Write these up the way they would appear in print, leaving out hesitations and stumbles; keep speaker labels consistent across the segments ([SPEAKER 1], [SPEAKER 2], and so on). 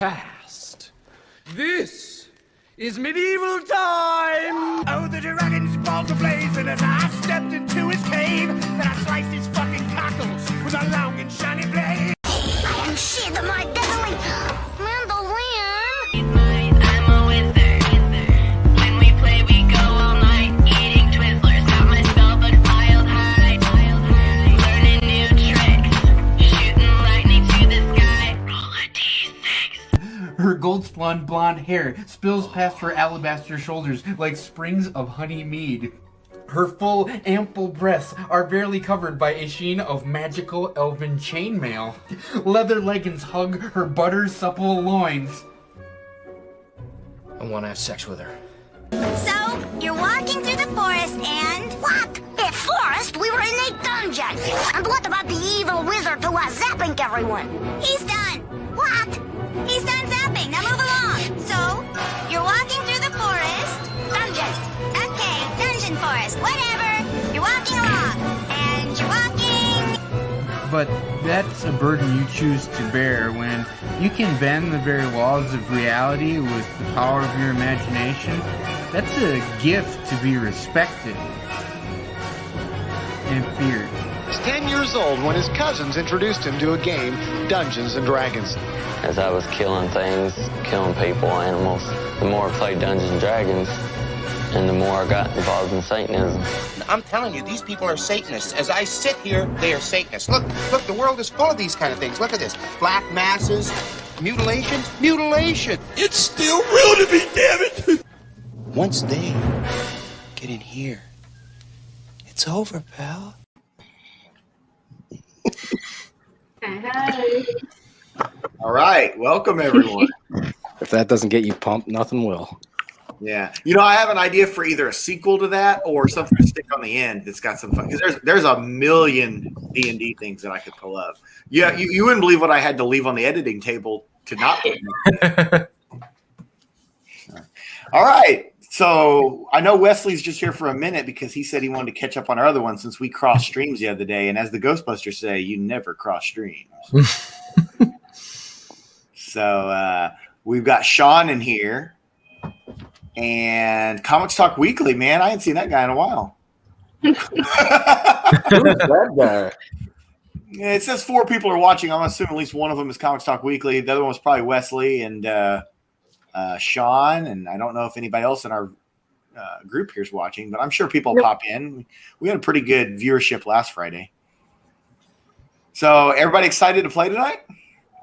[SPEAKER 1] Past. This is medieval time!
[SPEAKER 2] Oh, the dragon's balls are blazing as I stepped into his cave. Then I sliced his fucking cockles with a long and shiny blade.
[SPEAKER 3] I am she, the my deadly mandolin.
[SPEAKER 4] I'm a wizard. When we play, we go all night. Eating Twizzlers, got my spellbook piled high. Learning new tricks. Shooting lightning to the sky. Roll a d6.
[SPEAKER 5] Her gold-spun blonde hair spills past her alabaster shoulders like springs of honey mead. Her full, ample breasts are barely covered by a sheen of magical elven chainmail. Leather leggings hug her butter-supple loins.
[SPEAKER 1] I want to have sex with her.
[SPEAKER 3] So, you're walking through the forest and... What? A forest? We were in a dungeon. And what about the evil wizard who was zapping everyone? He's done. What? He's done zapping. Now move along. So, you're walking through the forest. Dungeon. Okay, dungeon forest. Whatever. You're walking along. And you're walking...
[SPEAKER 5] But that's a burden you choose to bear when you can bend the very laws of reality with the power of your imagination. That's a gift to be respected and feared.
[SPEAKER 6] He was 10 years old when his cousins introduced him to a game, Dungeons & Dragons.
[SPEAKER 7] As I was killing things, killing people, animals, the more I played Dungeons & Dragons, and the more I got involved in Satanism.
[SPEAKER 8] I'm telling you, these people are Satanists. As I sit here, they are Satanists. Look, the world is full of these kind of things. Look at this. Black masses, mutilations, mutilation.
[SPEAKER 1] It's still real to me, damn it!
[SPEAKER 8] Once they get in here, it's over, pal.
[SPEAKER 9] Hey.
[SPEAKER 10] All right, welcome everyone.
[SPEAKER 11] If that doesn't get you pumped, nothing will.
[SPEAKER 10] Yeah, I have an idea for either a sequel to that or something to stick on the end that's got some fun. Because there's a million D&D things that I could pull up. Yeah, you wouldn't believe what I had to leave on the editing table to not. All right, so I know Wesley's just here for a minute because he said he wanted to catch up on our other one since we crossed streams the other day. And as the Ghostbusters say, you never cross streams. So we've got Sean in here. And Comics Talk Weekly, man. I ain't seen that guy in a while.
[SPEAKER 11] Who's that guy?
[SPEAKER 10] Yeah, it says 4 people are watching. I'm assuming at least one of them is Comics Talk Weekly. The other one was probably Wesley and Sean. And I don't know if anybody else in our group here is watching, but I'm sure people pop in. We had a pretty good viewership last Friday. So everybody excited to play tonight?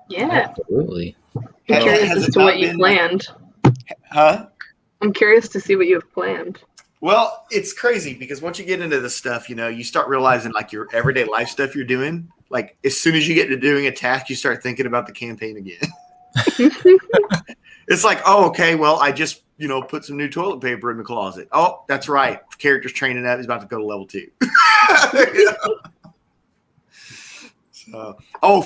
[SPEAKER 9] Yeah.
[SPEAKER 7] Absolutely.
[SPEAKER 9] I'm curious as to what you planned.
[SPEAKER 10] Huh?
[SPEAKER 9] I'm curious to see what you have planned.
[SPEAKER 10] Well, it's crazy because once you get into this stuff, you start realizing like your everyday life stuff you're doing. Like as soon as you get to doing a task, you start thinking about the campaign again. It's like, oh, okay, well, I just, put some new toilet paper in the closet. Oh, that's right. Character's training up. He's about to go to level 2. So,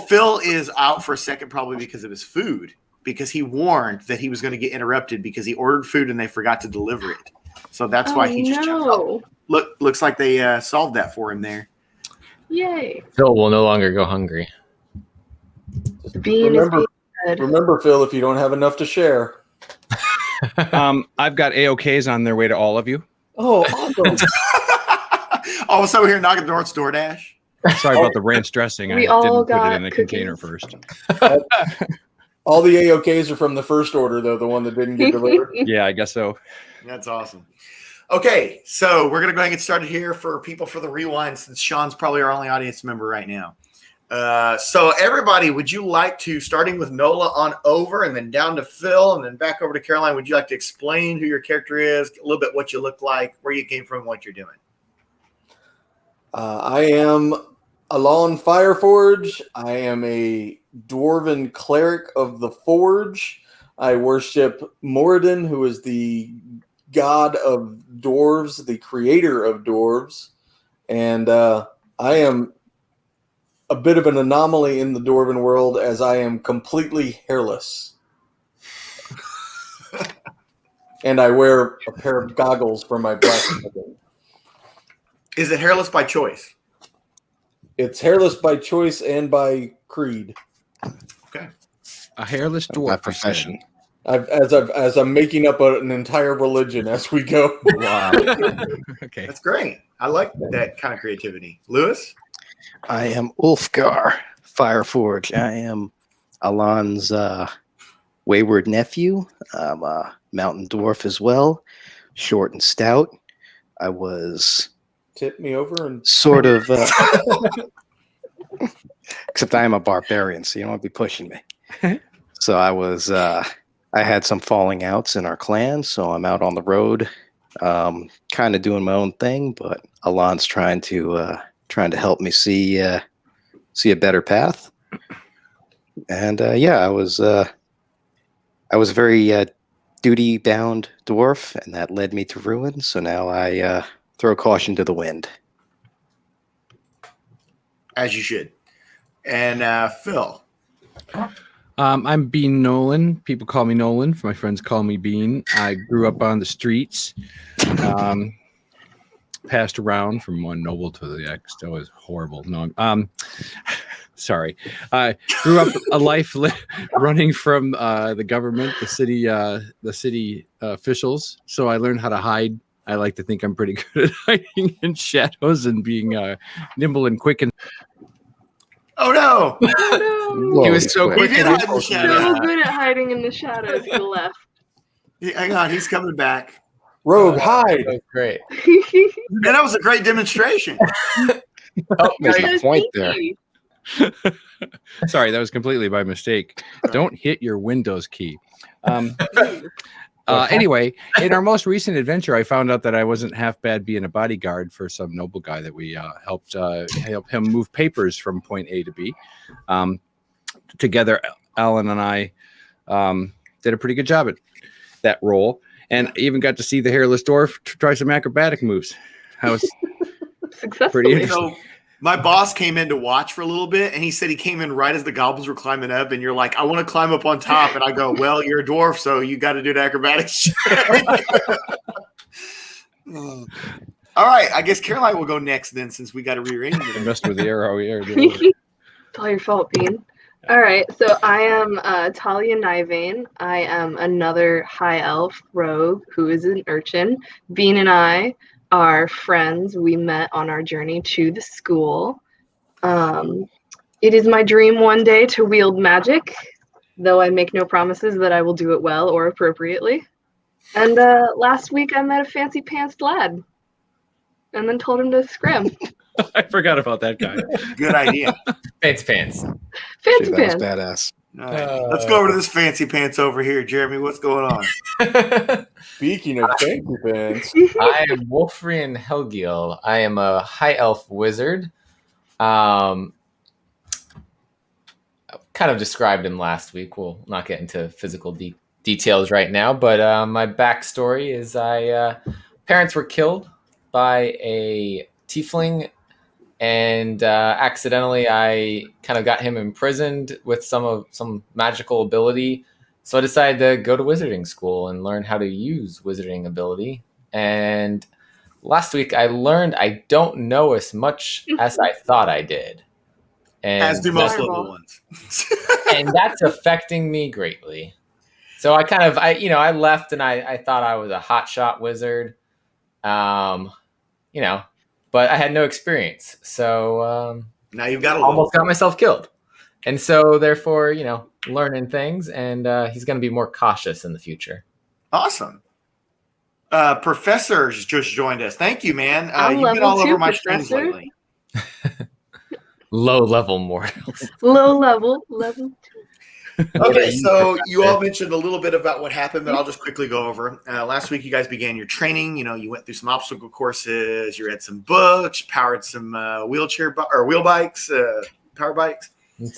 [SPEAKER 10] Phil is out for a second probably because of his food. Because he warned that he was going to get interrupted because he ordered food and they forgot to deliver it. So that's why he just jumped up. Looks like they solved that for him there.
[SPEAKER 9] Yay.
[SPEAKER 7] Phil will no longer go hungry.
[SPEAKER 11] Remember, Phil, if you don't have enough to share.
[SPEAKER 12] I've got AOKs on their way to all of you.
[SPEAKER 11] Oh, awesome.
[SPEAKER 10] Also here knocking the door, it's DoorDash.
[SPEAKER 12] Sorry about the ranch dressing. I didn't put it in a container first.
[SPEAKER 11] All the AOKs are from the first order, though, the one that didn't get delivered.
[SPEAKER 12] Yeah, I guess so.
[SPEAKER 10] That's awesome. Okay, so we're going to go ahead and get started here for people for the rewind since Sean's probably our only audience member right now. So everybody, would you like to, starting with Nola on over and then down to Phil and then back over to Caroline, would you like to explain who your character is, a little bit what you look like, where you came from, what you're doing?
[SPEAKER 11] I am Alon Fireforge. I am a dwarven cleric of the Forge. I worship Moradin, who is the god of dwarves, the creator of dwarves. And I am a bit of an anomaly in the dwarven world as I am completely hairless. And I wear a pair of goggles for my black skin.
[SPEAKER 10] Is it hairless by choice?
[SPEAKER 11] It's hairless by choice and by creed.
[SPEAKER 10] Okay.
[SPEAKER 12] A hairless dwarf.
[SPEAKER 13] My profession.
[SPEAKER 11] As I'm making up an entire religion as we go.
[SPEAKER 13] Wow.
[SPEAKER 12] Okay.
[SPEAKER 10] That's great. I like that kind of creativity. Lewis?
[SPEAKER 13] I am Ulfgar Fireforge. I am Alon's wayward nephew. I'm a mountain dwarf as well, short and stout. I was
[SPEAKER 11] Tip me over and
[SPEAKER 13] sort of, except I am a barbarian, so you don't want to be pushing me. So I was, I had some falling outs in our clan, so I'm out on the road, kind of doing my own thing, but Alon's trying to help me see a better path. And yeah, I was a very duty bound dwarf, and that led me to ruin. So now I throw caution to the wind.
[SPEAKER 10] As you should. And Phil?
[SPEAKER 12] I'm Bean Nolan. People call me Nolan. My friends call me Bean. I grew up on the streets. Passed around from one noble to the next. That was horrible. No, sorry. I grew up a life running from the government, the city officials. So I learned how to hide. I like to think I'm pretty good at hiding in shadows and being nimble and quick. And
[SPEAKER 10] oh no!
[SPEAKER 9] Oh, no.
[SPEAKER 12] He was so quick.
[SPEAKER 10] He did hide in the shadows.
[SPEAKER 9] So good at hiding in the shadows. He left.
[SPEAKER 10] Hang on, he's coming back.
[SPEAKER 11] Rogue, hide.
[SPEAKER 14] That was great.
[SPEAKER 10] Man, that was a great demonstration.
[SPEAKER 13] There's a point there.
[SPEAKER 12] Sorry, that was completely by mistake. Don't hit your Windows key. Anyway, in our most recent adventure, I found out that I wasn't half bad being a bodyguard for some noble guy that we helped him move papers from point A to B. Together, Alan and I did a pretty good job at that role, and even got to see the hairless dwarf try some acrobatic moves. I was pretty interesting.
[SPEAKER 10] My boss came in to watch for a little bit, and he said he came in right as the goblins were climbing up, and you're like, I want to climb up on top. And I go, well, you're a dwarf, so you got to do the acrobatics. All right. I guess Caroline will go next then, since we got to rearrange it.
[SPEAKER 12] I messed with the arrow here.
[SPEAKER 9] It's all your fault, Bean. All right. So I am Talia Nivane. I am another high elf rogue who is an urchin. Bean and I are friends. We met on our journey to the school. It is my dream one day to wield magic, though I make no promises that I will do it well or appropriately. And last week I met a fancy pants lad and then told him to scram.
[SPEAKER 12] I forgot about that guy.
[SPEAKER 10] Good idea.
[SPEAKER 14] Fancy pants.
[SPEAKER 9] Fancy
[SPEAKER 13] That
[SPEAKER 9] pants.
[SPEAKER 13] was badass.
[SPEAKER 10] All right. Let's go over to this fancy pants over here. Jeremy, what's going on?
[SPEAKER 11] Speaking of fancy pants,
[SPEAKER 14] I am Wolfrien Helgiel. I am a high elf wizard. Kind of described him last week. We'll not get into physical details right now, but my backstory is parents were killed by a tiefling, and accidentally I kind of got him imprisoned with some magical ability. So I decided to go to wizarding school and learn how to use wizarding ability. And last week I learned I don't know as much as I thought I did. And
[SPEAKER 10] as do most level ones.
[SPEAKER 14] And that's affecting me greatly. So I left and I thought I was a hotshot wizard. But I had no experience. So
[SPEAKER 10] now you've got
[SPEAKER 14] almost got myself killed. And so therefore, learning things, and he's going to be more cautious in the future.
[SPEAKER 10] Awesome. Professor's just joined us. Thank you, man. You've been
[SPEAKER 9] level
[SPEAKER 10] all over
[SPEAKER 9] 2,
[SPEAKER 10] my
[SPEAKER 9] Professor.
[SPEAKER 10] streams lately.
[SPEAKER 14] Low level mortals.
[SPEAKER 9] Low level 2.
[SPEAKER 10] Okay, so you all mentioned a little bit about what happened, but I'll just quickly go over. Last week, you guys began your training. You went through some obstacle courses. You read some books, powered some wheel bikes, power bikes. You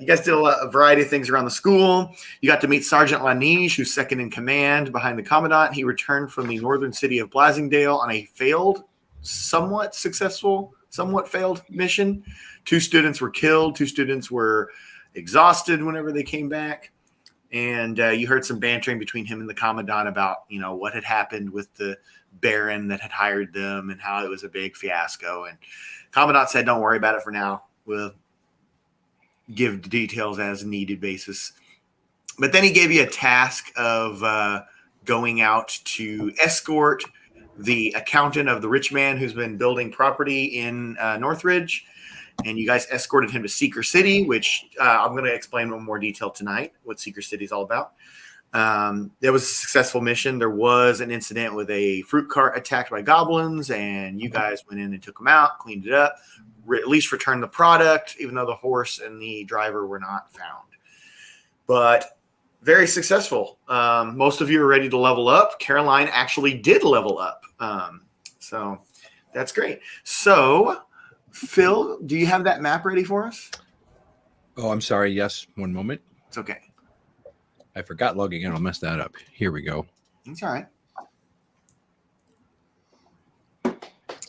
[SPEAKER 10] guys did a variety of things around the school. You got to meet Sergeant Lanish, who's second in command behind the commandant. He returned from the northern city of Blasingdale on a somewhat failed mission. 2 students were killed. 2 students were exhausted whenever they came back. And you heard some bantering between him and the commandant about, what had happened with the baron that had hired them and how it was a big fiasco. And commandant said, don't worry about it for now. We'll give the details as needed basis. But then he gave you a task of going out to escort the accountant of the rich man who's been building property in Northridge. And you guys escorted him to Seeker City, which I'm going to explain in more detail tonight, what Seeker City is all about. There was a successful mission. There was an incident with a fruit cart attacked by goblins, and you guys went in and took them out, cleaned it up, at least returned the product, even though the horse and the driver were not found. But very successful. Most of you are ready to level up. Caroline actually did level up. So that's great. So, Phil, do you have that map ready for us?
[SPEAKER 12] Oh, I'm sorry. Yes. One moment.
[SPEAKER 10] It's okay.
[SPEAKER 12] I forgot logging in. I'll mess that up. Here we go.
[SPEAKER 10] It's all right.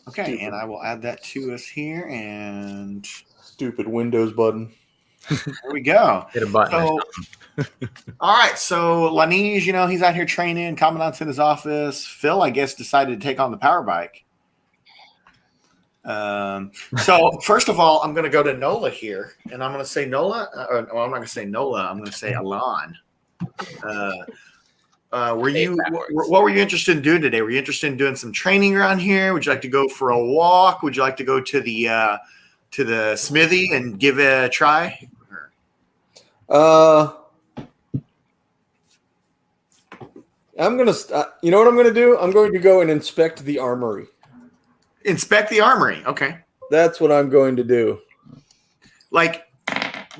[SPEAKER 10] Okay, and I will add that to us here. And
[SPEAKER 11] stupid Windows button.
[SPEAKER 10] There we go.
[SPEAKER 14] Hit a button.
[SPEAKER 10] So, all right. So Lanish, he's out here training. Commandant's in his office. Phil, I guess, decided to take on the power bike. So first of all, I'm going to go to Nola here, and I'm going to say Nola. I'm not going to say Nola. I'm going to say Alon. What were you interested in doing today? Were you interested in doing some training around here? Would you like to go for a walk? Would you like to go to the smithy and give it a try?
[SPEAKER 11] I'm gonna. You know what I'm gonna do? I'm going to go and inspect the armory.
[SPEAKER 10] Inspect the armory. Okay.
[SPEAKER 11] That's what I'm going to do.
[SPEAKER 10] Like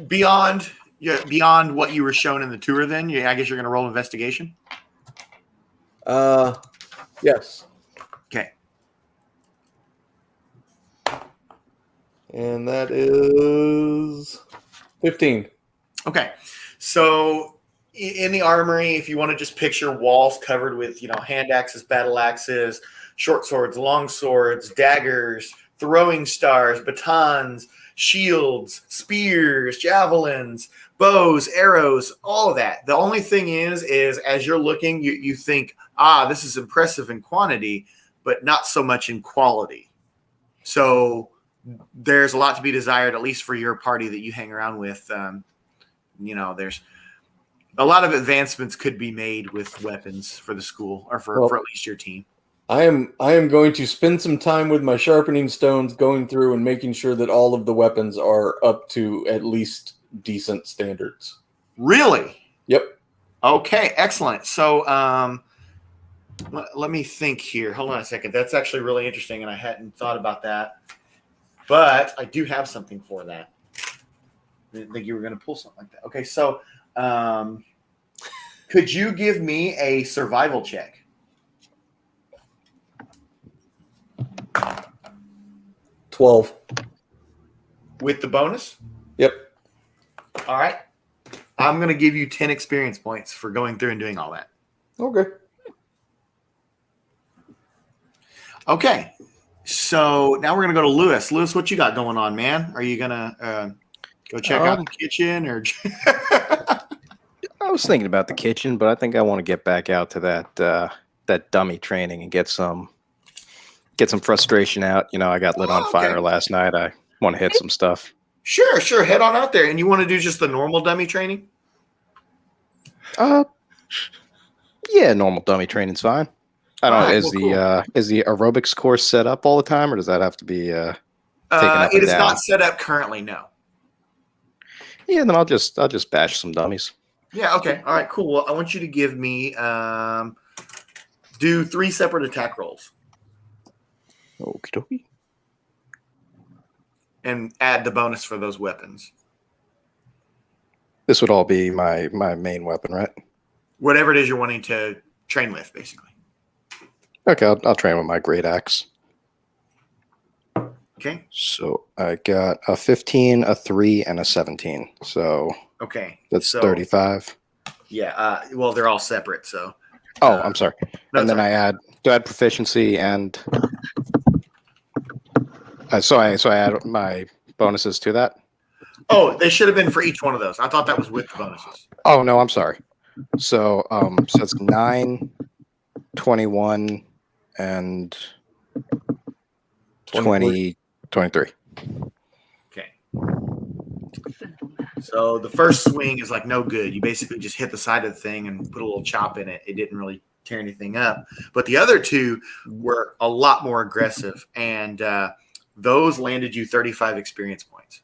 [SPEAKER 10] beyond what you were shown in the tour, then I guess you're going to roll investigation.
[SPEAKER 11] Yes.
[SPEAKER 10] Okay.
[SPEAKER 11] And that is 15.
[SPEAKER 10] Okay. So in the armory, if you want to just picture walls covered with, hand axes, battle axes, short swords, long swords, daggers, throwing stars, batons, shields, spears, javelins, bows, arrows, all of that. The only thing is as you're looking, you think, this is impressive in quantity, but not so much in quality. So there's a lot to be desired, at least for your party that you hang around with. There's a lot of advancements could be made with weapons for the school or for at least your team.
[SPEAKER 11] I am going to spend some time with my sharpening stones, going through and making sure that all of the weapons are up to at least decent standards.
[SPEAKER 10] Really?
[SPEAKER 11] Yep.
[SPEAKER 10] Okay, excellent. So let me think here. Hold on a second. That's actually really interesting, and I hadn't thought about that. But I do have something for that. I didn't think you were going to pull something like that. Okay, so could you give me a survival check?
[SPEAKER 11] $12.
[SPEAKER 10] With the bonus?
[SPEAKER 11] Yep.
[SPEAKER 10] All right. I'm going to give you 10 experience points for going through and doing all that.
[SPEAKER 11] Okay.
[SPEAKER 10] Okay. So now we're going to go to Lewis. Lewis, what you got going on, man? Are you going to go check out the kitchen or?
[SPEAKER 13] I was thinking about the kitchen, but I think I want to get back out to that dummy training and get some frustration out. I got lit on fire last night. I want to hit some stuff.
[SPEAKER 10] Sure. Head on out there. And you want to do just the normal dummy training?
[SPEAKER 13] Yeah, normal dummy training's fine. I don't know. Is the aerobics course set up all the time, or does that have to be taken up
[SPEAKER 10] It is
[SPEAKER 13] down?
[SPEAKER 10] not set up currently, no.
[SPEAKER 13] Yeah, then I'll just bash some dummies.
[SPEAKER 10] Yeah, okay. All right, cool. Well, I want you to give me do 3 separate attack rolls.
[SPEAKER 13] Okie dokie.
[SPEAKER 10] And add the bonus for those weapons.
[SPEAKER 13] This would all be my main weapon, right?
[SPEAKER 10] Whatever it is you're wanting to train with, basically.
[SPEAKER 13] Okay, I'll train with my great axe.
[SPEAKER 10] Okay.
[SPEAKER 13] So I got a 15, a 3, and a 17. So
[SPEAKER 10] okay,
[SPEAKER 13] that's 35.
[SPEAKER 10] Yeah. Well, they're all separate. So.
[SPEAKER 13] Oh, I'm sorry. And then I add proficiency and. So I add my bonuses to that.
[SPEAKER 10] Oh, they should have been for each one of those. I thought that was with the bonuses.
[SPEAKER 13] Oh no, I'm sorry. So it's 9, 21, and 20, 23.
[SPEAKER 10] Okay. So the first swing is like no good. You basically just hit the side of the thing and put a little chop in it. It didn't really tear anything up. But the other two were a lot more aggressive, and those landed you 35 experience points,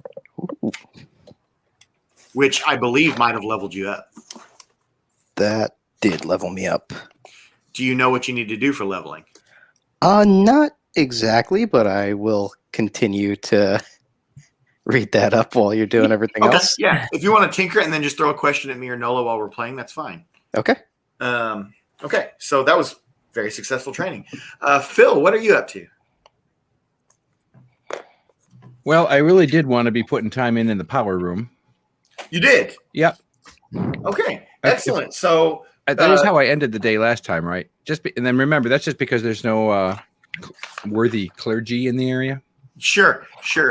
[SPEAKER 10] which I believe might have leveled you up.
[SPEAKER 13] That did level me up.
[SPEAKER 10] Do you know what you need to do for leveling?
[SPEAKER 13] Not exactly, but I will continue to read that up while you're doing everything else.
[SPEAKER 10] Yeah. If you want to tinker it and then just throw a question at me or Nola while we're playing, that's fine.
[SPEAKER 13] Okay.
[SPEAKER 10] Okay. So that was very successful training. Phil, what are you up to?
[SPEAKER 12] Well, I really did want to be putting time in the power room.
[SPEAKER 10] You did?
[SPEAKER 12] Yep.
[SPEAKER 10] Okay. Excellent. So
[SPEAKER 12] that is how I ended the day last time, right? And then remember, that's just because there's no worthy clergy in the area. Sure.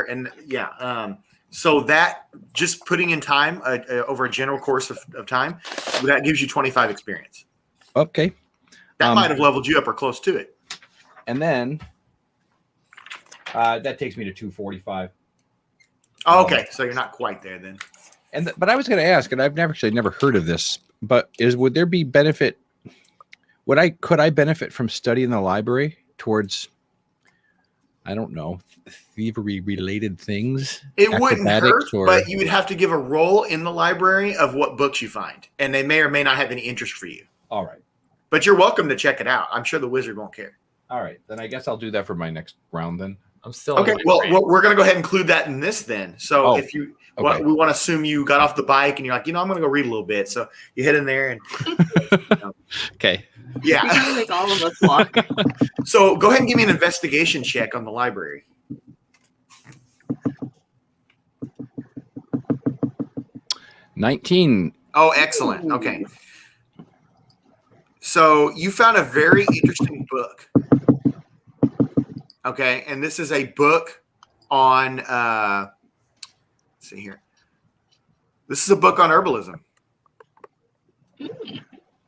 [SPEAKER 10] And yeah. So that just putting in time over a general course of time, that gives you 25 experience.
[SPEAKER 12] Okay.
[SPEAKER 10] That might have leveled you up or close to it.
[SPEAKER 12] And then that takes me to 245.
[SPEAKER 10] Oh, okay. So you're not quite there then.
[SPEAKER 12] But I was going to ask, and I've never heard of this, but would there be benefit? Could I benefit from studying the library towards, I don't know, thievery related things?
[SPEAKER 10] It wouldn't hurt,
[SPEAKER 12] or...
[SPEAKER 10] but you would have to give a roll in the library of what books you find, and they may or may not have any interest for you.
[SPEAKER 12] All right.
[SPEAKER 10] But you're welcome to check it out. I'm sure the wizard won't care.
[SPEAKER 12] All right. Then I guess I'll do that for my next round then.
[SPEAKER 14] I'm still
[SPEAKER 10] okay. Well, we're going to go ahead and include that in this then. So if you,
[SPEAKER 12] okay.
[SPEAKER 10] We want to assume you got off the bike and you're like, I'm going to go read a little bit. So you hit in there and.
[SPEAKER 12] Okay.
[SPEAKER 10] Yeah.
[SPEAKER 9] You're gonna make all of us walk.
[SPEAKER 10] So go ahead and give me an investigation check on the library.
[SPEAKER 12] $19.
[SPEAKER 10] Oh, excellent. Okay. So you found a very interesting book. Okay, and this is a book on let's see here. This is a book on herbalism.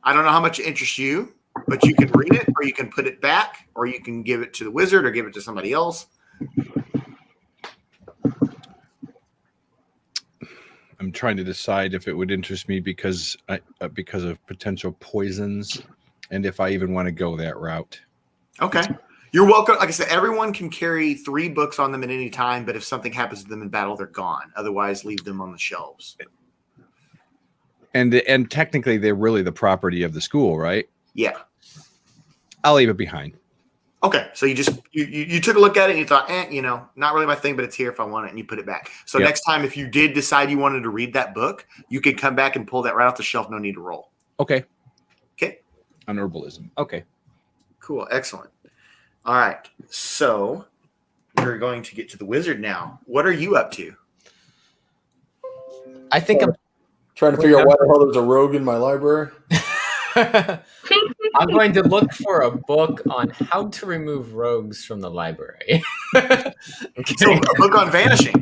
[SPEAKER 10] I don't know how much it interests you, but you can read it, or you can put it back, or you can give it to the wizard, or give it to somebody else.
[SPEAKER 12] I'm trying to decide if it would interest me because of potential poisons, and if I even want to go that route.
[SPEAKER 10] Okay. You're welcome. Like I said, everyone can carry 3 books on them at any time, but if something happens to them in battle, they're gone. Otherwise, leave them on the shelves.
[SPEAKER 12] And technically, they're really the property of the school, right?
[SPEAKER 10] Yeah.
[SPEAKER 12] I'll leave it behind.
[SPEAKER 10] Okay. So you just you took a look at it and you thought, not really my thing, but it's here if I want it, and you put it back. So next time, if you did decide you wanted to read that book, you could come back and pull that right off the shelf. No need to roll.
[SPEAKER 12] Okay.
[SPEAKER 10] Okay.
[SPEAKER 12] On herbalism. Okay.
[SPEAKER 10] Cool. Excellent. All right, so we're going to get to the wizard now. What are you up to?
[SPEAKER 14] I think I'm
[SPEAKER 11] trying to figure out why the hell there's a rogue in my library.
[SPEAKER 14] I'm going to look for a book on how to remove rogues from the library.
[SPEAKER 10] So a book on vanishing.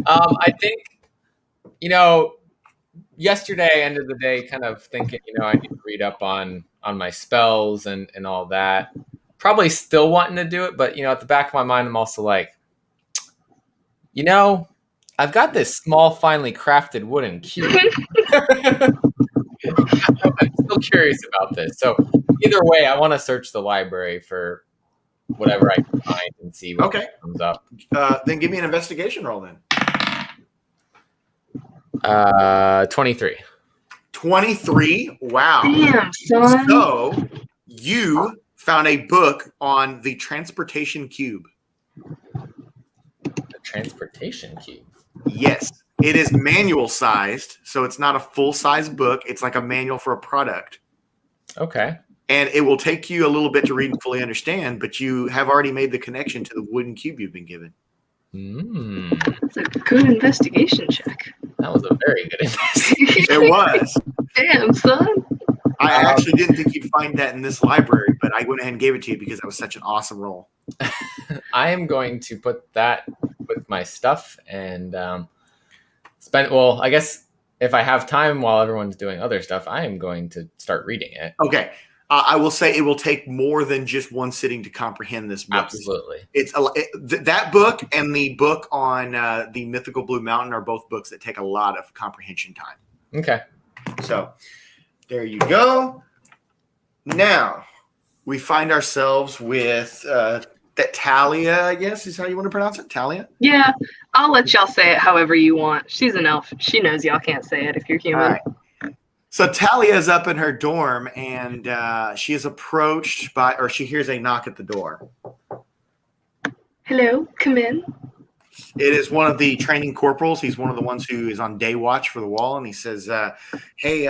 [SPEAKER 14] I think, yesterday, end of the day, kind of thinking, I need to read up on my spells and all that. Probably still wanting to do it, but at the back of my mind, I'm also like, I've got this small, finely crafted wooden cube. I'm still curious about this. So either way, I want to search the library for whatever I can find and see what comes up.
[SPEAKER 10] Then give me an investigation roll then.
[SPEAKER 14] 23.
[SPEAKER 10] 23? Wow.
[SPEAKER 9] Damn, son.
[SPEAKER 10] So you found a book on the transportation cube.
[SPEAKER 14] The transportation cube?
[SPEAKER 10] Yes. It is manual sized, so it's not a full size book. It's like a manual for a product.
[SPEAKER 14] Okay.
[SPEAKER 10] And it will take you a little bit to read and fully understand, but you have already made the connection to the wooden cube you've been given.
[SPEAKER 9] That's a good investigation check.
[SPEAKER 14] That was a very good investigation.
[SPEAKER 10] It was.
[SPEAKER 9] Damn, son.
[SPEAKER 10] I actually didn't think you'd find that in this library, but I went ahead and gave it to you because that was such an awesome roll.
[SPEAKER 14] I am going to put that with my stuff and well, I guess if I have time while everyone's doing other stuff, I am going to start reading it.
[SPEAKER 10] Okay. I will say it will take more than just one sitting to comprehend this book.
[SPEAKER 14] Absolutely.
[SPEAKER 10] That book and the book on the Mythical Blue Mountain are both books that take a lot of comprehension time.
[SPEAKER 14] Okay.
[SPEAKER 10] So there you go. Now we find ourselves with that Talia, I guess is how you want to pronounce it. Talia?
[SPEAKER 9] Yeah, I'll let y'all say it however you want. She's an elf. She knows y'all can't say it if you're human.
[SPEAKER 10] All right. So Talia is up in her dorm, and she is approached by, or she hears a knock at the door.
[SPEAKER 9] Hello, come in.
[SPEAKER 10] It is one of the training corporals. He's one of the ones who is on day watch for the wall, and he says, hey,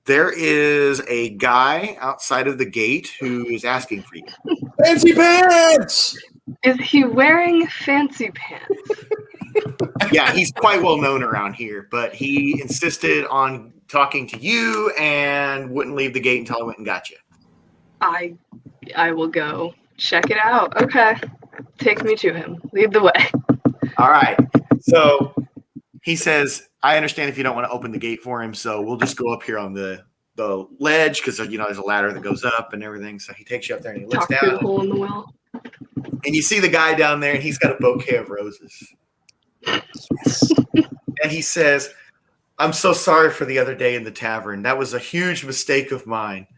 [SPEAKER 10] there is a guy outside of the gate who is asking for you.
[SPEAKER 11] Fancy pants!
[SPEAKER 9] Is he wearing fancy pants?
[SPEAKER 10] Yeah, he's quite well known around here, but he insisted on talking to you and wouldn't leave the gate until I went and got you.
[SPEAKER 9] I will go check it out. Okay. Take me to him. Lead the way.
[SPEAKER 10] All right. So he says, I understand if you don't want to open the gate for him, so we'll just go up here on the ledge because, there's a ladder that goes up and everything. So he takes you up there and he looks
[SPEAKER 9] Talk through the
[SPEAKER 10] down.
[SPEAKER 9] hole in the wall.
[SPEAKER 10] And you see the guy down there, and he's got a bouquet of roses. And he says, I'm so sorry for the other day in the tavern. That was a huge mistake of mine. He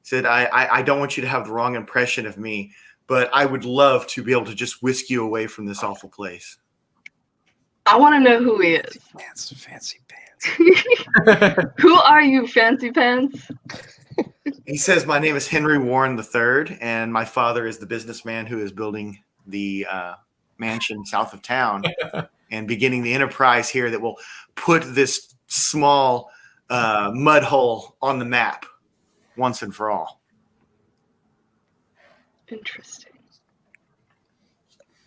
[SPEAKER 10] said, I don't want you to have the wrong impression of me, but I would love to be able to just whisk you away from this awful place.
[SPEAKER 9] I want to know who he is.
[SPEAKER 13] Fancy pants.
[SPEAKER 9] Who are you, Fancy Pants?
[SPEAKER 10] He says, my name is Henry Warren III, and my father is the businessman who is building the mansion south of town and beginning the enterprise here that will put this small mud hole on the map once and for all.
[SPEAKER 9] Interesting.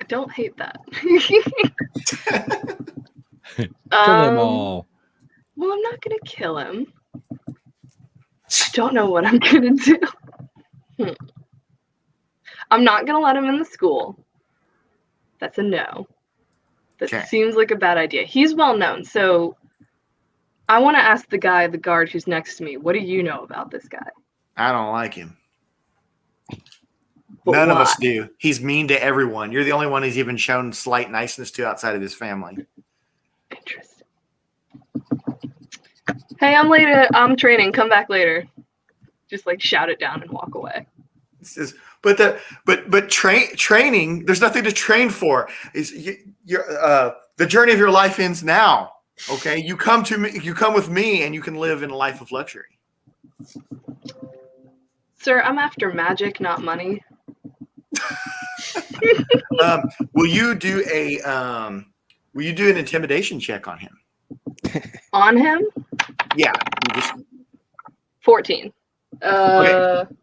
[SPEAKER 9] I don't hate that.
[SPEAKER 12] Kill them all.
[SPEAKER 9] Well, I'm not going to kill him. I don't know what I'm going to do. I'm not going to let him in the school. That's a no. That seems like a bad idea. He's well known, so I want to ask the guard who's next to me, what do you know about this guy?
[SPEAKER 10] I don't like him.
[SPEAKER 9] But
[SPEAKER 10] None of
[SPEAKER 9] why?
[SPEAKER 10] us do. He's mean to everyone. You're the only one he's even shown slight niceness to outside of his family.
[SPEAKER 9] Interesting. Hey, I'm training. Come back later. Just shout it down and walk away.
[SPEAKER 10] Says, but training. There's nothing to train for. The journey of your life ends now. Okay, you come to me. You come with me, and you can live in a life of luxury.
[SPEAKER 9] Sir, I'm after magic, not money.
[SPEAKER 10] Will you do an intimidation check on him?
[SPEAKER 9] On him?
[SPEAKER 10] Yeah.
[SPEAKER 9] 14.
[SPEAKER 10] Okay.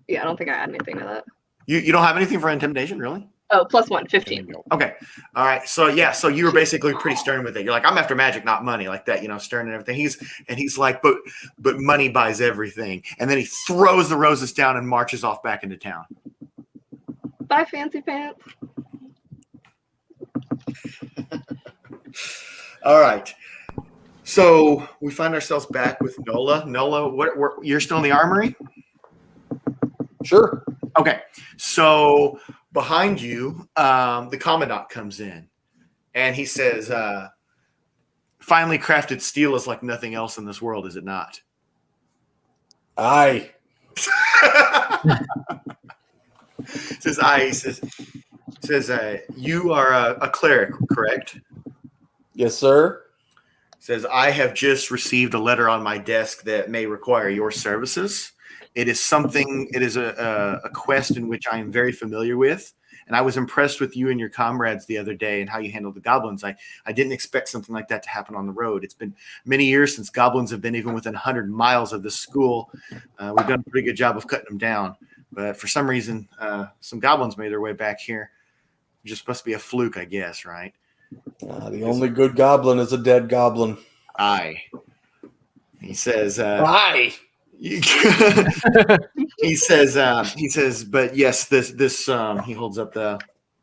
[SPEAKER 9] Yeah, I don't think I had anything to that.
[SPEAKER 10] You don't have anything for intimidation, really?
[SPEAKER 9] Oh, +1, 15.
[SPEAKER 10] Okay. All right. So so you were basically pretty stern with it. You're like, I'm after magic, not money, like that, stern and everything. He's like, but money buys everything. And then he throws the roses down and marches off back into town.
[SPEAKER 9] Bye, Fancy Pants.
[SPEAKER 10] All right. So we find ourselves back with Nola. Nola, you're still in the armory?
[SPEAKER 11] Sure.
[SPEAKER 10] Okay. So behind you, the commandant comes in, and he says, finely crafted steel is like nothing else in this world, is it not?
[SPEAKER 11] Aye.
[SPEAKER 10] Says aye. He says you are a cleric, correct?
[SPEAKER 11] Yes, sir.
[SPEAKER 10] Says, I have just received a letter on my desk that may require your services. It is a quest in which I am very familiar with. And I was impressed with you and your comrades the other day and how you handled the goblins. I didn't expect something like that to happen on the road. It's been many years since goblins have been even within 100 miles of this school. We've done a pretty good job of cutting them down. But for some reason, some goblins made their way back here. It's just supposed to be a fluke, I guess, right?
[SPEAKER 11] The only good goblin is a dead goblin.
[SPEAKER 10] Aye. He says,
[SPEAKER 11] aye.
[SPEAKER 10] He says, but yes, this he holds up the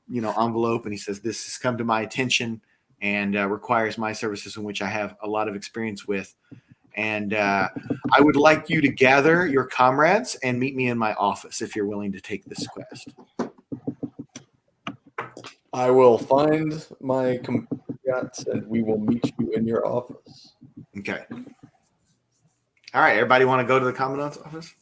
[SPEAKER 10] envelope, and he says, this has come to my attention and requires my services, in which I have a lot of experience with. And I would like you to gather your comrades and meet me in my office if you're willing to take this quest.
[SPEAKER 11] I will find my compatriots and we will meet you in your office.
[SPEAKER 10] Okay. All right. Everybody want to go to the commandant's office?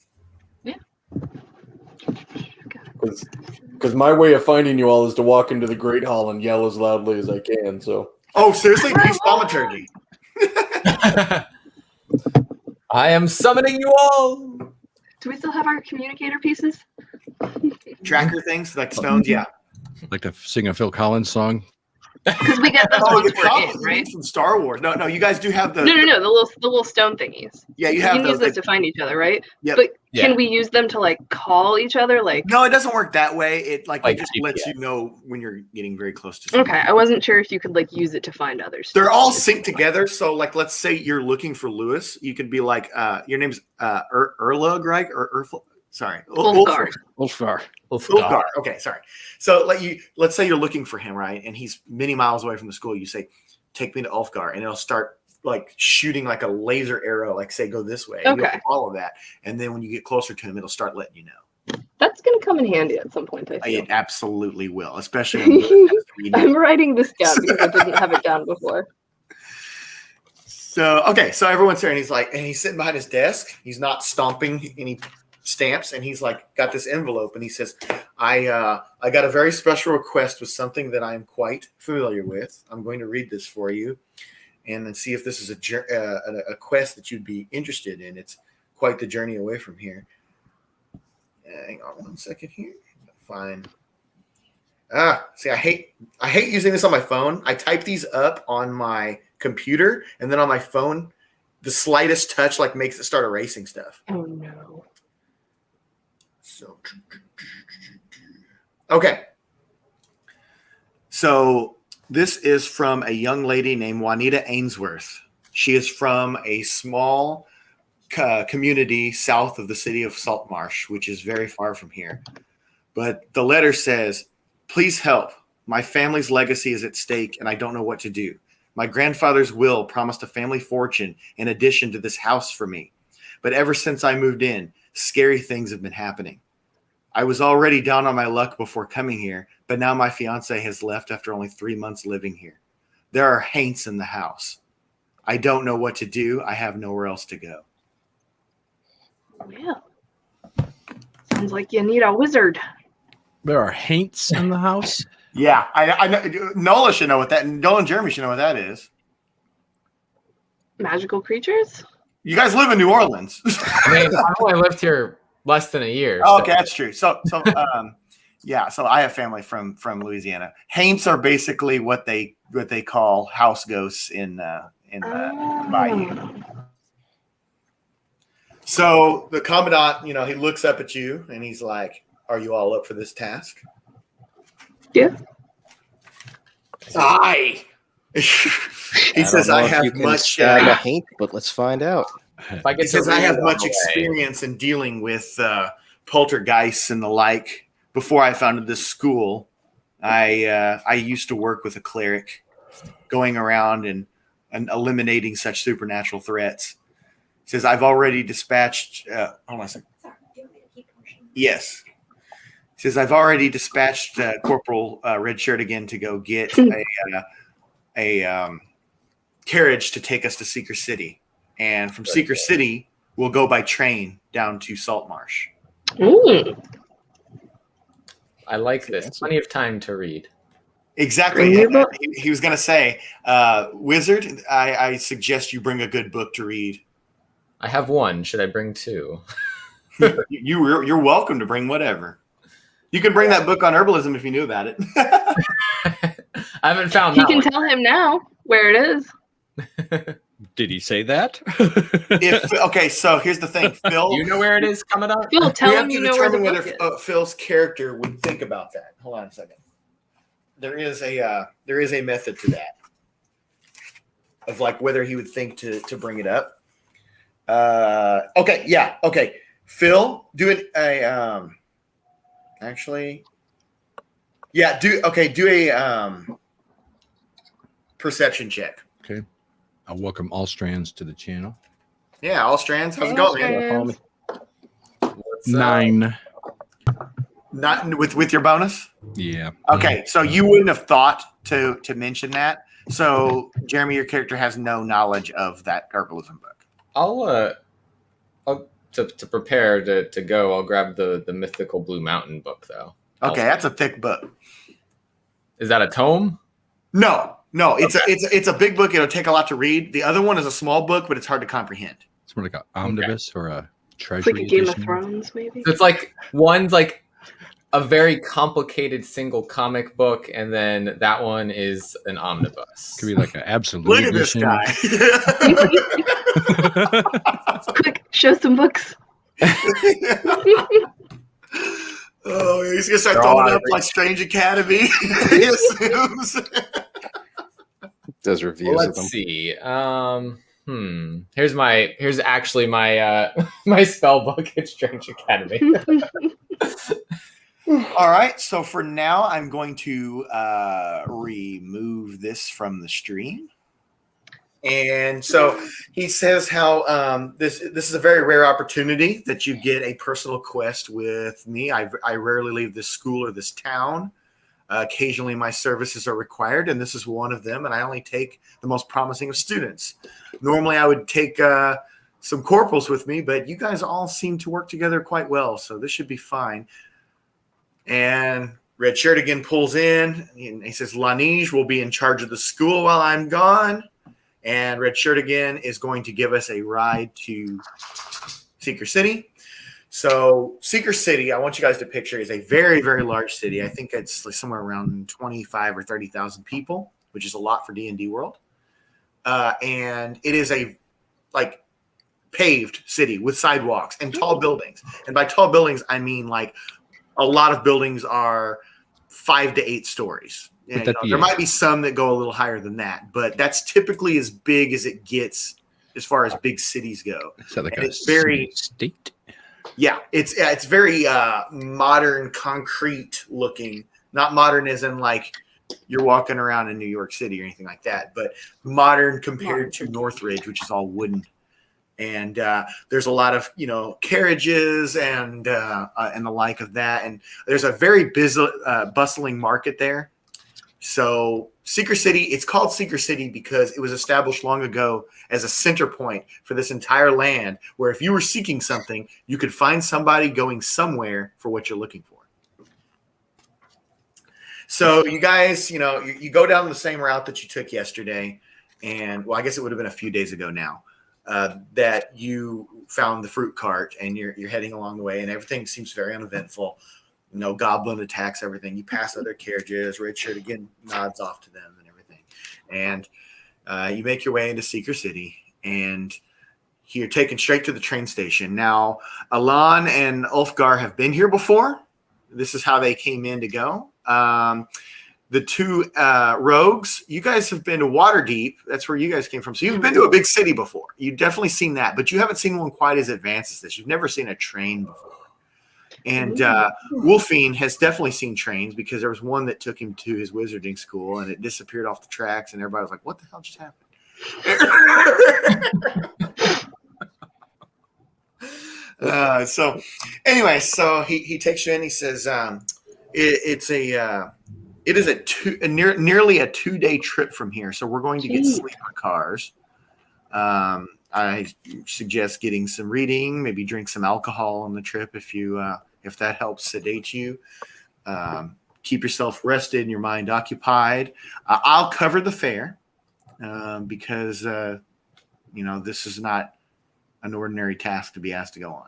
[SPEAKER 11] Because my way of finding you all is to walk into the Great Hall and yell as loudly as I can. So.
[SPEAKER 10] Oh, seriously? Use thaumaturgy.
[SPEAKER 14] I am summoning you all.
[SPEAKER 9] Do we still have our communicator pieces?
[SPEAKER 10] Tracker things like stones, yeah.
[SPEAKER 12] Like to sing a Phil Collins song.
[SPEAKER 9] Because we get those once we're in, right?
[SPEAKER 10] From Star Wars. No, you guys do have the
[SPEAKER 9] No, the little stone thingies.
[SPEAKER 10] Yeah, you
[SPEAKER 9] We
[SPEAKER 10] have
[SPEAKER 9] can use
[SPEAKER 10] those.
[SPEAKER 9] those to find each other, right?
[SPEAKER 10] Yep.
[SPEAKER 9] But
[SPEAKER 10] Yeah.
[SPEAKER 9] can we use them to like call each other? Like
[SPEAKER 10] No, it doesn't work that way. It
[SPEAKER 14] Like
[SPEAKER 10] it just lets
[SPEAKER 14] GPS.
[SPEAKER 10] you know when you're getting very close to something.
[SPEAKER 9] okay, I wasn't sure if you could like use it to find others.
[SPEAKER 10] They're all synced together. So, like, let's say you're looking for Lewis. You could be like, your name's Erlug, right? Or sorry,
[SPEAKER 9] Ulfgar.
[SPEAKER 10] Ulfgar. Okay, sorry. So, let's say you're looking for him, right? And he's many miles away from the school. You say, "Take me to Ulfgar," and it'll start like shooting like a laser arrow. Like, say, go this way. And you'll
[SPEAKER 9] Okay.
[SPEAKER 10] follow that, and then when you get closer to him, it'll start letting you know.
[SPEAKER 9] That's gonna come in handy at some point. I feel.
[SPEAKER 10] It absolutely will, especially when Lewis has to read it.
[SPEAKER 9] I'm writing this down because I didn't have it down before.
[SPEAKER 10] So everyone's here, and he's sitting behind his desk. He's not stomping any stamps, and he's like got this envelope, and he says, I got a very special request with something that I'm quite familiar with. I'm going to read this for you, and then see if this is a quest that you'd be interested in. It's quite the journey away from here. Hang on 1 second here. Fine. See, I hate using this on my phone. I type these up on my computer, and then on my phone, the slightest touch like makes it start erasing stuff.
[SPEAKER 9] Oh no.
[SPEAKER 10] So, okay. So this is from a young lady named Juanita Ainsworth. She is from a small community south of the city of Saltmarsh, which is very far from here. But the letter says, "Please help. My family's legacy is at stake, and I don't know what to do. My grandfather's will promised a family fortune in addition to this house for me. But ever since I moved in, scary things have been happening. I was already down on my luck before coming here, but now my fiance has left after only 3 months living here. There are haints in the house. I don't know what to do. I have nowhere else to go."
[SPEAKER 9] Well, sounds like you need a wizard.
[SPEAKER 12] There are haints in the house.
[SPEAKER 10] Yeah, I know. Nola should know what that, and Nola and Jeremy should know what that is.
[SPEAKER 9] Magical creatures?
[SPEAKER 10] You guys live in New Orleans.
[SPEAKER 14] I mean, I've only lived here less than a year.
[SPEAKER 10] Oh,
[SPEAKER 14] so-
[SPEAKER 10] okay, that's true. So yeah. So I have family from Louisiana. Haints are basically what they call house ghosts in the bayou. So the commandant, he looks up at you and he's like, "Are you all up for this task?"
[SPEAKER 9] Yeah.
[SPEAKER 10] Aye. He says, "I have much."
[SPEAKER 13] A haint, but let's find out.
[SPEAKER 10] He says, "I have much experience in dealing with poltergeists and the like. Before I founded this school, I used to work with a cleric, going around and eliminating such supernatural threats." He says, "I've already dispatched." Hold on a second. Yes. He says, "I've already dispatched Corporal Redshirt again to go get a carriage to take us to Seeker City. And from Seeker City, we'll go by train down to Saltmarsh."
[SPEAKER 14] I like this. Plenty of time to read.
[SPEAKER 10] Exactly. He was going to say, "Wizard, I suggest you bring a good book to read."
[SPEAKER 14] I have one. Should I bring two?
[SPEAKER 10] You're welcome to bring whatever. You can bring that book on herbalism if you knew about it.
[SPEAKER 14] I haven't found
[SPEAKER 9] You
[SPEAKER 14] that
[SPEAKER 9] can
[SPEAKER 14] one.
[SPEAKER 9] tell him now where it is.
[SPEAKER 12] Did he say that?
[SPEAKER 10] Okay, so here's the thing, Phil.
[SPEAKER 14] You know where it is coming up?
[SPEAKER 9] Phil, tell
[SPEAKER 10] we
[SPEAKER 9] him
[SPEAKER 10] have
[SPEAKER 9] you
[SPEAKER 10] to
[SPEAKER 9] know where the
[SPEAKER 10] determine
[SPEAKER 9] book
[SPEAKER 10] whether
[SPEAKER 9] is.
[SPEAKER 10] Phil's character would think about that. Hold on a second. There is a method to that, of like whether he would think to bring it up. Okay, yeah, okay. Phil, do actually, yeah, do a perception check.
[SPEAKER 12] Okay. I'll welcome all strands to the channel.
[SPEAKER 10] Yeah, all strands. How's it
[SPEAKER 9] Hey,
[SPEAKER 10] going,
[SPEAKER 9] Strands.
[SPEAKER 10] man?
[SPEAKER 14] What's
[SPEAKER 12] 9.
[SPEAKER 10] Not with your bonus.
[SPEAKER 12] Yeah.
[SPEAKER 10] Okay, so you wouldn't have thought to mention that. So Jeremy, your character has no knowledge of that herbalism book.
[SPEAKER 14] I'll to prepare to go. I'll grab the mythical Blue Mountain book though.
[SPEAKER 10] Okay, that's a thick book.
[SPEAKER 14] Is that a tome?
[SPEAKER 10] No, it's a big book. It'll take a lot to read. The other one is a small book, but it's hard to comprehend.
[SPEAKER 12] It's more like an omnibus or a treasure.
[SPEAKER 9] It's like a Game of Thrones, maybe.
[SPEAKER 14] So it's like one's like a very complicated single comic book, and then that one is an omnibus.
[SPEAKER 12] Could be like an absolute.
[SPEAKER 10] Look at this
[SPEAKER 12] edition.
[SPEAKER 10] guy.
[SPEAKER 9] Quick, show some books.
[SPEAKER 10] Oh, he's gonna start
[SPEAKER 14] They're
[SPEAKER 10] throwing
[SPEAKER 14] all
[SPEAKER 10] up like Strange Academy. He assumes.
[SPEAKER 13] Does reviews
[SPEAKER 14] Well,
[SPEAKER 13] of them.
[SPEAKER 14] let's see. Here's actually my my spell book at Strange Academy.
[SPEAKER 10] All right, so for now, I'm going to remove this from the stream. And so he says how this is a very rare opportunity that you get a personal quest with me. I rarely leave this school or this town. Occasionally, my services are required, and this is one of them. And I only take the most promising of students. Normally, I would take some corporals with me, but you guys all seem to work together quite well, so this should be fine. And Red Shirt again pulls in, and he says, Lanish will be in charge of the school while I'm gone. And Red Shirt again is going to give us a ride to Seeker City. So Seeker City, I want you guys to picture, is a very, very large city. I think it's like somewhere around 25 or 30,000 people, which is a lot for D&D World. And it is a like paved city with sidewalks and tall buildings. And by tall buildings, I mean like a lot of buildings are 5 to 8 stories. And, there might be some that go a little higher than that, but that's typically as big as it gets as far as big cities go.
[SPEAKER 12] Is that like
[SPEAKER 10] and
[SPEAKER 12] a
[SPEAKER 10] it's very
[SPEAKER 12] state?
[SPEAKER 10] Yeah, it's very modern, concrete looking. Not modern as in like you're walking around in New York City or anything like that, but modern compared to Northridge, which is all wooden. And there's a lot of carriages and the like of that. And there's a very busy, bustling market there. So Seeker City, it's called Seeker City because it was established long ago as a center point for this entire land, where if you were seeking something, you could find somebody going somewhere for what you're looking for. So you guys, you go down the same route that you took yesterday, and well, I guess it would have been a few days ago now. That you found the fruit cart and you're heading along the way, and everything seems very uneventful. No goblin attacks everything. You pass other carriages. Red Shirt again nods off to them and everything. And you make your way into Seeker City, and you're taken straight to the train station. Now, Alan and Ulfgar have been here before. This is how they came in to go. The two rogues, you guys have been to Waterdeep. That's where you guys came from. So you've been to a big city before. You've definitely seen that, but you haven't seen one quite as advanced as this. You've never seen a train before. And Wolfrien has definitely seen trains because there was one that took him to his wizarding school and it disappeared off the tracks, and everybody was like, what the hell just happened? So anyway, so he takes you in. He says, it is nearly a 2-day trip from here. So we're going to get sleeper cars. I suggest getting some reading, maybe drink some alcohol on the trip if that helps sedate you. Keep yourself rested and your mind occupied. I'll cover the fare because this is not an ordinary task to be asked to go on.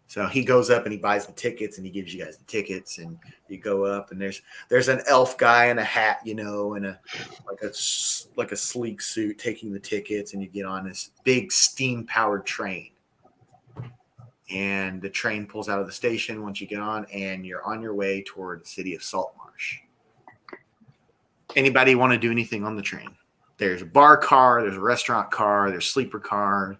[SPEAKER 10] So he goes up and he buys the tickets and he gives you guys the tickets, and you go up and there's an elf guy in a hat, and a sleek suit taking the tickets, and you get on this big steam powered train. And the train pulls out of the station once you get on, and you're on your way toward the city of Saltmarsh. Anybody want to do anything on the train? There's a bar car, there's a restaurant car, there's sleeper car.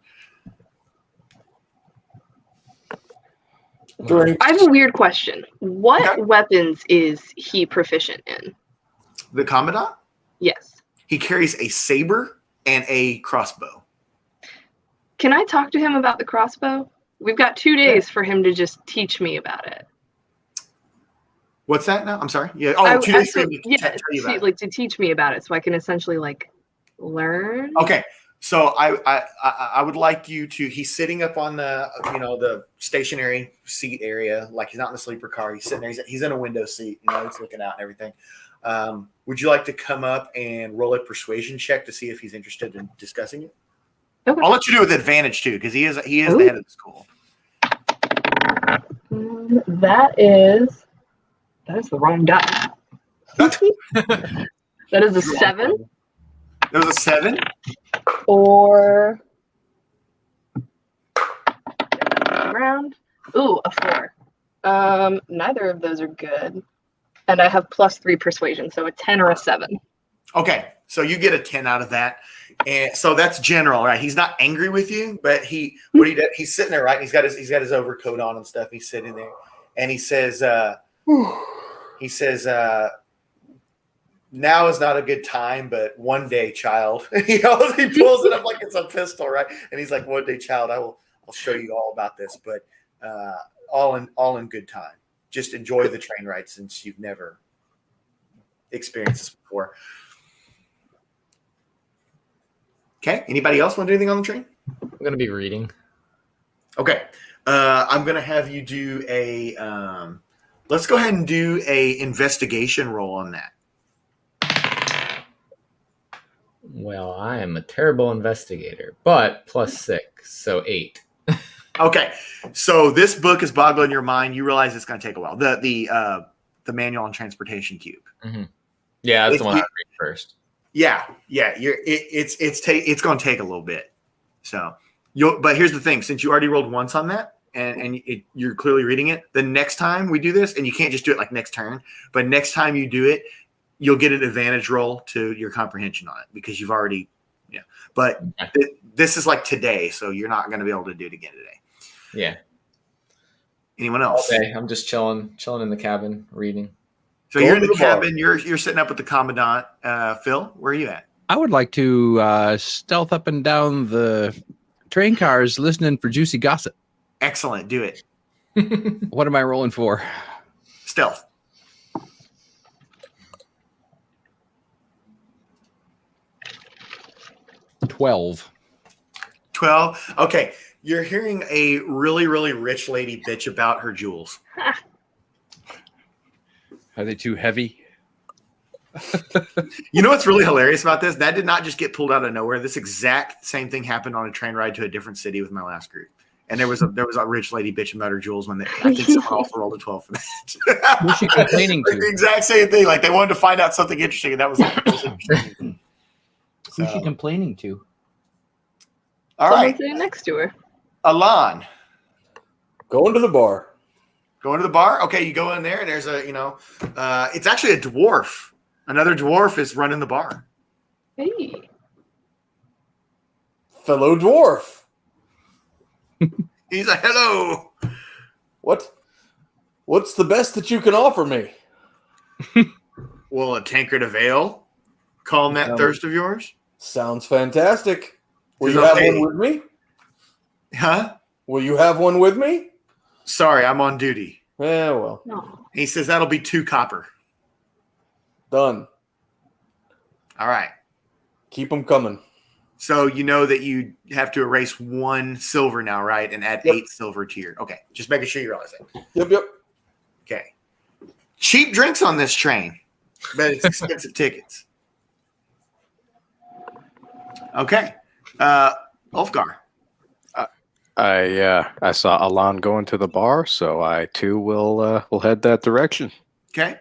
[SPEAKER 9] I have a weird question. What weapons is he proficient in?
[SPEAKER 10] The Commandant?
[SPEAKER 9] Yes.
[SPEAKER 10] He carries a saber and a crossbow.
[SPEAKER 9] Can I talk to him about the crossbow? We've got 2 days for him to just teach me about it.
[SPEAKER 10] What's that now? I'm sorry. Yeah. Oh, 2 days for him to tell you about it.
[SPEAKER 9] Like to teach me about it, so I can essentially like learn.
[SPEAKER 10] Okay. So I would like you to. He's sitting up on the the stationary seat area, like he's not in the sleeper car. He's sitting there. He's in a window seat. He's looking out and everything. Would you like to come up and roll a persuasion check to see if he's interested in discussing it?
[SPEAKER 9] Okay.
[SPEAKER 10] I'll let you do it with advantage too, because he is the head of the school.
[SPEAKER 9] That is the wrong die. That is a 7.
[SPEAKER 10] That was a 7.
[SPEAKER 9] Or round. Ooh, a 4. Neither of those are good. And I have +3 persuasion, so a 10 or a 7.
[SPEAKER 10] Okay, so you get a 10 out of that, and so that's general, right? He's not angry with you, but he's sitting there, right? And he's got his overcoat on and stuff. He's sitting there, and he says, now is not a good time, but one day, child. He pulls it up like it's a pistol, right? And he's like, one day, child, I'll show you all about this, but all in good time. Just enjoy the train ride since you've never experienced this before. Okay. Anybody else want to do anything on the train?
[SPEAKER 14] I'm going to be reading.
[SPEAKER 10] Okay. I'm going to have you do let's go ahead and do a investigation roll on that.
[SPEAKER 14] Well, I am a terrible investigator, but +6, so 8.
[SPEAKER 10] Okay. So this book is boggling your mind. You realize it's going to take a while. The manual on transportation cube.
[SPEAKER 14] Mm-hmm. Yeah, that's the one I read first.
[SPEAKER 10] Yeah. It's going to take a little bit. So but here's the thing: since you already rolled once on that, and you're clearly reading it, the next time we do this, and you can't just do it like next turn, but next time you do it, you'll get an advantage roll to your comprehension on it because you've already, But this is like today, so you're not going to be able to do it again today.
[SPEAKER 14] Yeah.
[SPEAKER 10] Anyone else?
[SPEAKER 14] Okay, I'm just chilling in the cabin reading.
[SPEAKER 10] So you're in the cabin. You're sitting up with the commandant. Phil, where are you at?
[SPEAKER 12] I would like to stealth up and down the train cars, listening for juicy gossip.
[SPEAKER 10] Excellent. Do it.
[SPEAKER 12] What am I rolling for?
[SPEAKER 10] Stealth.
[SPEAKER 12] $12.
[SPEAKER 10] Okay. You're hearing a really, really rich lady bitch about her jewels.
[SPEAKER 12] Are they too heavy?
[SPEAKER 10] You know what's really hilarious about this? That did not just get pulled out of nowhere. This exact same thing happened on a train ride to a different city with my last group. And there was a rich lady bitching about her jewels when I think someone also rolled a 12 for that.
[SPEAKER 12] Who's she complaining to?
[SPEAKER 10] Like the exact same thing. Like they wanted to find out something interesting, and that was like interesting.
[SPEAKER 12] Who's she complaining to?
[SPEAKER 10] All right.
[SPEAKER 9] Sitting next to her.
[SPEAKER 10] Alon.
[SPEAKER 11] Going to the bar.
[SPEAKER 10] Going to the bar? Okay, you go in there, and there's it's actually a dwarf. Another dwarf is running the bar.
[SPEAKER 9] Hey.
[SPEAKER 11] Fellow dwarf.
[SPEAKER 10] He's like, hello.
[SPEAKER 11] What's the best that you can offer me?
[SPEAKER 10] Well, a tankard of ale. Calm that thirst of yours.
[SPEAKER 11] Sounds fantastic. Will you have one with me?
[SPEAKER 10] Huh?
[SPEAKER 11] Will you have one with me?
[SPEAKER 10] Sorry, I'm on duty.
[SPEAKER 11] Yeah, well.
[SPEAKER 9] No.
[SPEAKER 10] He says that'll be 2 copper.
[SPEAKER 11] Done.
[SPEAKER 10] All right.
[SPEAKER 11] Keep them coming.
[SPEAKER 10] So you know that you have to erase 1 silver now, right? And add 8 silver to your... Okay, just making sure you realize that.
[SPEAKER 11] Yep.
[SPEAKER 10] Okay. Cheap drinks on this train, but it's expensive tickets. Okay. Ulfgar.
[SPEAKER 13] I saw Alon going to the bar, so I too will head that direction.
[SPEAKER 10] Okay.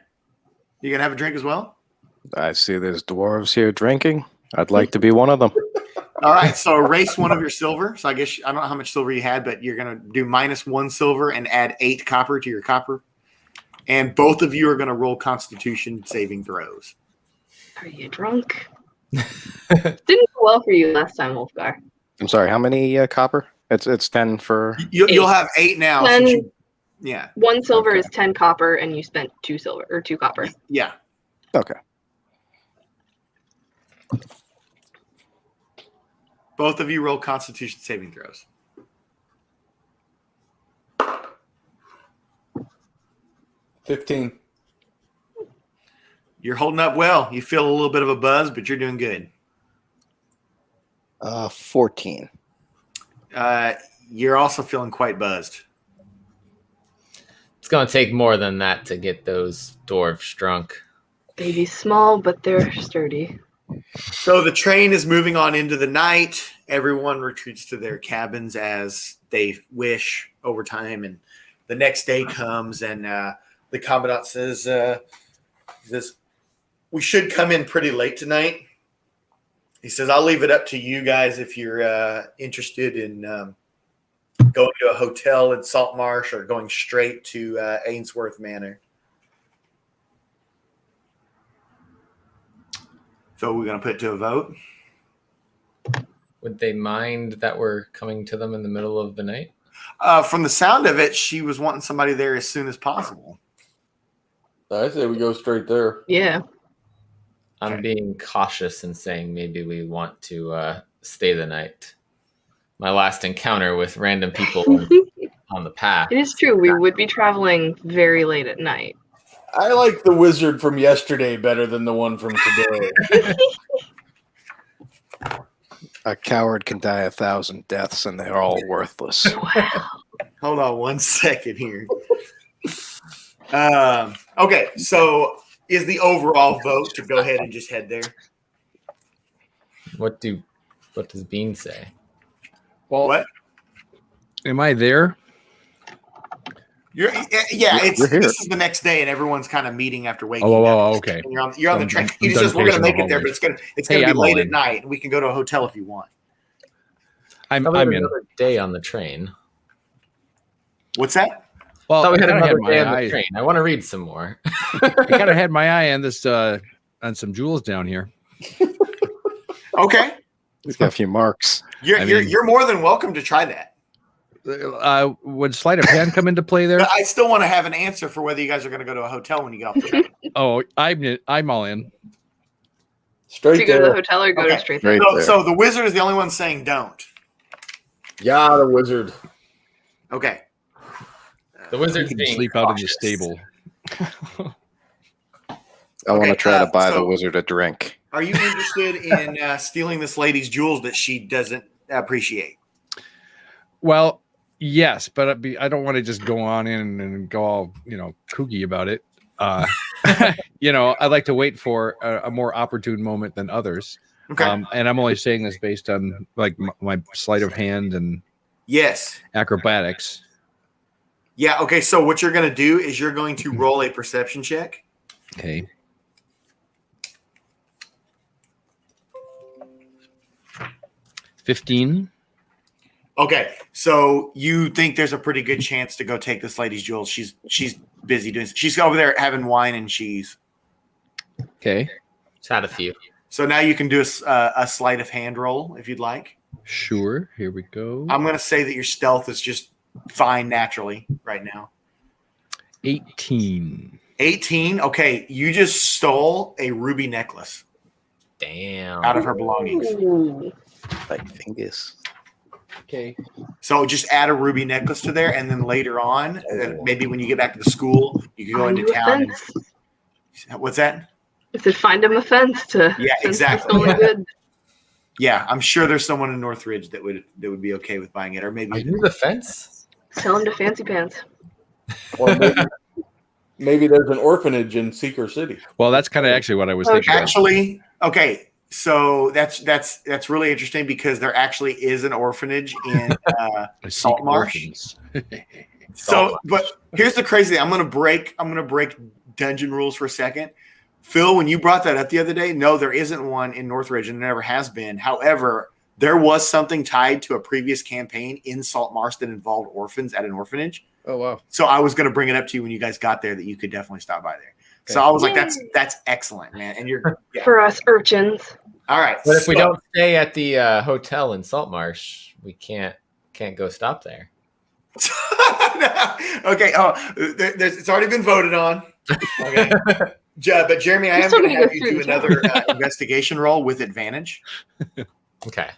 [SPEAKER 10] You gonna have a drink as well?
[SPEAKER 13] I see there's dwarves here drinking. I'd like to be one of them.
[SPEAKER 10] All right, so erase 1 of your silver. So I guess I don't know how much silver you had, but you're gonna do -1 silver and add 8 copper to your copper. And both of you are gonna roll Constitution saving throws.
[SPEAKER 9] Are you drunk? Didn't go well for you last time, Wolfgar.
[SPEAKER 13] I'm sorry. How many copper? It's 10 for.
[SPEAKER 10] You'll have 8 now.
[SPEAKER 9] 10,
[SPEAKER 10] yeah.
[SPEAKER 9] 1 silver is 10 copper, and you spent 2 silver or 2 copper.
[SPEAKER 10] Yeah.
[SPEAKER 13] Okay.
[SPEAKER 10] Both of you roll Constitution saving throws.
[SPEAKER 11] $15.
[SPEAKER 10] You're holding up well. You feel a little bit of a buzz, but you're doing good.
[SPEAKER 13] 14.
[SPEAKER 10] You're also feeling quite buzzed.
[SPEAKER 14] It's going to take more than that to get those dwarves drunk.
[SPEAKER 9] They be small, but they're sturdy.
[SPEAKER 10] So the train is moving on into the night. Everyone retreats to their cabins as they wish over time. And the next day comes, and the commandant says, we should come in pretty late tonight. He says, I'll leave it up to you guys if you're interested in going to a hotel in Saltmarsh or going straight to Ainsworth Manor. So we're going to put it to a vote.
[SPEAKER 14] Would they mind that we're coming to them in the middle of the night?
[SPEAKER 10] From the sound of it, she was wanting somebody there as soon as possible.
[SPEAKER 11] I say we go straight there.
[SPEAKER 9] Yeah.
[SPEAKER 14] I'm being cautious and saying maybe we want to stay the night. My last encounter with random people on the path.
[SPEAKER 9] It is true. We would be traveling very late at night.
[SPEAKER 11] I like the wizard from yesterday better than the one from today.
[SPEAKER 13] A coward can die 1,000 deaths, and they're all worthless.
[SPEAKER 10] Hold on 1 second here. Okay, so is the overall vote to go ahead and just head there?
[SPEAKER 14] What does Bean say?
[SPEAKER 10] Well, what?
[SPEAKER 12] Am I there?
[SPEAKER 10] You're this is the next day, and everyone's kind of meeting after waking up.
[SPEAKER 12] Oh, okay.
[SPEAKER 10] And you're on the train. He just says we're going to make it there, but it's going to be late at night, and we can go to a hotel if you want.
[SPEAKER 12] I'm in.
[SPEAKER 14] Another day on the train.
[SPEAKER 10] What's that?
[SPEAKER 14] Well, I thought we had
[SPEAKER 12] kinda
[SPEAKER 14] another
[SPEAKER 12] had
[SPEAKER 14] day
[SPEAKER 12] my
[SPEAKER 14] on
[SPEAKER 12] eye-
[SPEAKER 14] the train. I want to read some more.
[SPEAKER 12] I kind of had my eye on this on some jewels down here.
[SPEAKER 10] Okay.
[SPEAKER 13] He's got a few marks.
[SPEAKER 10] You're more than welcome to try that.
[SPEAKER 12] Would sleight of hand come into play there?
[SPEAKER 10] But I still want to have an answer for whether you guys are going to go to a hotel when you get off the train.
[SPEAKER 12] Oh, I'm all in.
[SPEAKER 9] To go to the hotel or go to straight there?
[SPEAKER 10] So the wizard is the only one saying don't.
[SPEAKER 11] Yeah, the wizard.
[SPEAKER 10] Okay.
[SPEAKER 14] The wizard's
[SPEAKER 12] You can
[SPEAKER 14] being
[SPEAKER 12] sleep out in the
[SPEAKER 14] cautious.
[SPEAKER 12] stable.
[SPEAKER 13] I want to try to buy the wizard a drink.
[SPEAKER 10] Are you interested in stealing this lady's jewels that she doesn't appreciate?
[SPEAKER 12] Well, yes, but I don't want to just go on in and go all kooky about it. I'd like to wait for a more opportune moment than others.
[SPEAKER 10] Okay.
[SPEAKER 12] And I'm only saying this based on like my sleight of hand and acrobatics.
[SPEAKER 10] Yeah. Okay. So what you're going to do is you're going to roll a perception check.
[SPEAKER 12] Okay. $15.
[SPEAKER 10] Okay, so you think there's a pretty good chance to go take this lady's jewels? She's busy doing. She's over there having wine and cheese.
[SPEAKER 12] Okay.
[SPEAKER 14] Just had a few.
[SPEAKER 10] So now you can do a sleight of hand roll if you'd like.
[SPEAKER 12] Sure. Here we go.
[SPEAKER 10] I'm going to say that your stealth is just fine naturally right now.
[SPEAKER 12] 18.
[SPEAKER 10] 18. Okay, you just stole a ruby necklace.
[SPEAKER 14] Damn.
[SPEAKER 10] Out of her belongings.
[SPEAKER 13] Like fingers.
[SPEAKER 12] Okay.
[SPEAKER 10] So just add a ruby necklace to there, and then later on, maybe when you get back to the school, you can go into town. What's that?
[SPEAKER 9] I said find him a fence to.
[SPEAKER 10] Yeah, exactly.
[SPEAKER 9] Stolen good.
[SPEAKER 10] Yeah, I'm sure there's someone in Northridge that would be okay with buying it, or maybe
[SPEAKER 14] Are you the fence?
[SPEAKER 9] Sell him to Fancy Pants.
[SPEAKER 11] Or maybe there's an orphanage in Seeker City.
[SPEAKER 12] Well, that's kind of actually what I was thinking.
[SPEAKER 10] Actually, okay. So that's really interesting because there actually is an orphanage in Saltmarsh. So, but here's the crazy thing. I'm gonna break dungeon rules for a second. Phil, when you brought that up the other day, no, there isn't one in Northridge, and there never has been. However, there was something tied to a previous campaign in Saltmarsh that involved orphans at an orphanage.
[SPEAKER 11] Oh wow!
[SPEAKER 10] So I was gonna bring it up to you when you guys got there that you could definitely stop by there. Okay. So I was like, that's excellent, man. And you're
[SPEAKER 9] for us urchins.
[SPEAKER 10] All right.
[SPEAKER 14] But if we don't stay at the hotel in Saltmarsh, we can't go stop there.
[SPEAKER 10] Okay. Oh, it's already been voted on. Okay. But Jeremy, I am going to have you do another investigation roll with advantage.
[SPEAKER 14] Okay.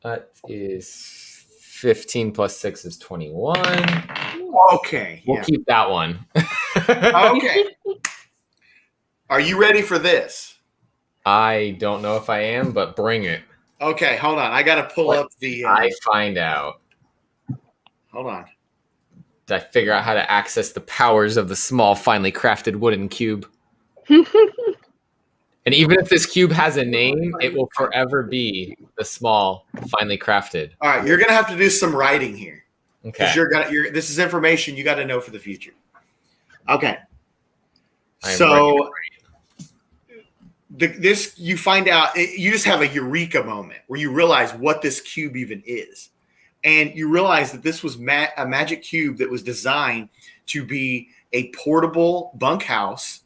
[SPEAKER 14] That is 15 plus 6 is 21.
[SPEAKER 10] Okay.
[SPEAKER 14] We'll
[SPEAKER 10] yeah.
[SPEAKER 14] keep that one.
[SPEAKER 10] Okay. Are you ready for this?
[SPEAKER 14] I don't know if I am, but bring it.
[SPEAKER 10] Okay, hold on. I got to pull up the.
[SPEAKER 14] I find out.
[SPEAKER 10] Hold on.
[SPEAKER 14] Did I figure out how to access the powers of the small, finely crafted wooden cube? And even if this cube has a name, it will forever be the small, finely crafted.
[SPEAKER 10] All right, you're gonna have to do some writing here.
[SPEAKER 14] Okay.
[SPEAKER 10] Because this is information you got to know for the future. Okay.
[SPEAKER 14] I am
[SPEAKER 10] So this you find out you just have a eureka moment where you realize what this cube even is, and you realize that this was a magic cube that was designed to be a portable bunkhouse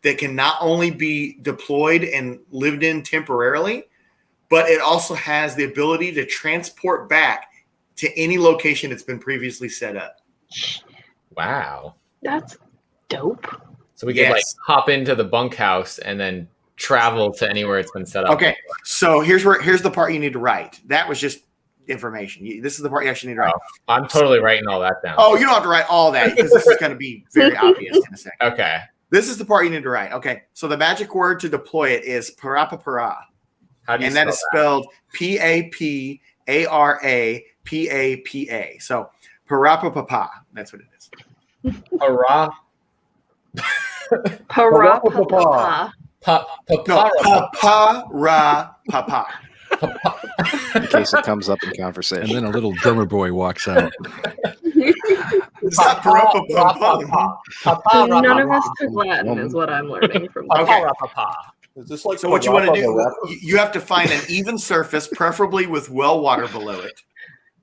[SPEAKER 10] that can not only be deployed and lived in temporarily, but it also has the ability to transport back to any location it's been previously set up.
[SPEAKER 14] Wow.
[SPEAKER 9] That's dope.
[SPEAKER 14] So we could like hop into the bunkhouse and then travel to anywhere it's been set up.
[SPEAKER 10] Okay, so here's the part you need to write. That was just information. This is the part you actually need to write.
[SPEAKER 14] Oh, I'm totally writing all that down.
[SPEAKER 10] Oh, you don't have to write all that because this is going to be very obvious in a second.
[SPEAKER 14] Okay.
[SPEAKER 10] This is the part you need to write. Okay, so the magic word to deploy it is parapapara.
[SPEAKER 14] How do you
[SPEAKER 10] and that
[SPEAKER 14] spell
[SPEAKER 10] is spelled P-A-P-A-R-A-P-A-P-A. So parapapapa. That's what it is.
[SPEAKER 14] Para.
[SPEAKER 9] Parapapa.
[SPEAKER 10] Parapapa.
[SPEAKER 13] In case it comes up in conversation.
[SPEAKER 12] And then a little drummer boy walks out.
[SPEAKER 10] It's not parapapapa.
[SPEAKER 9] None of us took Latin, is what I'm learning from this.
[SPEAKER 10] Okay.
[SPEAKER 11] Is this like
[SPEAKER 10] So what you want to do,
[SPEAKER 11] Parappa
[SPEAKER 10] you have to find an even surface, preferably with well water below it.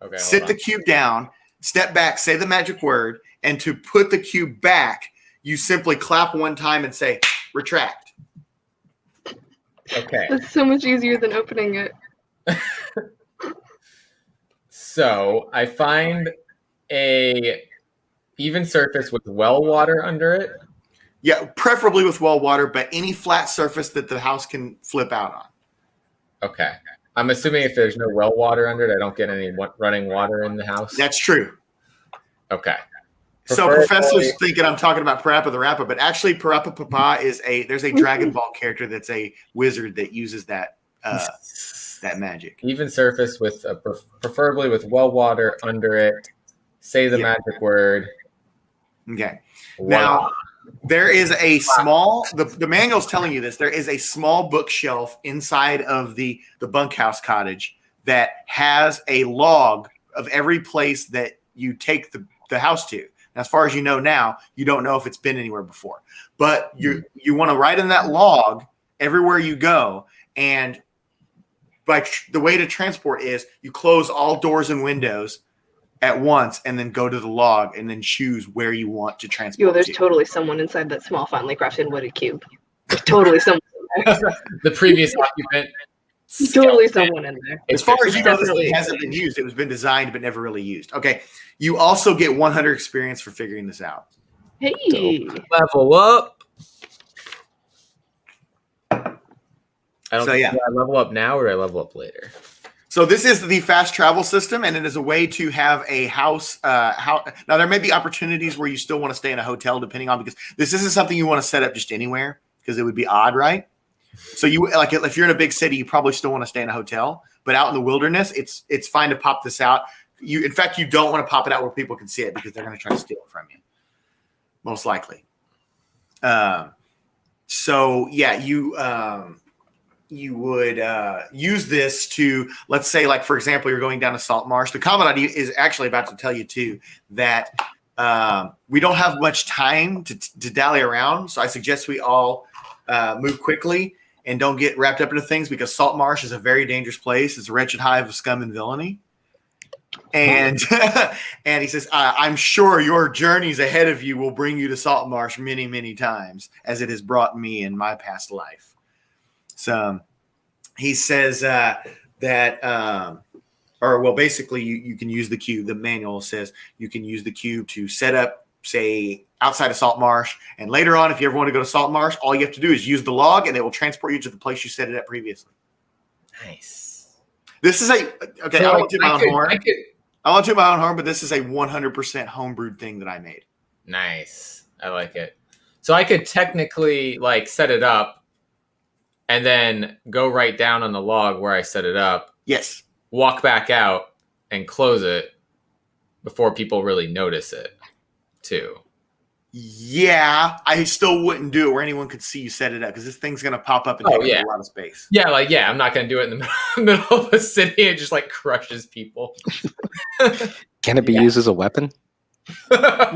[SPEAKER 14] Okay.
[SPEAKER 10] Sit the cube down, step back, say the magic word, and to put the cube back, you simply clap one time and say, retract.
[SPEAKER 14] Okay.
[SPEAKER 9] That's so much easier than opening it.
[SPEAKER 14] So I find a even surface with well water under it.
[SPEAKER 10] Yeah, preferably with well water, but any flat surface that the house can flip out on.
[SPEAKER 14] Okay. I'm assuming if there's no well water under it, I don't get any running water in the house.
[SPEAKER 10] That's true.
[SPEAKER 14] Okay.
[SPEAKER 10] So professor's thinking I'm talking about Parappa the Rapper, but actually Parappa Papa there's a Dragon Ball character that's a wizard that uses that magic.
[SPEAKER 14] Even surface with preferably with well water under it. Say the magic word.
[SPEAKER 10] Okay.
[SPEAKER 14] Wow.
[SPEAKER 10] Now there is a small the manual's telling you this. There is a small bookshelf inside of the bunkhouse cottage that has a log of every place that you take the house to. As far as you know now, you don't know if it's been anywhere before. But you want to write in that log everywhere you go. And the way to transport is you close all doors and windows at once and then go to the log and then choose where you want to transport.
[SPEAKER 9] There's totally someone inside that small, finely crafted wooded cube. There's totally someone in there.
[SPEAKER 14] The previous occupant.
[SPEAKER 9] Totally someone in there.
[SPEAKER 10] As far as you know, this thing hasn't been used. It was been designed but never really used. Okay. You also get 100 experience for figuring this out.
[SPEAKER 9] Hey.
[SPEAKER 14] Level up. Do I level up now or do I level up later?
[SPEAKER 10] So this is the fast travel system, and it is a way to have a house. Now there may be opportunities where you still want to stay in a hotel, depending on, because this isn't something you want to set up just anywhere because it would be odd, right? So you like if you're in a big city, you probably still want to stay in a hotel, but out in the wilderness, it's fine to pop this out. In fact, you don't want to pop it out where people can see it because they're going to try to steal it from you, most likely. So yeah, you would use this to, let's say, like, for example, you're going down to Salt Marsh. The Commandant is actually about to tell you, too, that we don't have much time to dally around. So I suggest we all move quickly and don't get wrapped up into things because Salt Marsh is a very dangerous place. It's a wretched hive of scum and villainy. And and he says, I'm sure your journeys ahead of you will bring you to Salt Marsh many, many times, as it has brought me in my past life. So he says basically you can use the cube. The manual says you can use the cube to set up, say, outside of Salt Marsh. And later on, if you ever want to go to Salt Marsh, all you have to do is use the log and it will transport you to the place you set it at previously.
[SPEAKER 14] Nice.
[SPEAKER 10] This is a okay.
[SPEAKER 14] So,
[SPEAKER 10] I
[SPEAKER 14] like,
[SPEAKER 10] won't do my
[SPEAKER 14] I
[SPEAKER 10] own
[SPEAKER 14] could-
[SPEAKER 10] horn.
[SPEAKER 14] I could-
[SPEAKER 10] I won't do my own horn, but this is a 100% homebrewed thing that I made.
[SPEAKER 14] Nice. I like it. So I could technically like set it up and then go right down on the log where I set it up.
[SPEAKER 10] Yes.
[SPEAKER 14] Walk back out and close it before people really notice it too.
[SPEAKER 10] Yeah, I still wouldn't do it where anyone could see you set it up because this thing's gonna pop up and take up a lot of space.
[SPEAKER 14] Yeah, I'm not gonna do it in the middle of a city. It just like crushes people.
[SPEAKER 13] Can it be used as a weapon?
[SPEAKER 10] Like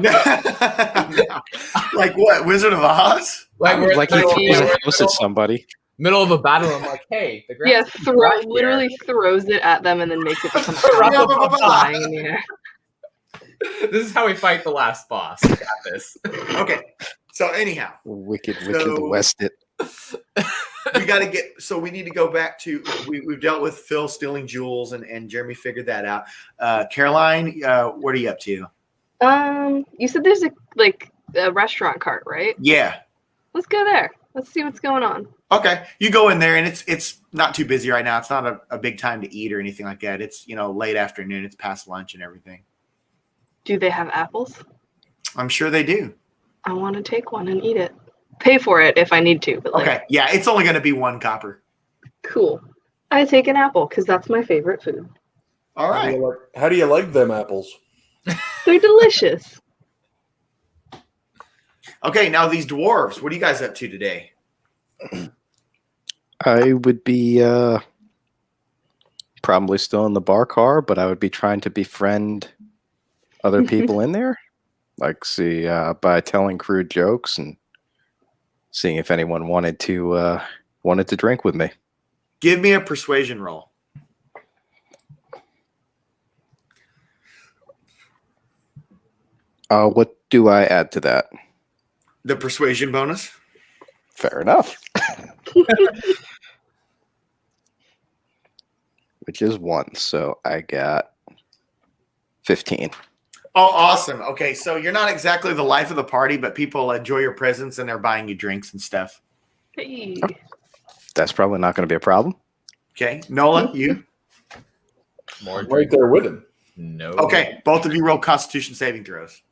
[SPEAKER 10] what? Wizard of Oz?
[SPEAKER 14] Like we're
[SPEAKER 13] Like he throws a house at somebody.
[SPEAKER 14] Middle of a battle. I'm like, hey, the
[SPEAKER 9] Yeah,
[SPEAKER 14] grass
[SPEAKER 9] literally throws it at them and then makes it become flying in the air.
[SPEAKER 14] This is how we fight the last boss. We got this.
[SPEAKER 10] Okay. So anyhow,
[SPEAKER 13] Wicked
[SPEAKER 10] So-
[SPEAKER 13] West it.
[SPEAKER 10] we got to get. So we need to go back to. We've dealt with Phil stealing jewels, and Jeremy figured that out. Caroline, what are you up to?
[SPEAKER 9] You said there's a restaurant cart, right?
[SPEAKER 10] Yeah.
[SPEAKER 9] Let's go there. Let's see what's going on.
[SPEAKER 10] Okay, you go in there, and it's not too busy right now. It's not a big time to eat or anything like that. It's late afternoon. It's past lunch and everything.
[SPEAKER 9] Do they have apples?
[SPEAKER 10] I'm sure they do.
[SPEAKER 9] I want to take one and eat it. Pay for it if I need to. But
[SPEAKER 10] Okay, yeah, it's only going to be 1 copper.
[SPEAKER 9] Cool. I take an apple because that's my favorite food.
[SPEAKER 10] All right.
[SPEAKER 11] How do you like them apples?
[SPEAKER 9] They're delicious.
[SPEAKER 10] Okay, now these dwarves. What are you guys up to today?
[SPEAKER 13] I would be probably still in the bar car, but I would be trying to befriend other people in there. Like, see, by telling crude jokes and seeing if anyone wanted to drink with me.
[SPEAKER 10] Give me a persuasion roll.
[SPEAKER 13] What do I add to that?
[SPEAKER 10] The persuasion bonus.
[SPEAKER 13] Fair enough. Which is 1, so I got 15.
[SPEAKER 10] Oh, awesome. Okay, so you're not exactly the life of the party, but people enjoy your presence and they're buying you drinks and stuff.
[SPEAKER 9] Hey.
[SPEAKER 13] That's probably not going to be a problem.
[SPEAKER 10] Okay, Nola, you?
[SPEAKER 14] More
[SPEAKER 11] Right there with him.
[SPEAKER 14] No.
[SPEAKER 10] Okay, both of you roll Constitution saving throws.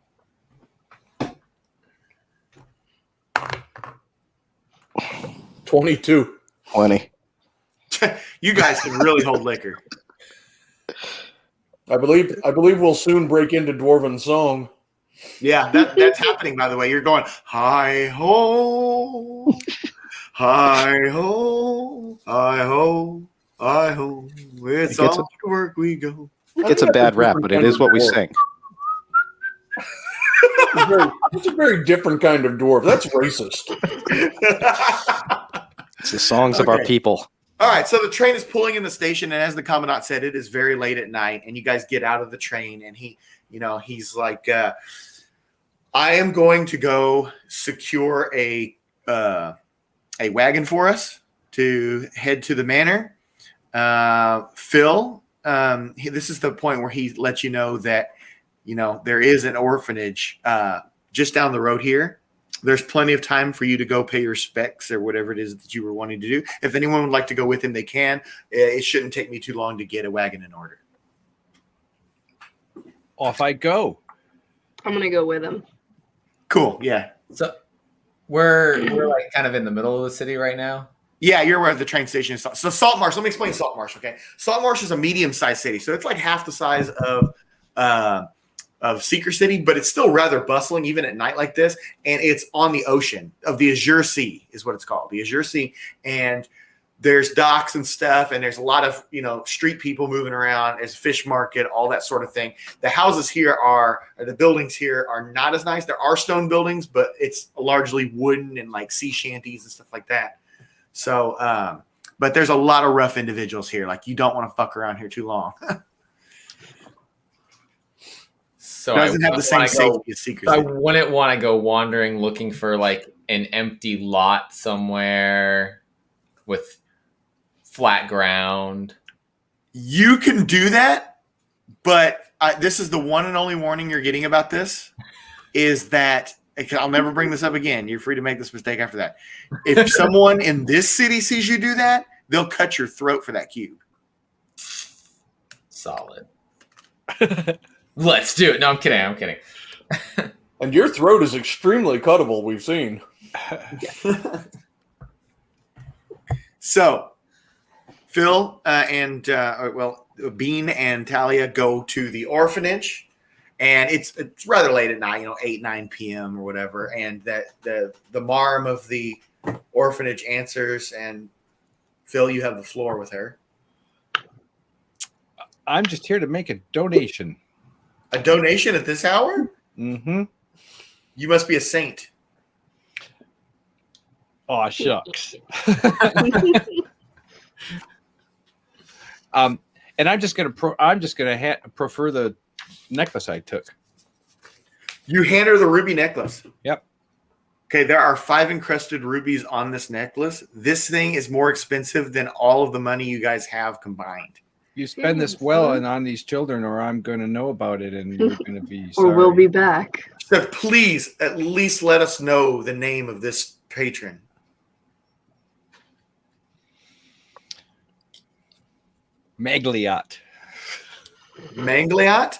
[SPEAKER 11] 22.
[SPEAKER 13] 20.
[SPEAKER 10] You guys can really hold liquor.
[SPEAKER 11] I believe we'll soon break into Dwarven song.
[SPEAKER 10] Yeah, that's happening, by the way. You're going, hi ho, hi ho, hi ho, hi ho. It's
[SPEAKER 13] It gets
[SPEAKER 10] off to work we go.
[SPEAKER 13] It's a bad rap, but it is what we sing.
[SPEAKER 11] It's a very different kind of dwarf. That's racist.
[SPEAKER 13] It's the songs of our
[SPEAKER 10] Okay.
[SPEAKER 13] people.
[SPEAKER 10] All right, so the train is pulling in the station, and as the commandant said, it is very late at night, and you guys get out of the train, and he's like, I am going to go secure a wagon for us to head to the manor. Phil, this is the point where he lets you know that, there is an orphanage just down the road here. There's plenty of time for you to go pay your respects or whatever it is that you were wanting to do. If anyone would like to go with him, they can. It shouldn't take me too long to get a wagon in order.
[SPEAKER 12] Off I go.
[SPEAKER 9] I'm gonna go with him.
[SPEAKER 10] Cool. Yeah.
[SPEAKER 14] So we're like kind of in the middle of the city right now.
[SPEAKER 10] Yeah, you're where the train station is. So Saltmarsh, let me explain Saltmarsh, okay? Saltmarsh is a medium-sized city. So it's like half the size of Seeker City, but it's still rather bustling even at night like this. And it's on the ocean of the Azure Sea is what it's called, the Azure Sea. And there's docks and stuff, and there's a lot of, street people moving around. There's a fish market, all that sort of thing. The houses here the buildings here are not as nice. There are stone buildings, but it's largely wooden and like sea shanties and stuff like that. So, but there's a lot of rough individuals here. Like, you don't want to fuck around here too long.
[SPEAKER 14] So
[SPEAKER 10] It doesn't have the same
[SPEAKER 14] wanna go-
[SPEAKER 10] safety as Seeker
[SPEAKER 14] I
[SPEAKER 10] City.
[SPEAKER 14] wouldn't want to go wandering looking for like an empty lot somewhere with flat ground.
[SPEAKER 10] You can do that, but this is the one and only warning you're getting about this, is that I'll never bring this up again. You're free to make this mistake after that. If someone in this city sees you do that, they'll cut your throat for that cube.
[SPEAKER 14] solid. Let's do it. No, I'm kidding. I'm kidding.
[SPEAKER 11] And your throat is extremely cuttable, we've seen.
[SPEAKER 10] So, Phil Bean and Talia go to the orphanage, and it's rather late at night, 8, 9 p.m. or whatever, and that the marm of the orphanage answers, and Phil, you have the floor with her.
[SPEAKER 12] I'm just here to make a donation.
[SPEAKER 10] A donation at this hour?
[SPEAKER 12] Mm-hmm.
[SPEAKER 10] You must be a saint.
[SPEAKER 12] Oh, shucks. And I'm just gonna prefer the necklace I took.
[SPEAKER 10] You hand her the ruby necklace.
[SPEAKER 12] Yep.
[SPEAKER 10] Okay, there are 5 encrusted rubies on this necklace. This thing is more expensive than all of the money you guys have combined.
[SPEAKER 12] You spend this well and on these children, or I'm going to know about it, and you're going to be sorry.
[SPEAKER 9] Or we'll be back.
[SPEAKER 10] So please, at least let us know the name of this patron.
[SPEAKER 12] Magliot.
[SPEAKER 10] Mangliot?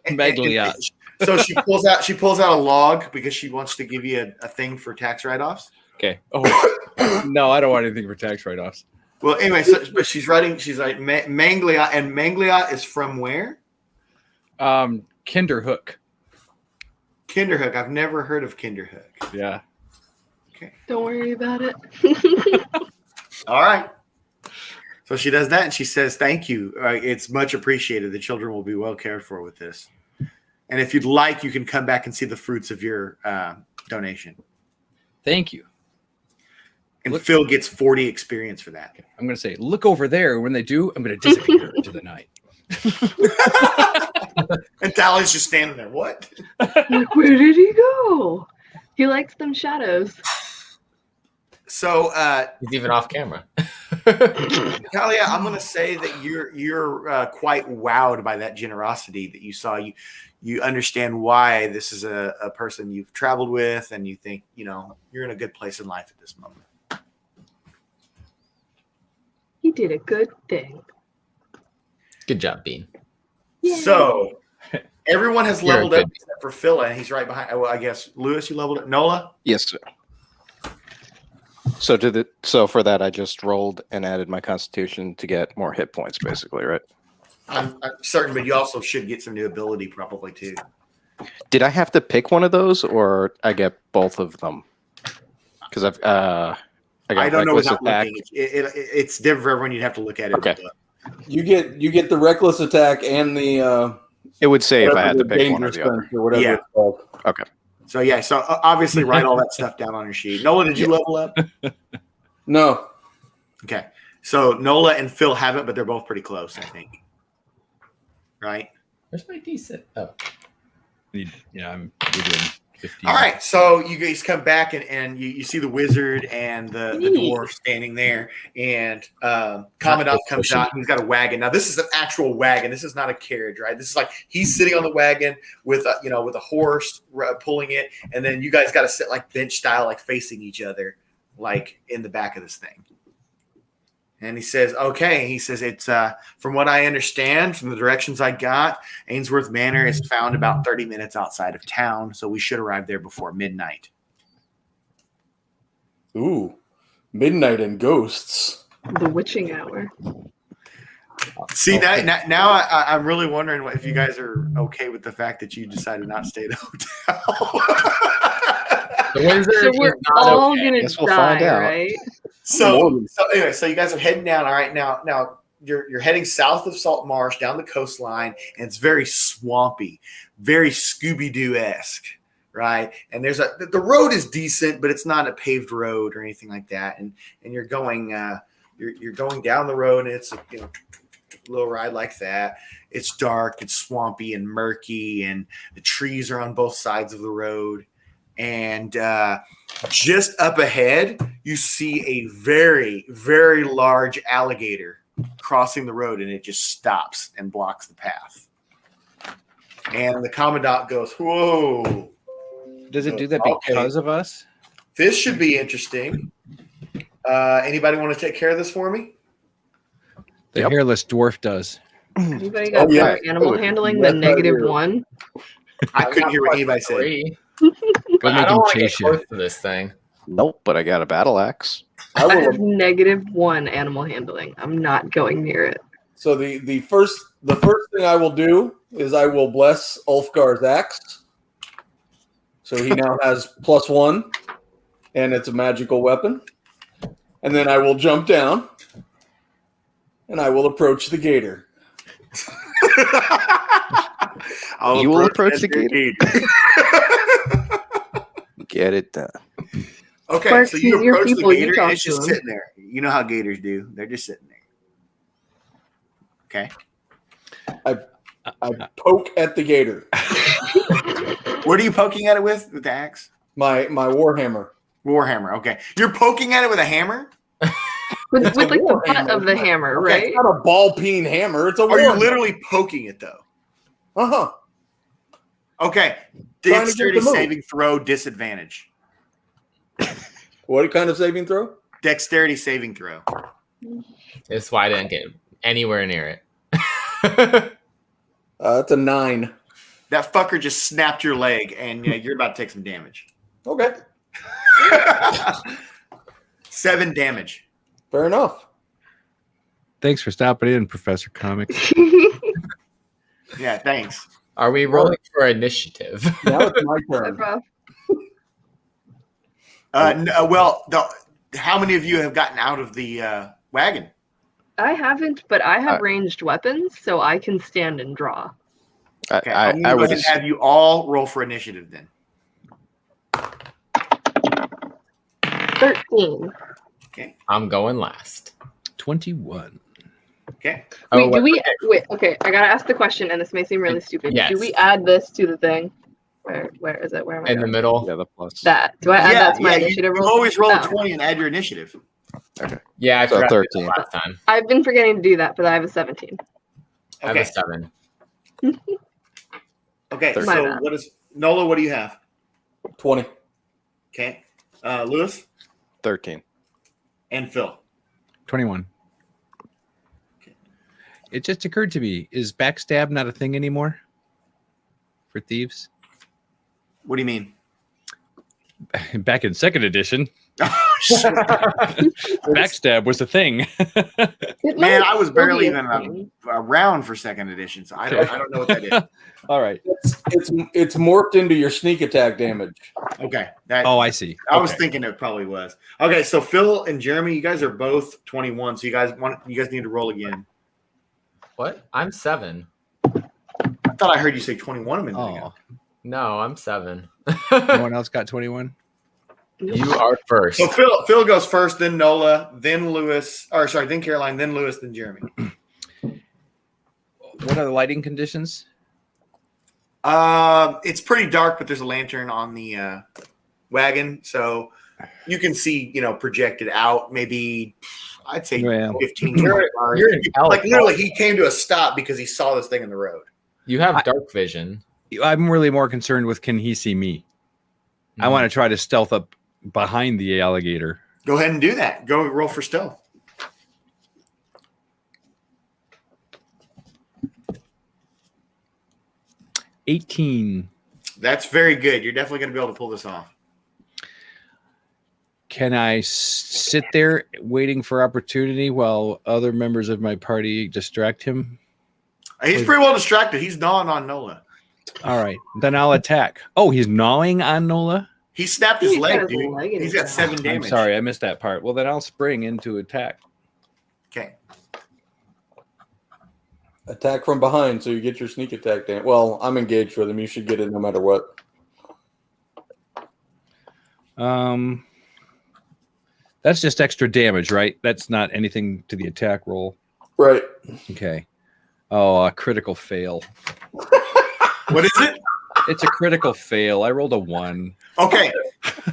[SPEAKER 12] Magliot.
[SPEAKER 10] So she pulls out a log because she wants to give you a thing for tax write-offs.
[SPEAKER 12] Okay. Oh no, I don't want anything for tax write-offs.
[SPEAKER 10] Well, anyway, but she's like Mangliot, and Mangliot is from where?
[SPEAKER 12] Kinderhook.
[SPEAKER 10] Kinderhook. I've never heard of Kinderhook.
[SPEAKER 12] Yeah.
[SPEAKER 10] Okay.
[SPEAKER 9] Don't worry about it.
[SPEAKER 10] All right. So she does that, and she says, "Thank you. It's much appreciated. The children will be well cared for with this. And if you'd like, you can come back and see the fruits of your donation."
[SPEAKER 12] Thank you.
[SPEAKER 10] And Phil gets 40 experience for that.
[SPEAKER 12] I'm going to say, look over there. When they do, I'm going to disappear into the night.
[SPEAKER 10] And Talia's just standing there. What?
[SPEAKER 9] Like, where did he go? He likes them shadows.
[SPEAKER 10] So
[SPEAKER 14] he's even off camera.
[SPEAKER 10] Talia, I'm going to say that you're quite wowed by that generosity that you saw. You understand why this is a person you've traveled with, and you think you're in a good place in life at this moment.
[SPEAKER 9] He did a good thing.
[SPEAKER 14] Good job, Bean.
[SPEAKER 9] Yay.
[SPEAKER 10] So everyone has
[SPEAKER 14] You're
[SPEAKER 10] leveled
[SPEAKER 14] a
[SPEAKER 10] up except for Phil, and he's right behind. Well, I guess Lewis, you leveled up. Nola?
[SPEAKER 13] Yes, sir. So for that, I just rolled and added my Constitution to get more hit points, basically, right?
[SPEAKER 10] I'm certain, but you also should get some new ability probably too.
[SPEAKER 13] Did I have to pick one of those, or I get both of them? Because I
[SPEAKER 10] don't know
[SPEAKER 13] reckless
[SPEAKER 10] without
[SPEAKER 13] attack.
[SPEAKER 10] looking. It's different for everyone. You'd have to look at it.
[SPEAKER 13] Okay.
[SPEAKER 11] You get the reckless attack and the.
[SPEAKER 13] It would say if I had to
[SPEAKER 11] the
[SPEAKER 13] pick one or
[SPEAKER 11] dangerous
[SPEAKER 13] the other.
[SPEAKER 11] fence or whatever
[SPEAKER 10] Yeah.
[SPEAKER 11] it's called.
[SPEAKER 13] Okay.
[SPEAKER 10] So yeah. So obviously write all that stuff down on your sheet. Nola, did you level up?
[SPEAKER 11] No.
[SPEAKER 10] Okay. So Nola and Phil haven't, but they're both pretty close, I think. Right?
[SPEAKER 14] Where's my decent? Oh.
[SPEAKER 12] Yeah, I'm doing 15.
[SPEAKER 10] All right. So you guys come back and you see the wizard and the dwarf standing there, and Commandant comes out. He's got a wagon. Now this is an actual wagon. This is not a carriage, right? This is like he's sitting on the wagon with a horse pulling it, and then you guys got to sit like bench style, like facing each other, like in the back of this thing. And he says, okay, he says, it's from what I understand from the directions I got, Ainsworth Manor is found about 30 minutes outside of town, so we should arrive there before midnight.
[SPEAKER 11] Ooh, midnight and ghosts.
[SPEAKER 9] The witching hour.
[SPEAKER 10] See, now I'm really wondering if you guys are okay with the fact that you decided not to stay at a hotel.
[SPEAKER 9] So we're all gonna die, right?
[SPEAKER 10] So anyway, so you guys are heading down. All right, now you're heading south of Salt Marsh down the coastline, and it's very swampy, very Scooby-Doo-esque, right? And the road is decent, but it's not a paved road or anything like that. And you're going you're going down the road, and it's a little ride like that. It's dark, it's swampy and murky, and the trees are on both sides of the road. And just up ahead, you see a very, very large alligator crossing the road, and it just stops and blocks the path. And the Commandant goes, whoa.
[SPEAKER 12] Does it do that because of us?
[SPEAKER 10] This should be interesting. Anybody want to take care of this for me?
[SPEAKER 12] The hairless dwarf does.
[SPEAKER 9] Anybody got
[SPEAKER 11] yeah.
[SPEAKER 9] better animal
[SPEAKER 11] Oh,
[SPEAKER 9] handling
[SPEAKER 11] yes,
[SPEAKER 9] than
[SPEAKER 11] I
[SPEAKER 9] negative
[SPEAKER 11] do.
[SPEAKER 9] 1?
[SPEAKER 10] I couldn't
[SPEAKER 14] got
[SPEAKER 10] hear what
[SPEAKER 14] plus
[SPEAKER 10] anybody said.
[SPEAKER 14] 3.
[SPEAKER 12] Go
[SPEAKER 14] But I
[SPEAKER 12] make
[SPEAKER 14] don't
[SPEAKER 12] him
[SPEAKER 14] want to get
[SPEAKER 12] chase you.
[SPEAKER 14] close to this thing.
[SPEAKER 13] Nope, but I got a battle axe.
[SPEAKER 11] I
[SPEAKER 9] I have
[SPEAKER 11] will.
[SPEAKER 9] negative 1 animal handling. I'm not going near it.
[SPEAKER 11] So the first thing I will do is I will bless Ulfgar's axe. So he now has +1, and it's a magical weapon. And then I will jump down, and I will approach the gator.
[SPEAKER 13] You will approach the gator. Get it done.
[SPEAKER 10] Okay,
[SPEAKER 9] Sparks,
[SPEAKER 10] so you
[SPEAKER 9] use your
[SPEAKER 10] approach
[SPEAKER 9] people,
[SPEAKER 10] the
[SPEAKER 9] you
[SPEAKER 10] gator,
[SPEAKER 9] talk
[SPEAKER 10] and it's
[SPEAKER 9] to
[SPEAKER 10] just
[SPEAKER 9] him.
[SPEAKER 10] sitting there. You know how gators do. They're just sitting there. Okay.
[SPEAKER 11] I poke at the gator.
[SPEAKER 10] What are you poking at it with the axe?
[SPEAKER 11] My warhammer.
[SPEAKER 10] Warhammer. Okay. You're poking at it with a hammer?
[SPEAKER 9] With
[SPEAKER 11] It's
[SPEAKER 9] like
[SPEAKER 11] a
[SPEAKER 9] the
[SPEAKER 11] war
[SPEAKER 9] butt
[SPEAKER 11] hammer,
[SPEAKER 9] of the
[SPEAKER 11] but-
[SPEAKER 9] hammer,
[SPEAKER 11] okay,
[SPEAKER 9] right?
[SPEAKER 11] It's not a ball-peen hammer. It's a
[SPEAKER 10] Are you
[SPEAKER 11] war
[SPEAKER 10] literally poking it though?
[SPEAKER 11] hammer.
[SPEAKER 10] Okay.
[SPEAKER 11] Trying to get
[SPEAKER 10] Dexterity
[SPEAKER 11] the move.
[SPEAKER 10] saving throw disadvantage.
[SPEAKER 11] What kind of saving throw?
[SPEAKER 10] Dexterity saving throw.
[SPEAKER 14] That's why I didn't get anywhere near it.
[SPEAKER 11] It's a 9.
[SPEAKER 10] That fucker just snapped your leg, and you're about to take some damage.
[SPEAKER 11] Okay.
[SPEAKER 10] 7 damage.
[SPEAKER 11] Fair enough.
[SPEAKER 12] Thanks for stopping in, Professor Comics.
[SPEAKER 10] Yeah, thanks.
[SPEAKER 14] Are we rolling for initiative?
[SPEAKER 11] Now it's my turn.
[SPEAKER 10] How many of you have gotten out of the wagon?
[SPEAKER 9] I haven't, but I have ranged weapons, so I can stand and draw.
[SPEAKER 10] Okay, I'm going to go ahead and have you all roll for initiative then.
[SPEAKER 9] 13.
[SPEAKER 10] Okay.
[SPEAKER 14] I'm going last.
[SPEAKER 12] 21.
[SPEAKER 10] Okay.
[SPEAKER 9] Wait, okay, I gotta ask the question, and this may seem really stupid.
[SPEAKER 14] Yes.
[SPEAKER 9] Do we add this to the thing? Where is it? Where am I
[SPEAKER 14] In the
[SPEAKER 9] going?
[SPEAKER 14] middle?
[SPEAKER 13] Yeah, the plus.
[SPEAKER 9] That. Do I add that to my initiative
[SPEAKER 10] you
[SPEAKER 9] roll?
[SPEAKER 10] always roll a
[SPEAKER 9] No.
[SPEAKER 10] 20 and add your initiative.
[SPEAKER 13] Okay.
[SPEAKER 14] Yeah, I
[SPEAKER 13] So
[SPEAKER 14] forgot to do
[SPEAKER 13] 13.
[SPEAKER 14] that last time.
[SPEAKER 9] I've been forgetting to do that, but I have a 17.
[SPEAKER 14] I have a 7.
[SPEAKER 10] Okay,
[SPEAKER 9] My
[SPEAKER 10] so
[SPEAKER 9] bad.
[SPEAKER 10] what is Nola? What do you have?
[SPEAKER 11] 20.
[SPEAKER 10] Okay, Lewis
[SPEAKER 13] 13.
[SPEAKER 10] and Phil.
[SPEAKER 12] 21. It just occurred to me, is backstab not a thing anymore for thieves?
[SPEAKER 10] What do you mean?
[SPEAKER 12] Back in 2nd edition, backstab was a thing.
[SPEAKER 10] Man, I was barely even around for 2nd edition, so I don't know what that is.
[SPEAKER 12] All right.
[SPEAKER 11] It's morphed into your sneak attack damage.
[SPEAKER 10] Okay.
[SPEAKER 12] I see.
[SPEAKER 10] I was thinking it probably was. Okay, so Phil and Jeremy, you guys are both 21, so you guys need to roll again.
[SPEAKER 14] What? I'm 7.
[SPEAKER 10] I thought I heard you say 21 a minute ago.
[SPEAKER 14] No, I'm 7.
[SPEAKER 12] No one else got 21?
[SPEAKER 14] You are first.
[SPEAKER 10] So Phil goes first, then Nola, then Lewis, then Caroline, then Lewis, then Jeremy.
[SPEAKER 12] What are the lighting conditions?
[SPEAKER 10] It's pretty dark, but there's a lantern on the wagon, so you can see, projected out maybe, I'd say 15.
[SPEAKER 14] You're an elf.
[SPEAKER 10] Like literally, he came to a stop because he saw this thing in the road.
[SPEAKER 14] You have dark vision.
[SPEAKER 12] I'm really more concerned with, can he see me? I want to try to stealth up behind the alligator.
[SPEAKER 10] Go ahead and do that. Go roll for stealth.
[SPEAKER 12] 18.
[SPEAKER 10] That's very good. You're definitely going to be able to pull this off.
[SPEAKER 12] Can I sit there waiting for opportunity while other members of my party distract him?
[SPEAKER 10] He's pretty well distracted. He's gnawing on Nola.
[SPEAKER 12] All right, then I'll attack. Oh, he's gnawing on Nola?
[SPEAKER 10] He snapped his leg,
[SPEAKER 9] got his
[SPEAKER 10] dude.
[SPEAKER 9] leg in
[SPEAKER 10] He's
[SPEAKER 9] his
[SPEAKER 10] got 7
[SPEAKER 12] I'm
[SPEAKER 10] damage.
[SPEAKER 12] sorry, I missed that part. Well, then I'll spring into attack.
[SPEAKER 10] Okay.
[SPEAKER 11] Attack from behind, so you get your sneak attack damage. Well, I'm engaged with him. You should get it no matter what.
[SPEAKER 12] That's just extra damage, right? That's not anything to the attack roll.
[SPEAKER 11] Right.
[SPEAKER 12] Okay. Oh, a critical fail.
[SPEAKER 10] What is it?
[SPEAKER 12] It's a critical fail. I rolled a 1.
[SPEAKER 10] Okay.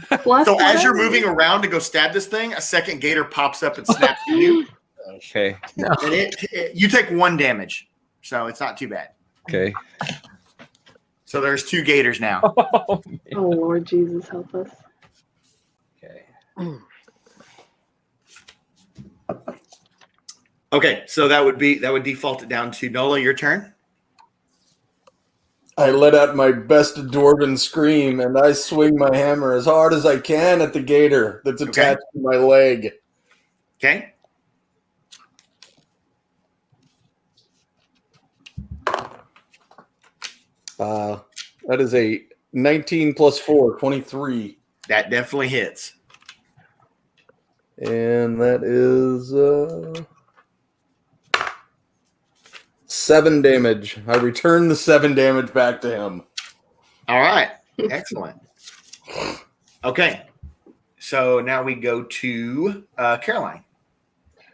[SPEAKER 9] Plus
[SPEAKER 10] So as you're
[SPEAKER 9] one.
[SPEAKER 10] moving around to go stab this thing, a second gator pops up and snaps at you.
[SPEAKER 12] Okay.
[SPEAKER 10] And you take 1 damage. So it's not too bad.
[SPEAKER 12] Okay.
[SPEAKER 10] So there's 2 gators now.
[SPEAKER 9] Oh, Lord Jesus, help us.
[SPEAKER 12] Okay.
[SPEAKER 10] Okay, so that would default it down to Nola. Your turn.
[SPEAKER 11] I let out my best dwarven scream, and I swing my hammer as hard as I can at the gator that's attached to my leg.
[SPEAKER 10] Okay.
[SPEAKER 11] That is a 19 plus 4, 23.
[SPEAKER 10] That definitely hits.
[SPEAKER 11] And that is 7 damage. I return the 7 damage back to him.
[SPEAKER 10] All right. Excellent. Okay. So now we go to Caroline.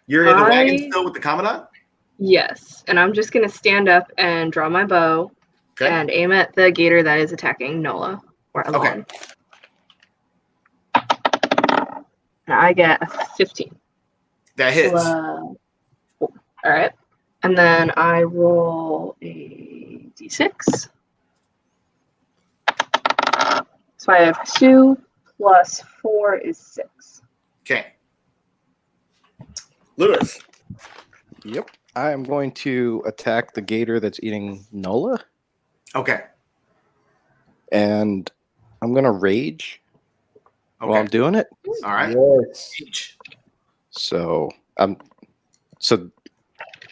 [SPEAKER 10] You're in the wagon still with the Commandant?
[SPEAKER 9] Yes, and I'm just gonna stand up and draw my bow and aim at the gator that is attacking Nola or Alon. And I get a 15.
[SPEAKER 10] That hits.
[SPEAKER 9] All right, and then I roll a d6. So I have 2 plus 4 is 6.
[SPEAKER 10] Okay. Lewis.
[SPEAKER 13] Yep. I am going to attack the gator that's eating Nola.
[SPEAKER 10] Okay.
[SPEAKER 13] And I'm going to rage while I'm doing it.
[SPEAKER 10] All right.
[SPEAKER 11] Yes.
[SPEAKER 13] So I'm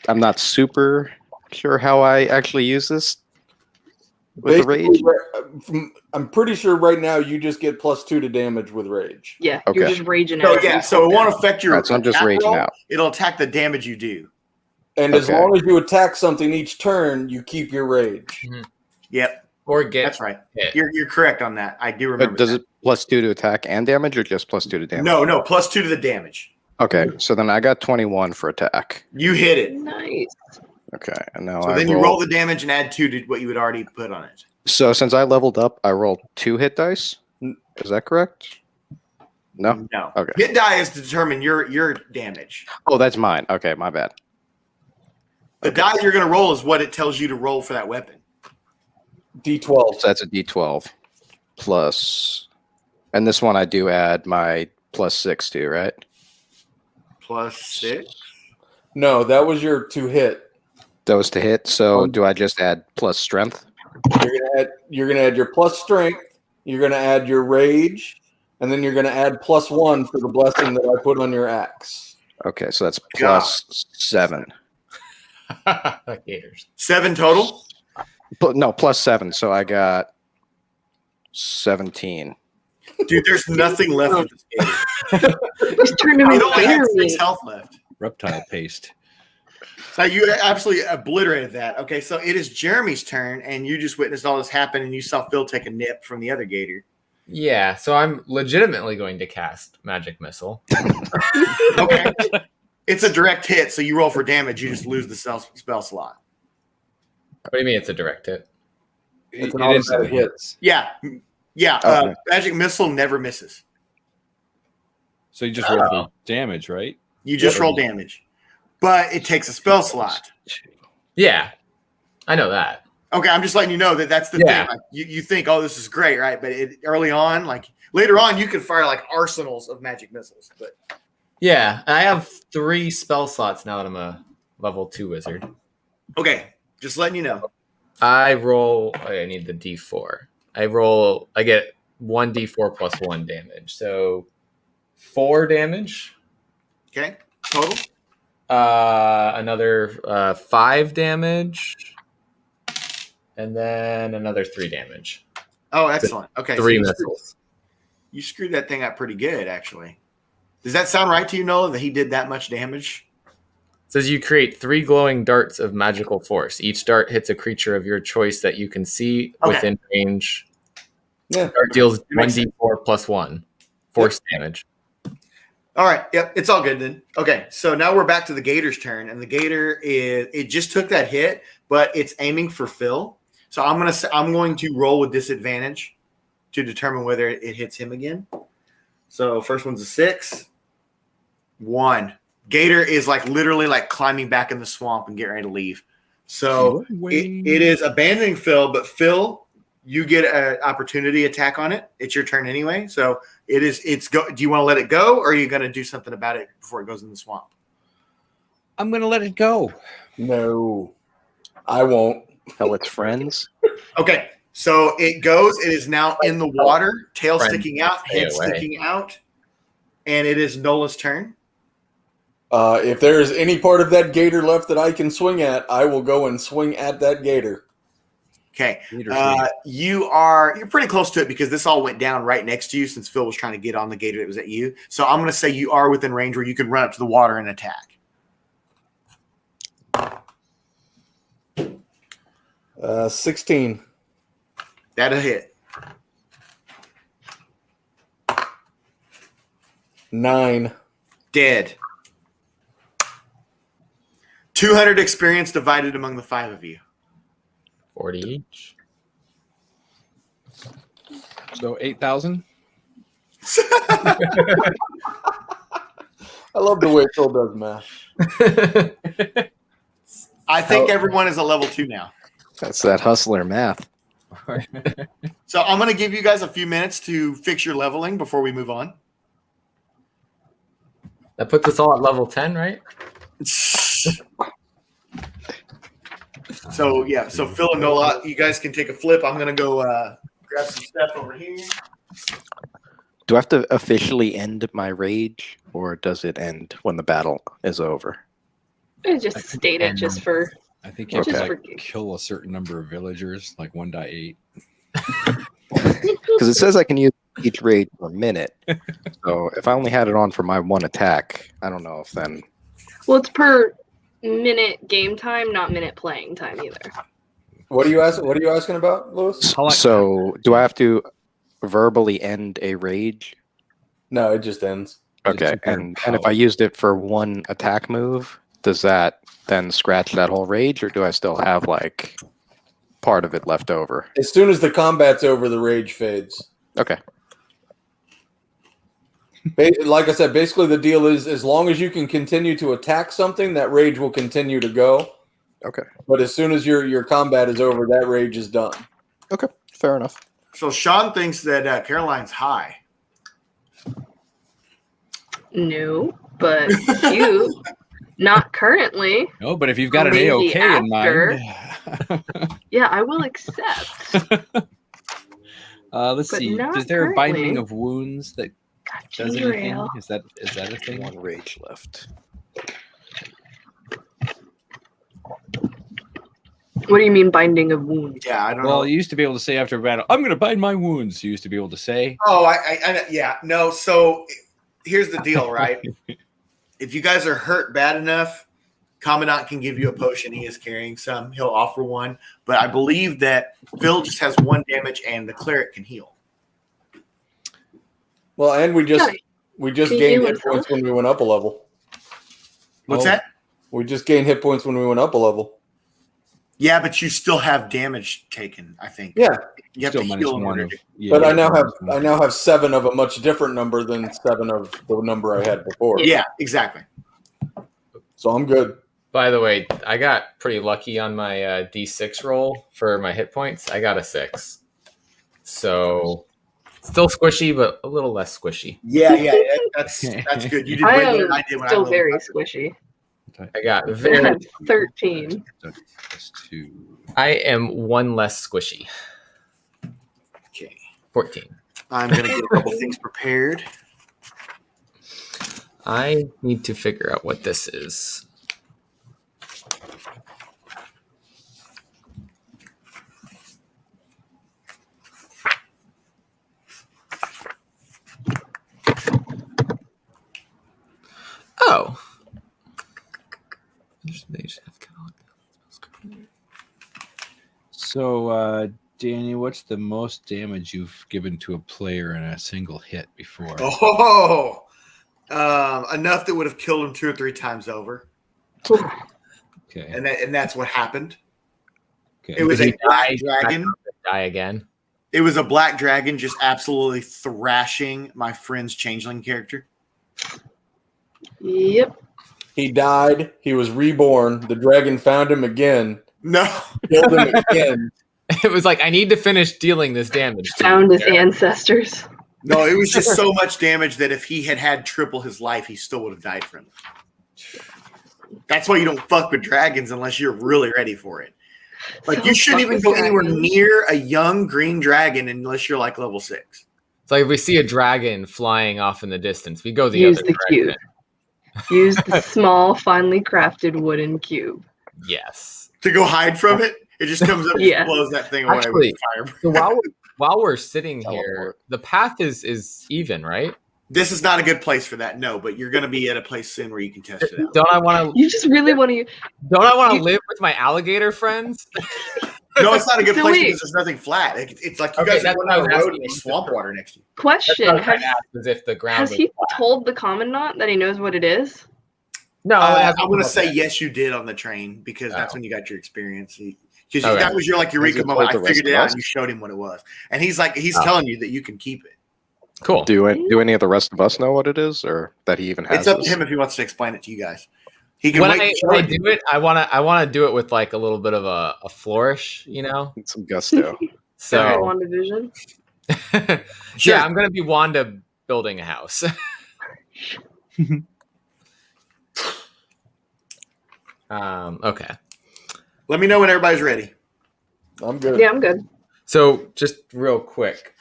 [SPEAKER 13] not super sure how I actually use this with the rage.
[SPEAKER 11] I'm pretty sure right now you just get +2 to damage with rage.
[SPEAKER 9] Yeah, you're just raging
[SPEAKER 10] So
[SPEAKER 9] out.
[SPEAKER 10] so it won't affect your.
[SPEAKER 13] Right, so I'm just
[SPEAKER 10] attack
[SPEAKER 13] raging
[SPEAKER 10] roll.
[SPEAKER 13] out.
[SPEAKER 10] It'll attack the damage you do.
[SPEAKER 11] And as long as you attack something each turn, you keep your rage.
[SPEAKER 10] Yep.
[SPEAKER 14] Or get.
[SPEAKER 10] That's right.
[SPEAKER 14] hit.
[SPEAKER 10] You're correct on that. I do remember.
[SPEAKER 13] But does
[SPEAKER 10] that.
[SPEAKER 13] it +2 to attack and damage, or just +2 to damage?
[SPEAKER 10] No, +2 to the damage.
[SPEAKER 13] Okay, so then I got 21 for attack.
[SPEAKER 10] You hit it.
[SPEAKER 9] Nice.
[SPEAKER 13] Okay, and now
[SPEAKER 10] So then you roll the damage and add 2 to what you had already put on it.
[SPEAKER 13] So since I leveled up, I rolled 2 hit dice. Is that correct? No.
[SPEAKER 10] No.
[SPEAKER 13] Okay.
[SPEAKER 10] Hit die is to determine your damage.
[SPEAKER 13] Oh, that's mine. Okay, my bad.
[SPEAKER 10] The die you're going to roll is what it tells you to roll for that weapon.
[SPEAKER 11] D12.
[SPEAKER 13] So that's a D12 plus, and this one I do add my +6 to, right?
[SPEAKER 10] +6.
[SPEAKER 11] No, that was your to hit.
[SPEAKER 13] That was to hit. So do I just add plus strength?
[SPEAKER 11] You're gonna add your plus strength. You're gonna add your rage, and then you're gonna add +1 for the blessing that I put on your axe.
[SPEAKER 13] Okay, so that's +7.
[SPEAKER 14] Gators.
[SPEAKER 10] 7 total.
[SPEAKER 13] No, +7. So I got 17.
[SPEAKER 10] Dude, there's nothing left of this gator.
[SPEAKER 9] Just turned him
[SPEAKER 10] It
[SPEAKER 9] into
[SPEAKER 10] only had
[SPEAKER 9] gator
[SPEAKER 10] 6 health left.
[SPEAKER 12] Reptile paste.
[SPEAKER 10] So you absolutely obliterated that. Okay, so it is Jeremy's turn, and you just witnessed all this happen, and you saw Phil take a nip from the other gator.
[SPEAKER 14] Yeah, so I'm legitimately going to cast Magic Missile.
[SPEAKER 10] Okay. It's a direct hit, so you roll for damage. You just lose the spell slot.
[SPEAKER 14] What do you mean it's a direct hit?
[SPEAKER 11] It's an automatic hit.
[SPEAKER 10] Yeah. Yeah.
[SPEAKER 13] Okay.
[SPEAKER 10] Magic Missile never misses.
[SPEAKER 12] So you just roll for damage, right?
[SPEAKER 10] You just roll damage. But it takes a spell slot.
[SPEAKER 14] Yeah, I know that.
[SPEAKER 10] Okay, I'm just letting you know that that's the thing. Like, you think, oh, this is great, right? But early on, like later on, you can fire like arsenals of magic missiles. But
[SPEAKER 14] Yeah, I have 3 spell slots now that I'm a level 2 wizard.
[SPEAKER 10] okay, just letting you know.
[SPEAKER 14] I need the D4. I get 1d4 plus 1 damage. So 4 damage.
[SPEAKER 10] Okay, total.
[SPEAKER 14] Another 5 damage. And then another 3 damage.
[SPEAKER 10] Oh, excellent. Okay,
[SPEAKER 14] 3
[SPEAKER 10] so
[SPEAKER 14] missiles.
[SPEAKER 10] you screwed that thing up pretty good, actually. Does that sound right to you, Noah, that he did that much damage?
[SPEAKER 14] It says you create 3 glowing darts of magical force. Each dart hits a creature of your choice that you can see within range.
[SPEAKER 11] Yeah.
[SPEAKER 14] Dart deals 1d4 plus 1 force damage.
[SPEAKER 10] All right. Yep. It's all good then. Okay. So now we're back to the Gator's turn, and the Gator it just took that hit, but it's aiming for Phil. So I'm going to roll with disadvantage to determine whether it hits him again. So first one's a 6. 1. Gator is like literally like climbing back in the swamp and getting ready to leave. So it is abandoning Phil, but Phil, you get an opportunity attack on it. It's your turn anyway. So do you want to let it go, or are you going to do something about it before it goes in the swamp?
[SPEAKER 12] I'm gonna let it go.
[SPEAKER 11] No, I won't.
[SPEAKER 13] Tell its friends.
[SPEAKER 10] Okay, so it goes. It is now in the water, tail
[SPEAKER 14] Friend,
[SPEAKER 10] sticking out,
[SPEAKER 14] stay
[SPEAKER 10] head
[SPEAKER 14] away.
[SPEAKER 10] sticking out, and it is Nola's turn.
[SPEAKER 11] If there is any part of that gator left that I can swing at, I will go and swing at that gator.
[SPEAKER 10] Okay, you're pretty close to it because this all went down right next to you since Phil was trying to get on the gator that was at you. So I'm going to say you are within range where you can run up to the water and attack.
[SPEAKER 11] 16.
[SPEAKER 10] That'll hit.
[SPEAKER 11] 9.
[SPEAKER 10] Dead. 200 experience divided among the 5 of you.
[SPEAKER 14] 40 each.
[SPEAKER 12] So 8,000.
[SPEAKER 11] I love the way Phil does math.
[SPEAKER 10] I think everyone is a level 2 now.
[SPEAKER 13] That's that hustler math.
[SPEAKER 10] So I'm going to give you guys a few minutes to fix your leveling before we move on.
[SPEAKER 14] That puts us all at level 10, right?
[SPEAKER 10] So Phil and Nola, you guys can take a flip. I'm going to go grab some stuff over here.
[SPEAKER 13] Do I have to officially end my rage, or does it end when the battle is over?
[SPEAKER 9] I just state it just for.
[SPEAKER 12] I think you have
[SPEAKER 9] just
[SPEAKER 12] to
[SPEAKER 9] for
[SPEAKER 12] kill a certain number of villagers, like 1.8.
[SPEAKER 13] Because it says I can use each rage for a minute. So if I only had it on for my one attack, I don't know if then.
[SPEAKER 9] Well, it's per minute game time, not minute playing time either.
[SPEAKER 11] What are you asking about, Lewis?
[SPEAKER 13] So do I have to verbally end a rage?
[SPEAKER 11] No, it just ends.
[SPEAKER 13] Okay, and if I used it for one attack move, does that then scratch that whole rage, or do I still have like part of it left over?
[SPEAKER 11] As soon as the combat's over, the rage fades.
[SPEAKER 13] Okay.
[SPEAKER 11] Like I said, basically the deal is as long as you can continue to attack something, that rage will continue to go.
[SPEAKER 13] Okay.
[SPEAKER 11] But as soon as your combat is over, that rage is done.
[SPEAKER 13] Okay, fair enough.
[SPEAKER 10] So Sean thinks that Caroline's high.
[SPEAKER 9] No, but you, not currently.
[SPEAKER 12] No, but if you've got an
[SPEAKER 9] Maybe
[SPEAKER 12] A-OK in
[SPEAKER 9] after.
[SPEAKER 12] mind.
[SPEAKER 9] Yeah, I will accept.
[SPEAKER 12] Let's
[SPEAKER 9] But
[SPEAKER 12] see.
[SPEAKER 9] not
[SPEAKER 12] Is there a binding
[SPEAKER 9] currently.
[SPEAKER 12] of wounds that does
[SPEAKER 9] ginger
[SPEAKER 12] anything?
[SPEAKER 9] ale.
[SPEAKER 12] Is that a thing?
[SPEAKER 13] One rage left.
[SPEAKER 9] What do you mean binding of wounds?
[SPEAKER 10] Yeah, I don't
[SPEAKER 12] Well,
[SPEAKER 10] know.
[SPEAKER 12] you used to be able to say after a battle, "I'm going to bind my wounds." You used to be able to say.
[SPEAKER 10] Oh, yeah. No, so here's the deal, right? If you guys are hurt bad enough, Commandant can give you a potion. He is carrying some. He'll offer one. But I believe that Phil just has 1 damage and the cleric can heal.
[SPEAKER 11] Well, and we just
[SPEAKER 9] Can
[SPEAKER 11] gained
[SPEAKER 9] you
[SPEAKER 11] hit
[SPEAKER 9] himself?
[SPEAKER 11] points when we went up a level.
[SPEAKER 10] What's that?
[SPEAKER 11] We just gained hit points when we went up a level.
[SPEAKER 10] Yeah, but you still have damage taken, I think.
[SPEAKER 11] Yeah.
[SPEAKER 10] You have
[SPEAKER 12] Still
[SPEAKER 10] to
[SPEAKER 12] minus
[SPEAKER 10] heal in
[SPEAKER 12] one
[SPEAKER 10] order
[SPEAKER 12] of-
[SPEAKER 10] to.
[SPEAKER 12] yeah,
[SPEAKER 11] But
[SPEAKER 12] yeah,
[SPEAKER 11] I now have 7 of a much different number than 7 of the number I had before.
[SPEAKER 10] Yeah, exactly.
[SPEAKER 11] So I'm good.
[SPEAKER 14] By the way, I got pretty lucky on my D6 roll for my hit points. I got a 6. So still squishy, but a little less squishy.
[SPEAKER 10] Yeah, that's good. You did
[SPEAKER 9] I
[SPEAKER 10] way better
[SPEAKER 9] am
[SPEAKER 10] than I did when
[SPEAKER 9] still
[SPEAKER 10] I
[SPEAKER 9] very
[SPEAKER 10] leveled up.
[SPEAKER 9] squishy.
[SPEAKER 14] I got
[SPEAKER 9] I
[SPEAKER 14] very.
[SPEAKER 9] had 13.
[SPEAKER 12] Plus 2.
[SPEAKER 14] I am 1 less squishy.
[SPEAKER 10] Okay.
[SPEAKER 14] 14.
[SPEAKER 10] I'm going to get a couple things prepared.
[SPEAKER 14] I need to figure out what this is. Oh.
[SPEAKER 12] So, Danny, what's the most damage you've given to a player in a single hit before?
[SPEAKER 10] Oh, enough that would have killed him 2 or 3 times over.
[SPEAKER 12] Okay.
[SPEAKER 10] And that's what happened.
[SPEAKER 12] Okay.
[SPEAKER 10] It was
[SPEAKER 14] Did
[SPEAKER 10] a
[SPEAKER 14] he
[SPEAKER 10] black
[SPEAKER 14] die?
[SPEAKER 10] dragon.
[SPEAKER 14] Die again.
[SPEAKER 10] It was a black dragon just absolutely thrashing my friend's changeling character.
[SPEAKER 9] Yep.
[SPEAKER 11] He died. He was reborn. The dragon found him again.
[SPEAKER 10] No.
[SPEAKER 11] Killed him again.
[SPEAKER 14] It was like, I need to finish dealing this damage. to
[SPEAKER 9] Found
[SPEAKER 14] you.
[SPEAKER 9] his ancestors.
[SPEAKER 10] No, it was just so much damage that if he had triple his life, he still would have died from it. That's why you don't fuck with dragons unless you're really ready for it. Like,
[SPEAKER 9] So
[SPEAKER 10] you shouldn't
[SPEAKER 9] fuck
[SPEAKER 10] even
[SPEAKER 9] with
[SPEAKER 10] go anywhere
[SPEAKER 9] dragons.
[SPEAKER 10] near a young green dragon unless you're like level 6.
[SPEAKER 14] It's like if we see a dragon flying off in the distance, we go the
[SPEAKER 9] Use
[SPEAKER 14] other
[SPEAKER 9] the
[SPEAKER 14] direction.
[SPEAKER 9] cube. Use the small, finely crafted wooden cube.
[SPEAKER 14] Yes.
[SPEAKER 10] To go hide from it, it just comes up
[SPEAKER 9] Yeah.
[SPEAKER 10] and blows that thing away
[SPEAKER 14] Actually,
[SPEAKER 10] with fire.
[SPEAKER 14] so while we're sitting here, the path is even, right?
[SPEAKER 10] This is not a good place for that, no, but you're going to be at a place soon where you can test it out.
[SPEAKER 14] Don't I want to?
[SPEAKER 9] You just really want to.
[SPEAKER 14] Don't I want to live with my alligator friends?
[SPEAKER 10] No, it's not a good
[SPEAKER 9] So
[SPEAKER 10] place
[SPEAKER 9] wait.
[SPEAKER 10] because there's nothing flat. It's like you
[SPEAKER 14] Okay,
[SPEAKER 10] guys are
[SPEAKER 14] that's
[SPEAKER 10] going
[SPEAKER 14] what I
[SPEAKER 10] down
[SPEAKER 14] was
[SPEAKER 10] a road
[SPEAKER 14] asking.
[SPEAKER 10] and there's swamp water next to you.
[SPEAKER 9] Question:
[SPEAKER 14] That's what I was trying to ask, is if the ground
[SPEAKER 9] Has
[SPEAKER 14] was
[SPEAKER 9] he
[SPEAKER 14] flat.
[SPEAKER 9] told the commandant that he knows what it is?
[SPEAKER 14] No,
[SPEAKER 10] I'm going to say yes, you did on the train because that's when you got your experience. Because
[SPEAKER 14] Okay.
[SPEAKER 10] that was your like eureka
[SPEAKER 13] Has he
[SPEAKER 10] moment. I
[SPEAKER 13] told the rest
[SPEAKER 10] figured it
[SPEAKER 13] of
[SPEAKER 10] out
[SPEAKER 13] us?
[SPEAKER 10] and you showed him what it was. And he's telling you that you can keep it.
[SPEAKER 14] Cool.
[SPEAKER 13] Do any of the rest of us know what it is, or that he even has?
[SPEAKER 10] It's up to
[SPEAKER 13] this?
[SPEAKER 10] him if he wants to explain it to you guys. He can
[SPEAKER 14] When
[SPEAKER 10] wait
[SPEAKER 14] I,
[SPEAKER 10] to show
[SPEAKER 14] when I
[SPEAKER 10] it.
[SPEAKER 14] do it, I want to do it with like a little bit of a flourish, you know.
[SPEAKER 13] Some gusto.
[SPEAKER 14] So
[SPEAKER 9] WandaVision.
[SPEAKER 10] Sure.
[SPEAKER 14] yeah, I'm gonna be Wanda building a house. Okay.
[SPEAKER 10] Let me know when everybody's ready.
[SPEAKER 11] I'm good.
[SPEAKER 9] Yeah, I'm good.
[SPEAKER 14] So just real quick.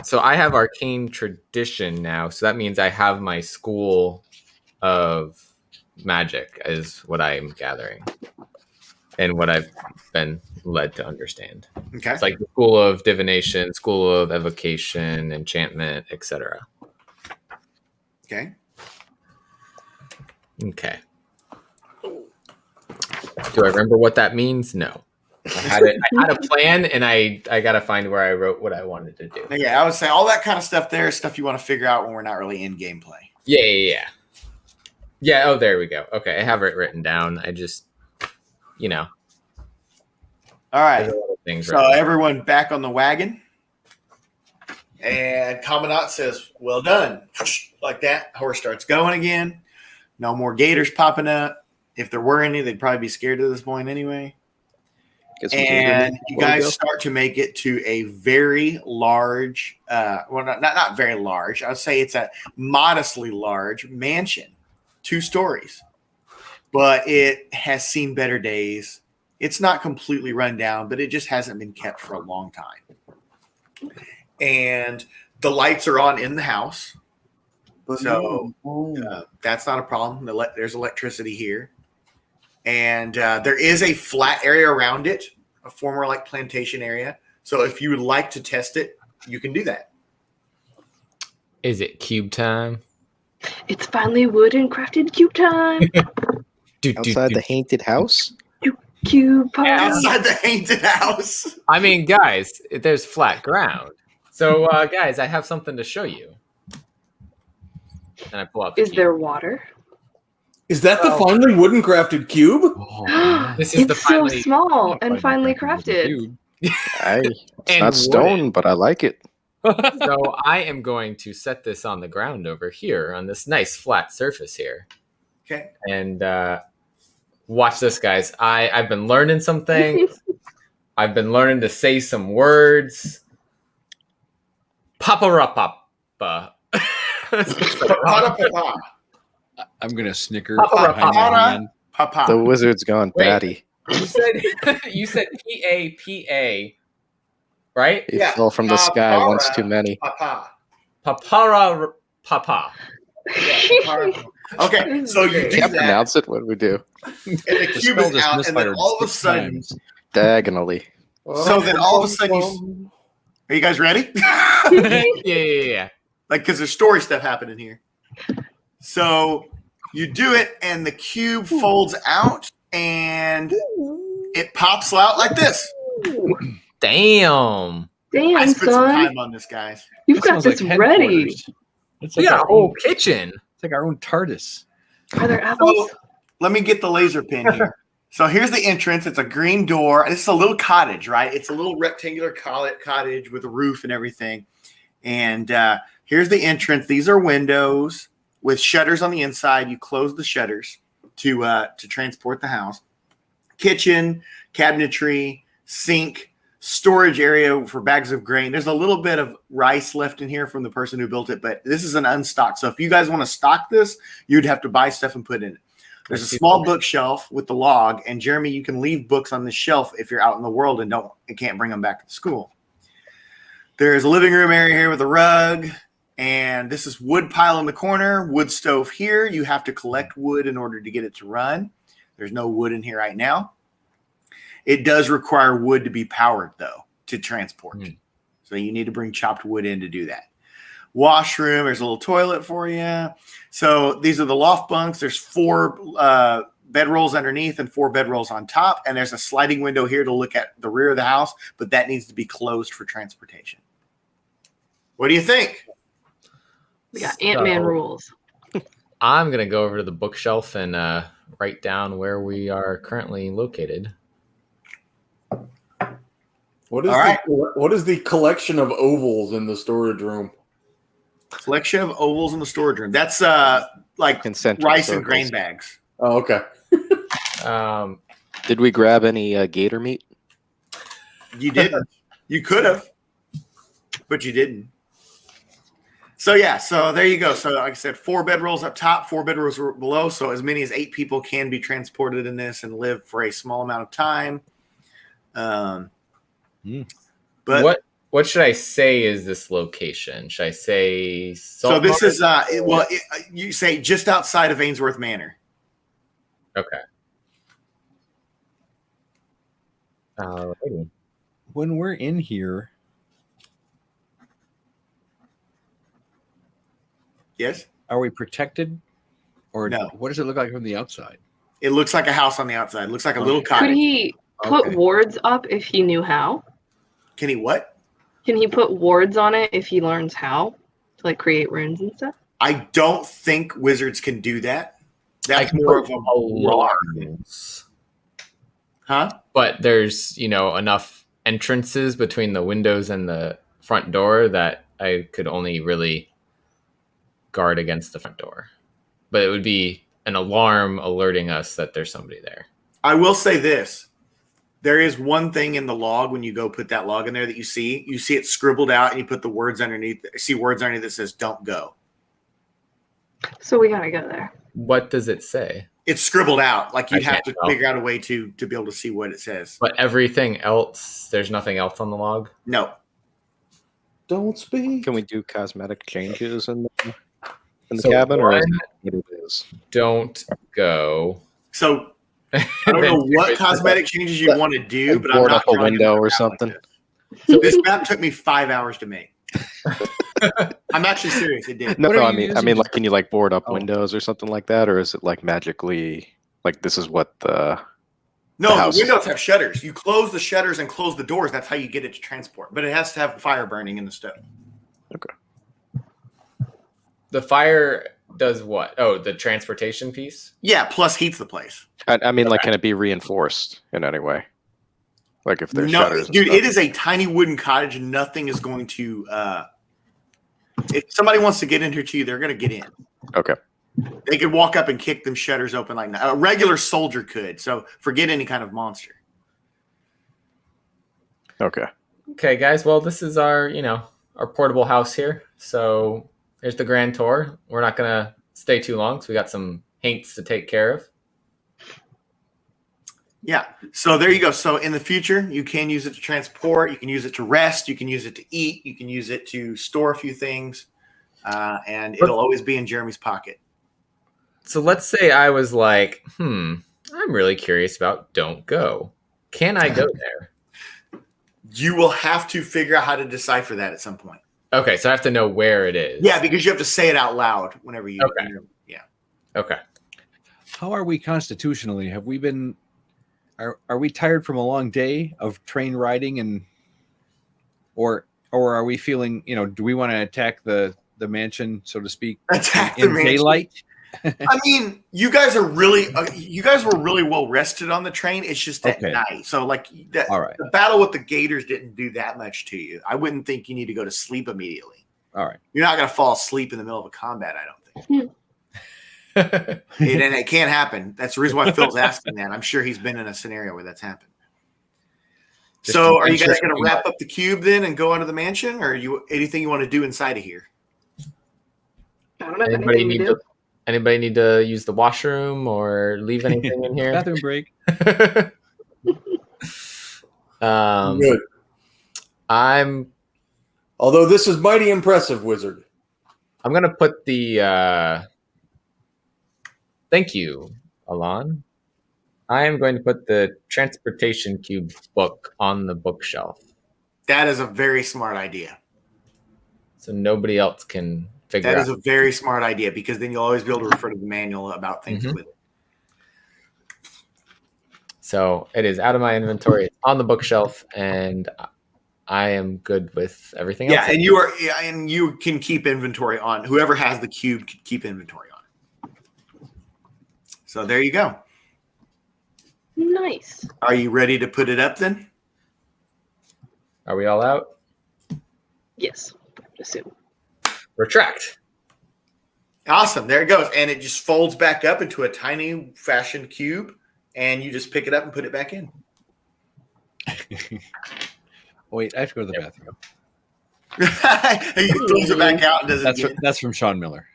[SPEAKER 14] So I have arcane tradition now. So that means I have my school of magic is what I'm gathering. And what I've been led to understand.
[SPEAKER 10] Okay.
[SPEAKER 14] It's like the school of divination, school of evocation, enchantment, etc.
[SPEAKER 10] Okay.
[SPEAKER 14] Okay. Do I remember what that means? No. I had a plan, and I got to find where I wrote what I wanted to do.
[SPEAKER 10] Yeah, I would say all that kind of stuff there is stuff you want to figure out when we're not really in gameplay.
[SPEAKER 14] Yeah. Yeah, oh, there we go. Okay, I have it written down. I just,
[SPEAKER 10] All right.
[SPEAKER 14] there's a lot of things
[SPEAKER 10] So
[SPEAKER 14] written.
[SPEAKER 10] everyone back on the wagon. And Commandant says, well done. Like that. Horse starts going again. No more gators popping up. If there were any, they'd probably be scared at this point anyway.
[SPEAKER 13] Get some
[SPEAKER 10] And
[SPEAKER 13] gator
[SPEAKER 10] you
[SPEAKER 13] before we
[SPEAKER 10] guys
[SPEAKER 13] go.
[SPEAKER 10] start to make it to a very large, well, not very large. I would say it's a modestly large mansion, 2 stories. But it has seen better days. It's not completely run down, but it just hasn't been kept for a long time. And the lights are on in the house. So that's not a problem. There's electricity here. And there is a flat area around it, a former like plantation area. So if you would like to test it, you can do that.
[SPEAKER 14] Is it cube time?
[SPEAKER 9] It's finally wood and crafted cube time.
[SPEAKER 13] Outside the haunted house?
[SPEAKER 9] Cube pie.
[SPEAKER 10] Outside the haunted house.
[SPEAKER 14] I mean, guys, there's flat ground. So, guys, I have something to show you. And I pull out the
[SPEAKER 9] Is there water?
[SPEAKER 11] Is that the finely wooden crafted cube?
[SPEAKER 14] This is
[SPEAKER 9] It's
[SPEAKER 14] the
[SPEAKER 9] so
[SPEAKER 14] finally
[SPEAKER 9] small and finely crafted.
[SPEAKER 13] It's
[SPEAKER 14] And
[SPEAKER 13] not
[SPEAKER 14] wooden.
[SPEAKER 13] stone, but I like it.
[SPEAKER 14] So I am going to set this on the ground over here on this nice flat surface here.
[SPEAKER 10] Okay.
[SPEAKER 14] And watch this, guys. I've been learning some things. I've been learning to say some words. Papa-ra-papa.
[SPEAKER 12] I'm gonna snicker
[SPEAKER 14] Papa,
[SPEAKER 12] behind my hand.
[SPEAKER 10] Papa.
[SPEAKER 13] The wizard's gone
[SPEAKER 14] Wait.
[SPEAKER 13] batty.
[SPEAKER 14] You said P-A-P-A, right?
[SPEAKER 13] He fell from the sky once too many.
[SPEAKER 10] Papa.
[SPEAKER 14] Papa.
[SPEAKER 10] Okay, so you do
[SPEAKER 13] Can't
[SPEAKER 10] that,
[SPEAKER 13] pronounce it. What do we do?
[SPEAKER 10] and the cube is out, and then all of a sudden,
[SPEAKER 13] Diagonally.
[SPEAKER 10] so then all of a sudden, are you guys ready?
[SPEAKER 14] Yeah.
[SPEAKER 10] Like, because there's story stuff happening here. So you do it, and the cube folds out, and it pops out like this.
[SPEAKER 14] Damn.
[SPEAKER 9] Damn,
[SPEAKER 10] I spent some
[SPEAKER 9] son.
[SPEAKER 10] time on this, guys.
[SPEAKER 9] You've
[SPEAKER 12] That
[SPEAKER 9] got
[SPEAKER 12] sounds
[SPEAKER 9] this
[SPEAKER 12] like
[SPEAKER 9] ready.
[SPEAKER 12] headquarters. It's
[SPEAKER 14] We
[SPEAKER 12] like
[SPEAKER 14] got a
[SPEAKER 12] our
[SPEAKER 14] whole
[SPEAKER 12] own,
[SPEAKER 14] kitchen.
[SPEAKER 12] it's like our own TARDIS.
[SPEAKER 9] Are there apples?
[SPEAKER 10] So let me get the laser pin here. So here's the entrance. It's a green door. This is a little cottage, right? It's a little rectangular cottage with a roof and everything. And here's the entrance. These are windows with shutters on the inside. You close the shutters to transport the house. Kitchen, cabinetry, sink, storage area for bags of grain. There's a little bit of rice left in here from the person who built it, but this is an unstocked. So if you guys want to stock this, you'd have to buy stuff and put in it. There's a small bookshelf with the log, and Jeremy, you can leave books on the shelf if you're out in the world and can't bring them back to school. There's a living room area here with a rug, and this is wood pile in the corner, wood stove here. You have to collect wood in order to get it to run. There's no wood in here right now. It does require wood to be powered, though, to transport. So you need to bring chopped wood in to do that. Washroom, there's a little toilet for you. So these are the loft bunks. There's 4 bedrolls underneath and 4 bedrolls on top. And there's a sliding window here to look at the rear of the house, but that needs to be closed for transportation. What do you think?
[SPEAKER 9] We got Ant-Man rules.
[SPEAKER 14] I'm going to go over to the bookshelf and write down where we are currently located.
[SPEAKER 11] What is the collection of ovals in the storage room?
[SPEAKER 10] Collection of ovals in the storage room. That's like
[SPEAKER 13] Concentric
[SPEAKER 10] rice
[SPEAKER 13] circles.
[SPEAKER 10] and grain bags.
[SPEAKER 11] Oh, okay.
[SPEAKER 13] Did we grab any gator meat?
[SPEAKER 10] You didn't. You could have, but you didn't. So yeah, so there you go. So like I said, 4 bedrolls up top, 4 bedrolls below. So as many as 8 people can be transported in this and live for a small amount of time. But
[SPEAKER 14] what should I say is this location? Should I say
[SPEAKER 10] so? This is you say just outside of Ainsworth Manor.
[SPEAKER 14] Okay. Alrighty.
[SPEAKER 12] When we're in here,
[SPEAKER 10] yes,
[SPEAKER 12] are we protected, or
[SPEAKER 10] no?
[SPEAKER 12] What does it look like from the outside?
[SPEAKER 10] It looks like a house on the outside. It looks like a little cottage.
[SPEAKER 9] Could he put wards up if he knew how?
[SPEAKER 10] Can he what?
[SPEAKER 9] Can he put wards on it if he learns how to like create runes and stuff?
[SPEAKER 10] I don't think wizards can do that. That's more of a
[SPEAKER 14] alarms.
[SPEAKER 10] Huh?
[SPEAKER 14] But there's, enough entrances between the windows and the front door that I could only really guard against the front door. But it would be an alarm alerting us that there's somebody there.
[SPEAKER 10] I will say this. There is one thing in the log when you go put that log in there that you see it scribbled out and you put the words underneath. See words underneath that says "Don't go."
[SPEAKER 9] So we gotta go there.
[SPEAKER 14] What does it say?
[SPEAKER 10] It's scribbled out. Like you'd
[SPEAKER 14] I
[SPEAKER 10] have
[SPEAKER 14] can't
[SPEAKER 10] to
[SPEAKER 14] tell.
[SPEAKER 10] figure out a way to be able to see what it says.
[SPEAKER 14] But everything else, there's nothing else on the log?
[SPEAKER 10] No.
[SPEAKER 11] Don't speak.
[SPEAKER 13] Can we do cosmetic changes in the
[SPEAKER 14] So
[SPEAKER 13] cabin, or is
[SPEAKER 14] one,
[SPEAKER 13] it what it is?
[SPEAKER 14] Don't go.
[SPEAKER 10] So I don't know what cosmetic changes you want to do, but I'm
[SPEAKER 13] Board
[SPEAKER 10] not
[SPEAKER 13] up a
[SPEAKER 10] drawing
[SPEAKER 13] window
[SPEAKER 10] it
[SPEAKER 13] or
[SPEAKER 10] out
[SPEAKER 13] something.
[SPEAKER 10] Like this. So this map took me 5 hours to make. I'm actually serious. It did.
[SPEAKER 13] No, I mean, like, can you like board up windows or something like that, or is it like magically like this is what the
[SPEAKER 10] the windows have shutters. You close the shutters and close the doors. That's how you get it to transport. But it has to have fire burning in the stove.
[SPEAKER 13] Okay.
[SPEAKER 14] The fire does what? Oh, the transportation piece?
[SPEAKER 10] Yeah, plus heats the place.
[SPEAKER 13] I mean, like, can it be reinforced in any way? Like if there's
[SPEAKER 10] No,
[SPEAKER 13] shutters.
[SPEAKER 10] dude, it is a tiny wooden cottage. Nothing is going to. If somebody wants to get in here to you, they're going to get in.
[SPEAKER 13] Okay.
[SPEAKER 10] They could walk up and kick them shutters open like that. A regular soldier could. So forget any kind of monster.
[SPEAKER 13] Okay.
[SPEAKER 14] Okay, guys. Well, this is our portable house here. So here's the grand tour. We're not going to stay too long because we got some haints to take care of.
[SPEAKER 10] Yeah. So there you go. So in the future, you can use it to transport. You can use it to rest. You can use it to eat. You can use it to store a few things. And it'll always be in Jeremy's pocket.
[SPEAKER 14] So let's say I was like, I'm really curious about Don't Go. Can I go there?
[SPEAKER 10] You will have to figure out how to decipher that at some point.
[SPEAKER 14] Okay, so I have to know where it is.
[SPEAKER 10] Yeah, because you have to say it out loud whenever you.
[SPEAKER 14] Okay.
[SPEAKER 10] Yeah.
[SPEAKER 14] Okay.
[SPEAKER 12] How are we constitutionally? Have we been? Are we tired from a long day of train riding or are we feeling? Do we want to attack the mansion, so to speak,
[SPEAKER 10] Attack the
[SPEAKER 12] in
[SPEAKER 10] mansion.
[SPEAKER 12] daylight?
[SPEAKER 10] I mean, you guys were really well rested on the train. It's just at
[SPEAKER 12] Okay.
[SPEAKER 10] night. So like that,
[SPEAKER 12] All right.
[SPEAKER 10] the battle with the Gators didn't do that much to you. I wouldn't think you need to go to sleep immediately.
[SPEAKER 12] All right.
[SPEAKER 10] You're not going to fall asleep in the middle of a combat, I don't think. And it can't happen. That's the reason why Phil's asking that. I'm sure he's been in a scenario where that's happened. So are you guys going to wrap up the cube then and go onto the mansion, or anything you want to do inside of here?
[SPEAKER 9] I don't know.
[SPEAKER 14] Anybody need to Anybody need to use the washroom or leave anything in here?
[SPEAKER 12] Bathroom break.
[SPEAKER 11] Good. Although this is mighty impressive, wizard.
[SPEAKER 14] I'm gonna put the thank you, Alon. I am going to put the transportation cube book on the bookshelf.
[SPEAKER 10] That is a very smart idea.
[SPEAKER 14] So nobody else can figure out.
[SPEAKER 10] That is a very smart idea because then you'll always be able to refer to the manual about things with it.
[SPEAKER 14] So it is out of my inventory. It's on the bookshelf, and I am good with everything else.
[SPEAKER 10] Yeah, and you can keep inventory on. Whoever has the cube can keep inventory on. So there you go.
[SPEAKER 9] Nice.
[SPEAKER 10] Are you ready to put it up then?
[SPEAKER 14] Are we all out?
[SPEAKER 9] Yes. Assume.
[SPEAKER 14] Retract.
[SPEAKER 10] Awesome. There it goes. And it just folds back up into a tiny fashioned cube, and you just pick it up and put it back in.
[SPEAKER 12] Wait, I have to go to the bathroom.
[SPEAKER 10] He throws it back out and does it again.
[SPEAKER 12] That's from Sean Miller.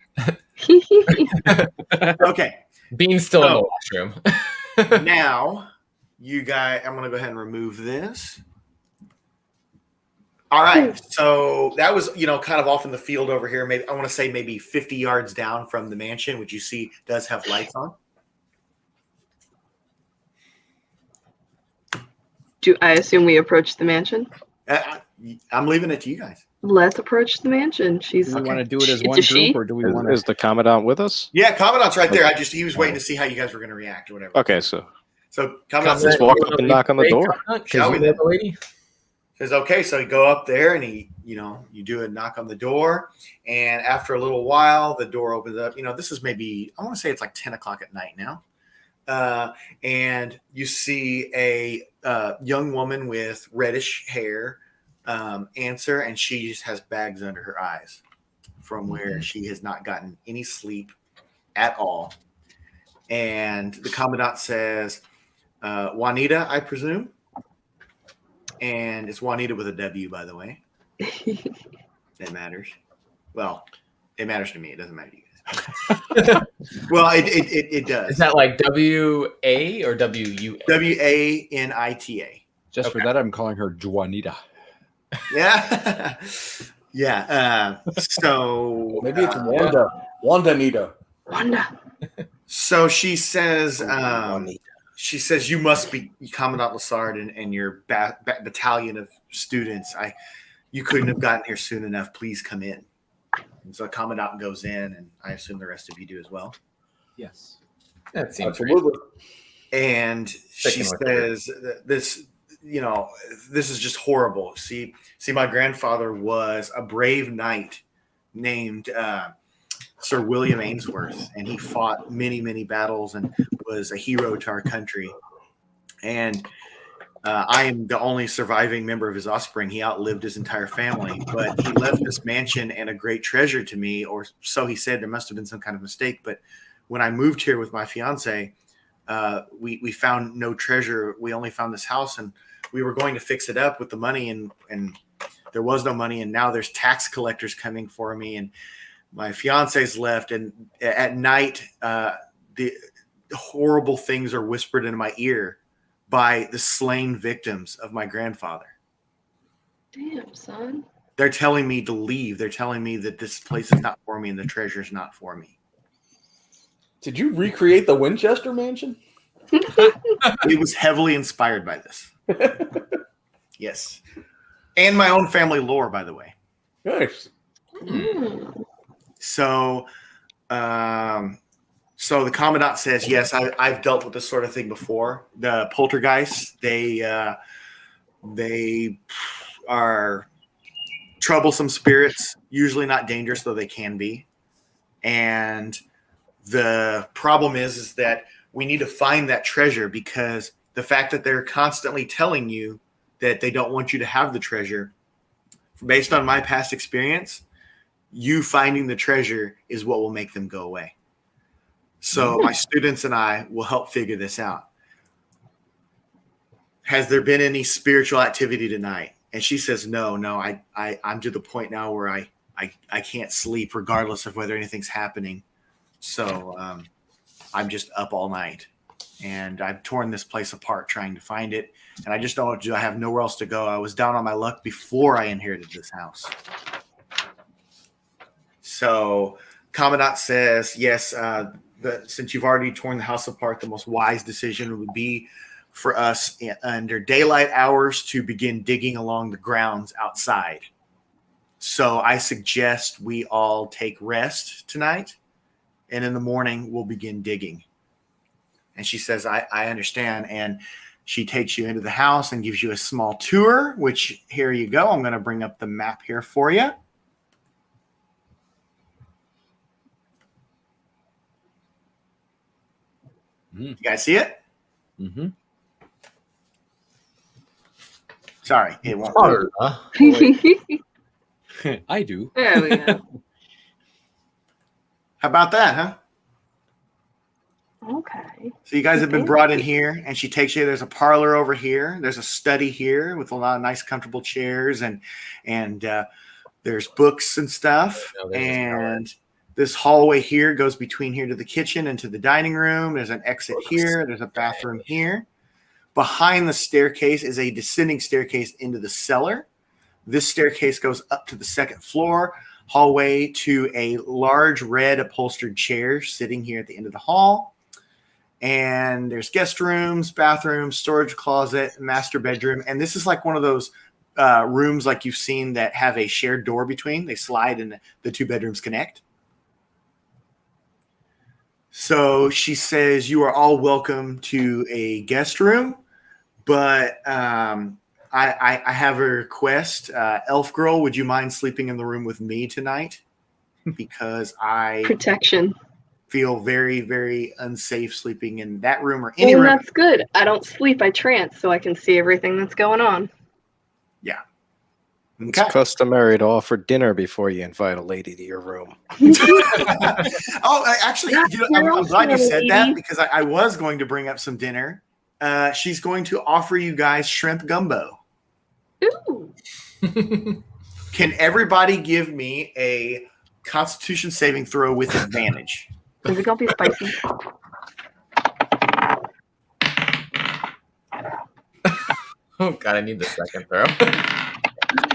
[SPEAKER 10] Okay.
[SPEAKER 14] Bean's still in the washroom.
[SPEAKER 10] Now, you guys, I'm going to go ahead and remove this. All right. So that was, kind of off in the field over here. Maybe I want to say maybe 50 yards down from the mansion, which you see does have lights on.
[SPEAKER 9] Do I assume we approach the mansion?
[SPEAKER 10] I'm leaving it to you guys.
[SPEAKER 9] Let's approach the mansion.
[SPEAKER 12] Do we want to do it as one group, or do we want to?
[SPEAKER 13] Is the Commandant with us?
[SPEAKER 10] Yeah, Commandant's right there. He was waiting to see how you guys were going to react or whatever.
[SPEAKER 13] Okay, so
[SPEAKER 10] Commandant
[SPEAKER 13] let's walk up and knock on the door.
[SPEAKER 10] Shall we then? Says okay, so you go up there and you do a knock on the door, and after a little while, the door opens up. This is maybe I want to say it's like 10 o'clock at night now, and you see a young woman with reddish hair answer, and she just has bags under her eyes from where she has not gotten any sleep at all. And the Commandant says, Juanita, I presume. And it's Juanita with a W, by the way. It matters. Well, it matters to me. It doesn't matter to you guys. Well, it does.
[SPEAKER 14] Is that like W-A or W-U-A?
[SPEAKER 10] W-A-N-I-T-A.
[SPEAKER 12] Just for that, I'm calling her Juanita.
[SPEAKER 10] Yeah. Yeah. So
[SPEAKER 11] maybe it's Wanda.
[SPEAKER 10] So she says, you must be Commandant Lassard and your battalion of students. You couldn't have gotten here soon enough. Please come in. And so Commandant goes in, and I assume the rest of you do as well.
[SPEAKER 12] Yes.
[SPEAKER 14] That seems
[SPEAKER 11] absolutely.
[SPEAKER 10] And she says, this is just horrible. See, my grandfather was a brave knight named Sir William Ainsworth, and he fought many, many battles and was a hero to our country. And I am the only surviving member of his offspring. He outlived his entire family, but he left this mansion and a great treasure to me, or so he said. There must have been some kind of mistake. But when I moved here with my fiance, we found no treasure. We only found this house, and we were going to fix it up with the money, and there was no money. And now there's tax collectors coming for me, and my fiance's left. And at night, the horrible things are whispered into my ear by the slain victims of my grandfather.
[SPEAKER 9] Damn, son.
[SPEAKER 10] They're telling me to leave. They're telling me that this place is not for me and the treasure's not for me.
[SPEAKER 11] Did you recreate the Winchester Mansion?
[SPEAKER 10] It was heavily inspired by this. Yes. And my own family lore, by the way.
[SPEAKER 11] Nice.
[SPEAKER 10] So the Commandant says, yes, I've dealt with this sort of thing before. The poltergeists, they are troublesome spirits, usually not dangerous, though they can be. And the problem is that we need to find that treasure, because the fact that they're constantly telling you that they don't want you to have the treasure, based on my past experience, you finding the treasure is what will make them go away. So my students and I will help figure this out. Has there been any spiritual activity tonight? And she says, no, I'm to the point now where I can't sleep regardless of whether anything's happening. So I'm just up all night, and I've torn this place apart trying to find it, and I just don't know what to do. I have nowhere else to go. I was down on my luck before I inherited this house. So Commandant says, yes, since you've already torn the house apart, the most wise decision would be for us under daylight hours to begin digging along the grounds outside. So I suggest we all take rest tonight, and in the morning we'll begin digging. And she says, I understand. And she takes you into the house and gives you a small tour, which here you go. I'm going to bring up the map here for you. You guys see it?
[SPEAKER 12] Mm-hmm.
[SPEAKER 10] Sorry, it won't.
[SPEAKER 12] I do.
[SPEAKER 9] There we go.
[SPEAKER 10] How about that, huh?
[SPEAKER 9] Okay.
[SPEAKER 10] So you guys have been brought in here, and she takes you. There's a parlor over here. There's a study here with a lot of nice, comfortable chairs, and there's books and stuff. And this hallway here goes between here to the kitchen and to the dining room. There's an exit here. There's a bathroom here. Behind the staircase is a descending staircase into the cellar. This staircase goes up to the second floor hallway to a large red upholstered chair sitting here at the end of the hall. And there's guest rooms, bathrooms, storage closet, master bedroom. And this is like one of those rooms like you've seen that have a shared door between. They slide and the two bedrooms connect. So she says you are all welcome to a guest room, but I have a request. Elf Girl, would you mind sleeping in the room with me tonight? Because I
[SPEAKER 9] Protection.
[SPEAKER 10] feel very, very unsafe sleeping in that room or any room.
[SPEAKER 9] That's good. I don't sleep. I trance, so I can see everything that's going on.
[SPEAKER 10] Yeah.
[SPEAKER 13] It's customary to offer dinner before you invite a lady to your room.
[SPEAKER 10] Actually, I'm glad you said that because I was going to bring up some dinner. She's going to offer you guys shrimp gumbo.
[SPEAKER 9] Ooh.
[SPEAKER 10] Can everybody give me a Constitution saving throw with advantage?
[SPEAKER 9] Is it gonna be spicy?
[SPEAKER 14] Oh God, I need the second throw.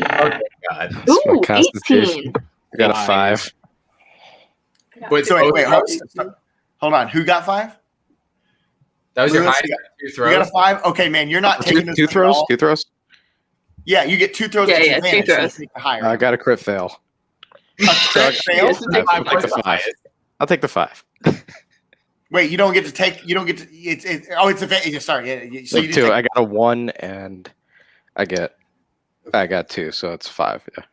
[SPEAKER 14] Oh God.
[SPEAKER 9] Ooh, 18.
[SPEAKER 13] I got a 5.
[SPEAKER 10] Wait, hold on. Who got 5?
[SPEAKER 14] That was your
[SPEAKER 10] Lewis,
[SPEAKER 14] highest two throws.
[SPEAKER 10] You got a 5? Okay, man, you're not taking this
[SPEAKER 13] Two throws? 2 throws?
[SPEAKER 10] Yeah, you get 2 throws.
[SPEAKER 9] Yeah,
[SPEAKER 10] with
[SPEAKER 9] yeah, 2
[SPEAKER 10] advantage, so you
[SPEAKER 9] throws.
[SPEAKER 10] take the higher.
[SPEAKER 13] I got a crit fail.
[SPEAKER 10] A crit fail?
[SPEAKER 13] I'll take the 5. I'll take the 5.
[SPEAKER 10] Wait, you don't get to take. You don't get to. It's a. Sorry. Yeah, so you
[SPEAKER 13] Two.
[SPEAKER 10] take,
[SPEAKER 13] I got a 1 and I got 2, so it's 5. Yeah.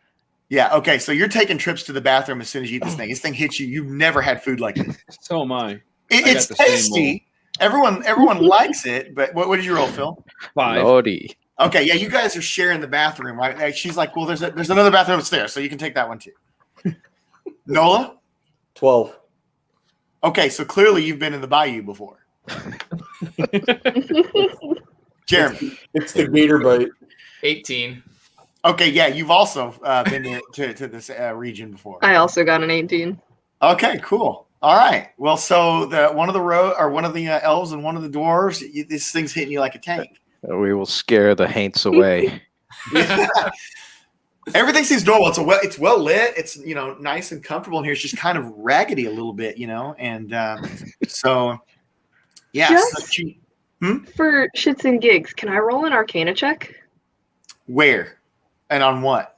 [SPEAKER 10] Yeah. Okay. So you're taking trips to the bathroom as soon as you eat this thing. This thing hits you. You've never had food like this.
[SPEAKER 12] So am I.
[SPEAKER 10] It's tasty. Everyone likes it. But what did you roll, Phil?
[SPEAKER 12] 5.
[SPEAKER 13] Lordy.
[SPEAKER 10] Okay. Yeah. You guys are sharing the bathroom, right? Like, she's like, well, there's another bathroom upstairs, so you can take that one too. Nola?
[SPEAKER 11] 12.
[SPEAKER 10] Okay. So clearly you've been in the bayou before. Jeremy.
[SPEAKER 11] It's the gator bite.
[SPEAKER 14] 18.
[SPEAKER 10] Okay, yeah, you've also been to this region before.
[SPEAKER 9] I also got an 18.
[SPEAKER 10] Okay, cool. All right. Well, so one of the elves and one of the dwarves, this thing's hitting you like a tank.
[SPEAKER 13] We will scare the haints away.
[SPEAKER 10] Everything seems normal. It's well lit. It's nice and comfortable in here. It's just kind of raggedy a little bit, and so yeah.
[SPEAKER 9] Just for shits and gigs, can I roll an Arcana check?
[SPEAKER 10] Where? And on what?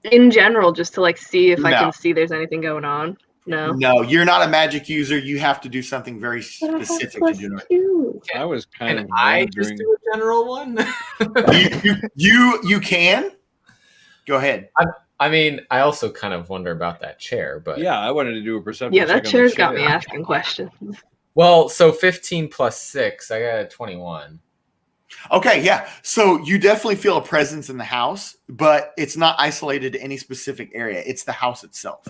[SPEAKER 9] In general, just to see if I
[SPEAKER 10] No.
[SPEAKER 9] can see there's anything going on. No.
[SPEAKER 10] No, you're not a magic user. You have to do something very specific to do it.
[SPEAKER 12] I was kind of.
[SPEAKER 14] I just do a general one.
[SPEAKER 10] You can. Go ahead.
[SPEAKER 14] I mean, I also kind of wonder about that chair, but
[SPEAKER 12] Yeah, I wanted to do a perception.
[SPEAKER 9] Yeah,
[SPEAKER 12] check
[SPEAKER 9] that
[SPEAKER 12] on the
[SPEAKER 9] chair's got me
[SPEAKER 12] chair.
[SPEAKER 9] asking questions.
[SPEAKER 14] well, so 15 plus 6, I got a 21.
[SPEAKER 10] Okay, yeah. So you definitely feel a presence in the house, but it's not isolated to any specific area. It's the house itself.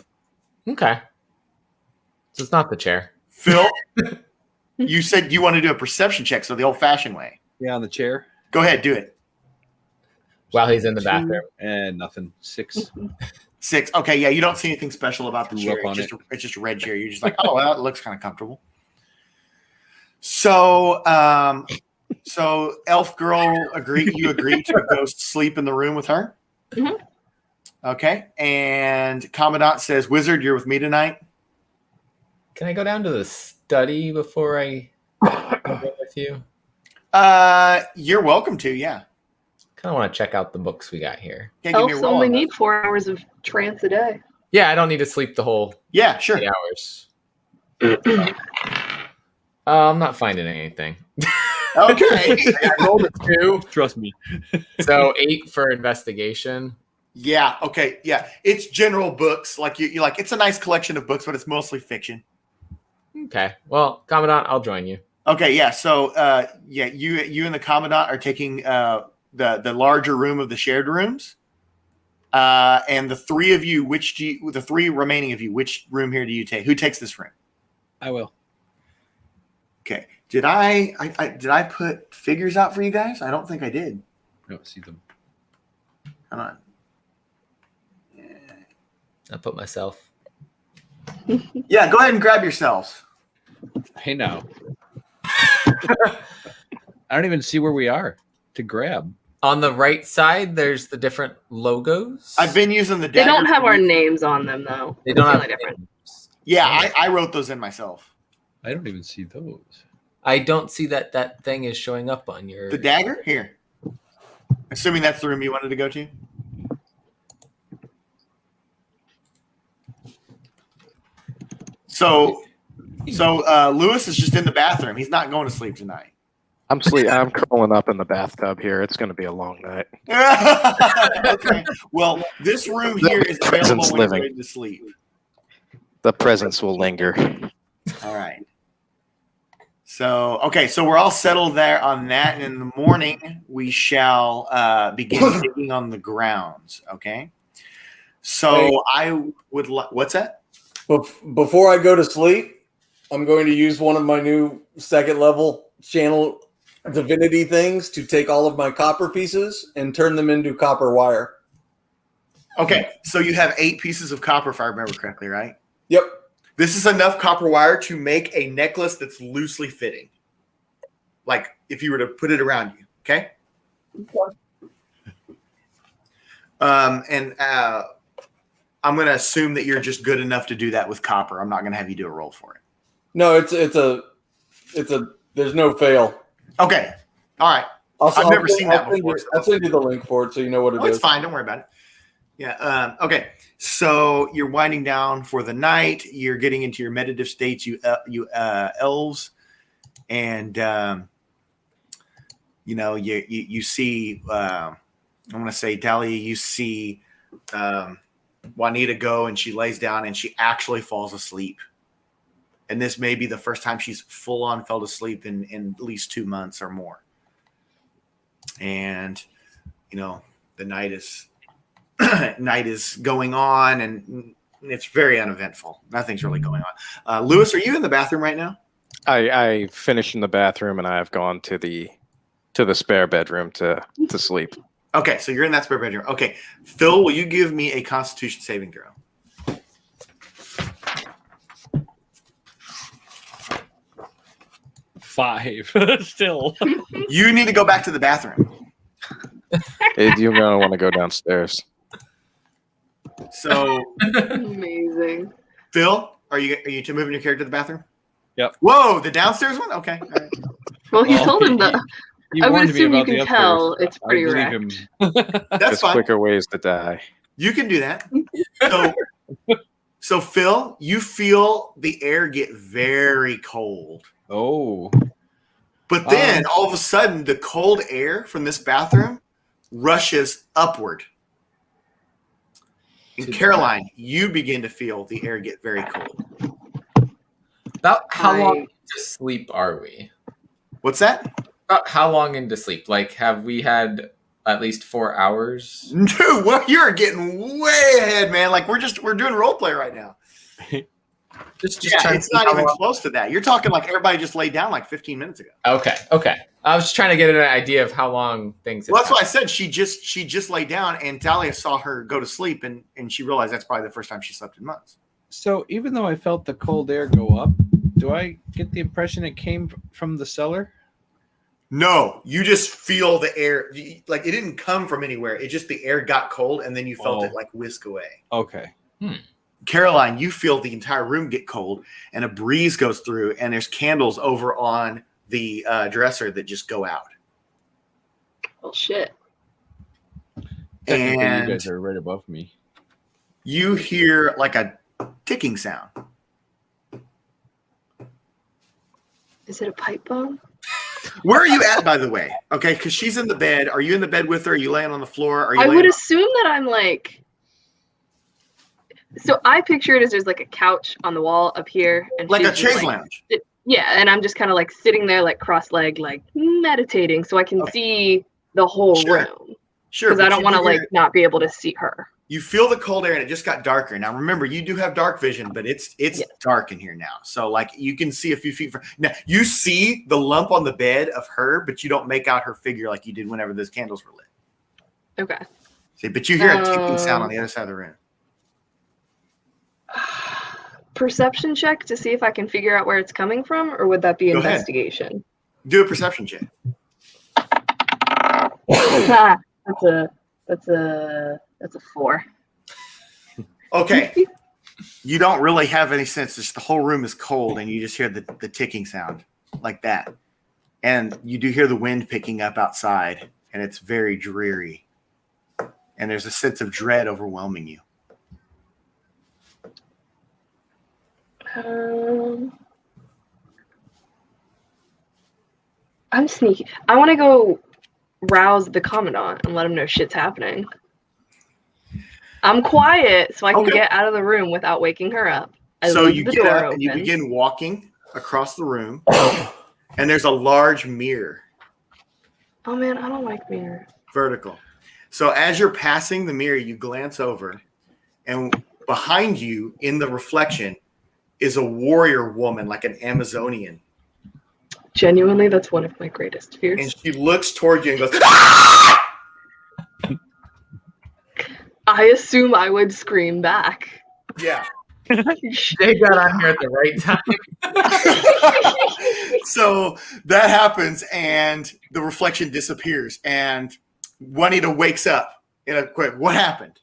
[SPEAKER 14] Okay. So it's not the chair.
[SPEAKER 10] Phil, you said you want to do a perception check, so the old-fashioned way.
[SPEAKER 12] Yeah, on the chair.
[SPEAKER 10] Go ahead, do it.
[SPEAKER 14] While he's in the bathroom.
[SPEAKER 12] And nothing. 6.
[SPEAKER 10] 6. Okay, yeah, you don't see anything special about the
[SPEAKER 12] Grew
[SPEAKER 10] chair.
[SPEAKER 12] up on
[SPEAKER 10] It's just a red chair. You're just like, oh, well, it looks kind of comfortable. So, so Elf Girl you agree to go sleep in the room with her?
[SPEAKER 9] Mhm.
[SPEAKER 10] Okay, and Commandant says, Wizard, you're with me tonight?
[SPEAKER 14] Can I go down to the study before I go with you?
[SPEAKER 10] You're welcome to, yeah.
[SPEAKER 14] Kind of want to check out the books we got here.
[SPEAKER 10] Can't give me a
[SPEAKER 9] Elves
[SPEAKER 10] roll
[SPEAKER 9] only
[SPEAKER 10] on that.
[SPEAKER 9] need 4 hours of trance a day.
[SPEAKER 14] Yeah, I don't need to sleep the whole
[SPEAKER 10] Yeah, sure.
[SPEAKER 14] 8 hours. I'm not finding anything.
[SPEAKER 10] Okay.
[SPEAKER 14] I rolled a 2.
[SPEAKER 12] Trust me.
[SPEAKER 14] So 8 for investigation.
[SPEAKER 10] Yeah, okay, yeah. It's general books. Like you like it's a nice collection of books, but it's mostly fiction.
[SPEAKER 14] Okay. Well, Commandant, I'll join you.
[SPEAKER 10] Okay, yeah. So yeah, you and the Commandant are taking the larger room of the shared rooms. And the 3 of you, the 3 remaining of you, which room here do you take? Who takes this room?
[SPEAKER 12] I will.
[SPEAKER 10] Okay. Did I put figures out for you guys? I don't think I did.
[SPEAKER 12] I don't see them.
[SPEAKER 10] Hold on.
[SPEAKER 14] I put myself.
[SPEAKER 10] Yeah, go ahead and grab yourselves.
[SPEAKER 12] Hey, now. I don't even see where we are to grab.
[SPEAKER 14] On the right side, there's the different logos.
[SPEAKER 10] I've been using the
[SPEAKER 9] They
[SPEAKER 10] dagger.
[SPEAKER 9] don't have our names on them, though.
[SPEAKER 14] They don't
[SPEAKER 9] It's
[SPEAKER 14] have
[SPEAKER 9] really different.
[SPEAKER 10] Yeah, I wrote those in myself.
[SPEAKER 12] I don't even see those.
[SPEAKER 14] I don't see that thing is showing up on your...
[SPEAKER 10] The dagger? Here. Assuming that's the room you wanted to go to. So Lewis is just in the bathroom. He's not going to sleep tonight.
[SPEAKER 13] I'm curling up in the bathtub here. It's going to be a long night.
[SPEAKER 10] Okay. Well, this room here is available
[SPEAKER 13] Presence
[SPEAKER 10] when you're
[SPEAKER 13] living.
[SPEAKER 10] ready to sleep.
[SPEAKER 13] The presence will linger.
[SPEAKER 10] All right. So, okay, so we're all settled there on that. And in the morning, we shall begin digging on the grounds, okay? So
[SPEAKER 11] Hey.
[SPEAKER 10] I would what's that?
[SPEAKER 11] Before I go to sleep, I'm going to use one of my new 2nd level channel divinity things to take all of my copper pieces and turn them into copper wire.
[SPEAKER 10] Okay, so you have 8 pieces of copper, if I remember correctly, right?
[SPEAKER 11] Yep.
[SPEAKER 10] This is enough copper wire to make a necklace that's loosely fitting. Like if you were to put it around you, okay? And I'm going to assume that you're just good enough to do that with copper. I'm not going to have you do a roll for it.
[SPEAKER 11] No, it's a there's no fail.
[SPEAKER 10] Okay. All right. I've never seen that before.
[SPEAKER 11] I'll send you the link for it so you know what it is.
[SPEAKER 10] It's fine. Don't worry about it. Yeah. Okay. So you're winding down for the night. You're getting into your meditative states, you elves, and you see. I want to say, Dahlia. You see Juanita go, and she lays down, and she actually falls asleep. And this may be the first time she's full on fell asleep in at least 2 months or more. And the night is going on, and it's very uneventful. Nothing's really going on. Lewis, are you in the bathroom right now?
[SPEAKER 13] I finished in the bathroom and I have gone to the spare bedroom to sleep.
[SPEAKER 10] Okay, so you're in that spare bedroom. Okay, Phil, will you give me a Constitution saving throw?
[SPEAKER 12] 5. Still.
[SPEAKER 10] You need to go back to the bathroom.
[SPEAKER 13] You're going to want to go downstairs.
[SPEAKER 10] So,
[SPEAKER 9] Amazing.
[SPEAKER 10] Phil, are you moving your character to the bathroom?
[SPEAKER 12] Yep.
[SPEAKER 10] Whoa, the downstairs one? Okay. All right.
[SPEAKER 9] Well, he told him that.
[SPEAKER 12] He
[SPEAKER 9] I would
[SPEAKER 12] warned me
[SPEAKER 9] assume you
[SPEAKER 12] about the
[SPEAKER 9] can tell
[SPEAKER 12] upstairs.
[SPEAKER 9] it's pretty
[SPEAKER 12] I
[SPEAKER 9] wrecked.
[SPEAKER 12] believe him.
[SPEAKER 10] That's
[SPEAKER 13] There's
[SPEAKER 10] fine.
[SPEAKER 13] quicker ways to die.
[SPEAKER 10] You can do that. So Phil, you feel the air get very cold.
[SPEAKER 12] Oh.
[SPEAKER 10] But then all of a sudden, the cold air from this bathroom rushes upward. And Caroline, you begin to feel the air get very cold.
[SPEAKER 14] About how long into sleep are we?
[SPEAKER 10] What's that?
[SPEAKER 14] About how long into sleep? Like, have we had at least 4 hours?
[SPEAKER 10] Dude, well, you're getting way ahead, man. Like we're doing role play right now.
[SPEAKER 14] Just
[SPEAKER 10] Yeah,
[SPEAKER 14] trying
[SPEAKER 10] it's
[SPEAKER 14] to see
[SPEAKER 10] not
[SPEAKER 14] how
[SPEAKER 10] even
[SPEAKER 14] long-
[SPEAKER 10] close to that. You're talking like everybody just laid down like 15 minutes ago.
[SPEAKER 14] Okay. I was just trying to get an idea of how long things.
[SPEAKER 10] Well, that's why I said she just laid down, and Dahlia saw her go to sleep, and she realized that's probably the first time she slept in months.
[SPEAKER 12] So even though I felt the cold air go up, do I get the impression it came from the cellar?
[SPEAKER 10] No, you just feel the air. Like it didn't come from anywhere. It just the air got cold, and then you felt it like whisk away.
[SPEAKER 12] Okay.
[SPEAKER 10] Caroline, you feel the entire room get cold, and a breeze goes through, and there's candles over on the dresser that just go out.
[SPEAKER 9] Oh shit!
[SPEAKER 12] Technically,
[SPEAKER 10] And
[SPEAKER 12] you guys are right above me.
[SPEAKER 10] you hear like a ticking sound.
[SPEAKER 9] Is it a pipe bomb?
[SPEAKER 10] Where are you at, by the way? Okay, because she's in the bed. Are you in the bed with her? Are you laying on the floor? Are you?
[SPEAKER 9] I
[SPEAKER 10] laying
[SPEAKER 9] would assume that I'm like. So I picture it as there's like a couch on the wall up here, and
[SPEAKER 10] like
[SPEAKER 9] she's
[SPEAKER 10] a
[SPEAKER 9] just,
[SPEAKER 10] chaise
[SPEAKER 9] like,
[SPEAKER 10] lounge.
[SPEAKER 9] Yeah, and I'm just kind of like sitting there, like cross-legged, like meditating, so I can see the whole room.
[SPEAKER 10] Sure,
[SPEAKER 9] Because I
[SPEAKER 10] but
[SPEAKER 9] don't
[SPEAKER 10] you
[SPEAKER 9] want to
[SPEAKER 10] do
[SPEAKER 9] like
[SPEAKER 10] hear-
[SPEAKER 9] not be able to see her.
[SPEAKER 10] You feel the cold air, and it just got darker. Now, remember, you do have dark vision, but it's dark in here now. So, like, you can see a few feet from now. You see the lump on the bed of her, but you don't make out her figure like you did whenever those candles were lit.
[SPEAKER 9] Okay.
[SPEAKER 10] See, but you hear a ticking sound on the other side of the room.
[SPEAKER 9] Perception check to see if I can figure out where it's coming from, or would that be
[SPEAKER 10] Go ahead.
[SPEAKER 9] investigation?
[SPEAKER 10] Do a perception check.
[SPEAKER 9] That's a 4.
[SPEAKER 10] Okay. You don't really have any sense. Just the whole room is cold, and you just hear the ticking sound like that. And you do hear the wind picking up outside, and it's very dreary. And there's a sense of dread overwhelming you.
[SPEAKER 9] I'm sneaky. I want to go rouse the commandant and let him know shit's happening. I'm quiet, so I can get out of the room without waking her up. I
[SPEAKER 10] So
[SPEAKER 9] leave
[SPEAKER 10] you
[SPEAKER 9] the
[SPEAKER 10] get
[SPEAKER 9] door
[SPEAKER 10] up
[SPEAKER 9] open.
[SPEAKER 10] and you begin walking across the room, and there's a large mirror,
[SPEAKER 9] Oh man, I don't like mirrors.
[SPEAKER 10] vertical. So as you're passing the mirror, you glance over, and behind you in the reflection is a warrior woman, like an Amazonian.
[SPEAKER 9] Genuinely, that's one of my greatest fears.
[SPEAKER 10] And she looks toward you and goes,
[SPEAKER 9] I assume I would scream back.
[SPEAKER 10] yeah.
[SPEAKER 14] They got on here at the right time.
[SPEAKER 10] So that happens, and the reflection disappears, and Juanita wakes up in a quick. What happened?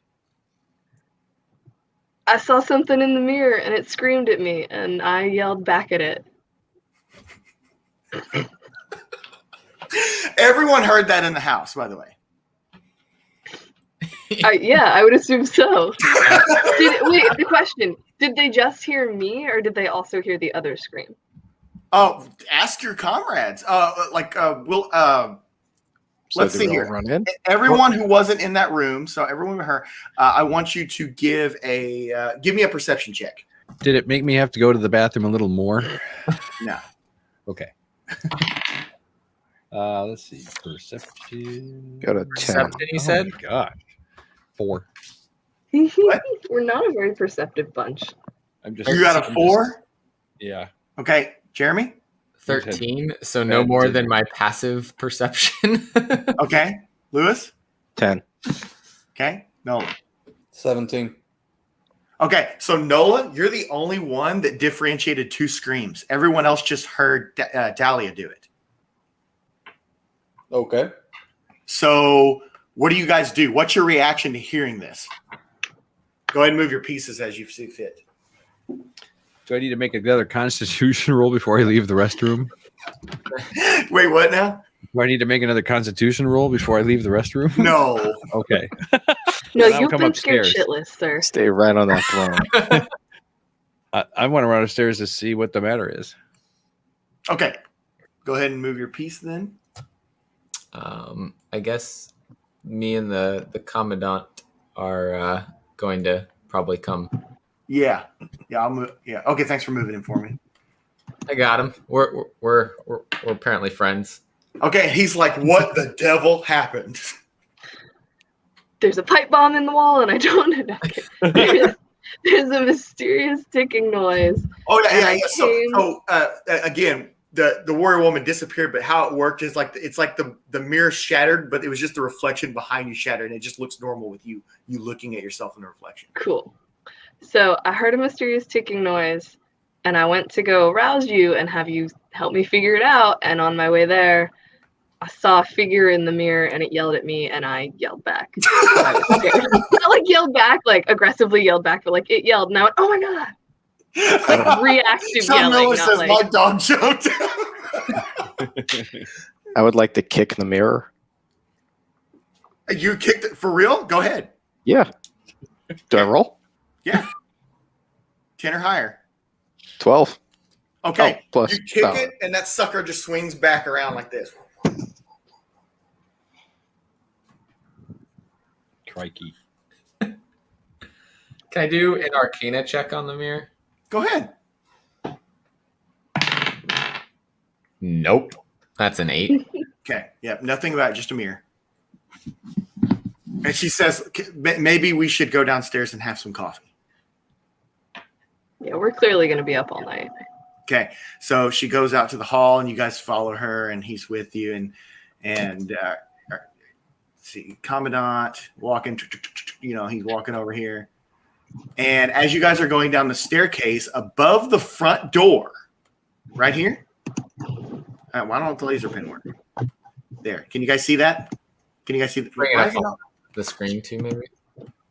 [SPEAKER 9] I saw something in the mirror and it screamed at me, and I yelled back at it.
[SPEAKER 10] Everyone heard that in the house, by the way.
[SPEAKER 9] Yeah, I would assume so. Wait, the question: did they just hear me, or did they also hear the other scream?
[SPEAKER 10] Oh, ask your comrades. Let's see here.
[SPEAKER 13] Run in?
[SPEAKER 10] Everyone who wasn't in that room, so everyone with her, I want you to give me a perception check.
[SPEAKER 12] Did it make me have to go to the bathroom a little more?
[SPEAKER 10] No.
[SPEAKER 12] Okay. Let's see. Perception.
[SPEAKER 13] Go to 10.
[SPEAKER 14] Perception, you said?
[SPEAKER 12] Oh my gosh. 4.
[SPEAKER 9] We're not a very perceptive bunch.
[SPEAKER 12] I'm just.
[SPEAKER 10] You got a 4?
[SPEAKER 12] Yeah.
[SPEAKER 10] Okay, Jeremy.
[SPEAKER 14] 13, so no more than my passive perception.
[SPEAKER 10] Okay, Lewis.
[SPEAKER 13] 10.
[SPEAKER 10] Okay, Nolan.
[SPEAKER 11] 17.
[SPEAKER 10] Okay, so Nola, you're the only one that differentiated 2 screams. Everyone else just heard Dahlia do it.
[SPEAKER 11] Okay.
[SPEAKER 10] So what do you guys do? What's your reaction to hearing this? Go ahead and move your pieces as you see fit.
[SPEAKER 12] Do I need to make another constitution roll before I leave the restroom?
[SPEAKER 10] Wait, what now?
[SPEAKER 12] Do I need to make another constitution roll before I leave the restroom?
[SPEAKER 10] No.
[SPEAKER 12] Okay.
[SPEAKER 9] No,
[SPEAKER 12] Then I'll
[SPEAKER 9] you've
[SPEAKER 12] come
[SPEAKER 9] been scared
[SPEAKER 12] upstairs.
[SPEAKER 9] shitless, sir.
[SPEAKER 13] Stay right on that throne.
[SPEAKER 12] I want to run upstairs to see what the matter is.
[SPEAKER 10] Okay. Go ahead and move your piece then.
[SPEAKER 14] I guess me and the commandant are going to probably come.
[SPEAKER 10] Yeah. I'll move. Yeah. Okay. Thanks for moving in for me.
[SPEAKER 14] I got him. We're apparently friends.
[SPEAKER 10] Okay. He's like, what the devil happened?
[SPEAKER 9] There's a pipe bomb in the wall, and I don't know. There's a mysterious ticking noise.
[SPEAKER 10] Oh yeah,
[SPEAKER 9] and
[SPEAKER 10] yeah,
[SPEAKER 9] I
[SPEAKER 10] yeah. So again, the warrior woman disappeared, but how it worked is like it's like the mirror shattered, but it was just the reflection behind you shattered, and it just looks normal with you looking at yourself in the reflection.
[SPEAKER 9] Cool. So I heard a mysterious ticking noise, and I went to go arouse you and have you help me figure it out. And on my way there, I saw a figure in the mirror, and it yelled at me, and I yelled back. I was scared. Not like yelled back, like aggressively yelled back, but like it yelled, and I went, "Oh my god!" Like reactive
[SPEAKER 10] Sean
[SPEAKER 9] yelling,
[SPEAKER 10] Miller
[SPEAKER 9] not
[SPEAKER 10] says
[SPEAKER 9] like.
[SPEAKER 10] my dog jumped.
[SPEAKER 13] I would like to kick the mirror.
[SPEAKER 10] You kicked it for real? Go ahead.
[SPEAKER 13] Yeah. Do I roll?
[SPEAKER 10] Yeah. 10 or higher.
[SPEAKER 13] 12.
[SPEAKER 10] Okay.
[SPEAKER 13] Oh, plus.
[SPEAKER 10] You kick it, and that sucker just swings back around like this.
[SPEAKER 12] Crikey.
[SPEAKER 14] Can I do an Arcana check on the mirror?
[SPEAKER 10] Go ahead.
[SPEAKER 14] Nope. That's an 8.
[SPEAKER 10] Okay. Yep. Nothing about it, just a mirror. And she says, maybe we should go downstairs and have some coffee.
[SPEAKER 9] Yeah, we're clearly going to be up all night.
[SPEAKER 10] Okay. So she goes out to the hall, and you guys follow her, and he's with you. And see, Commandant walking, he's walking over here. And as you guys are going down the staircase above the front door, right here. Why don't the laser pen work? There. Can you guys see that? Can you guys see that?
[SPEAKER 14] Bring it up on the screen too, maybe?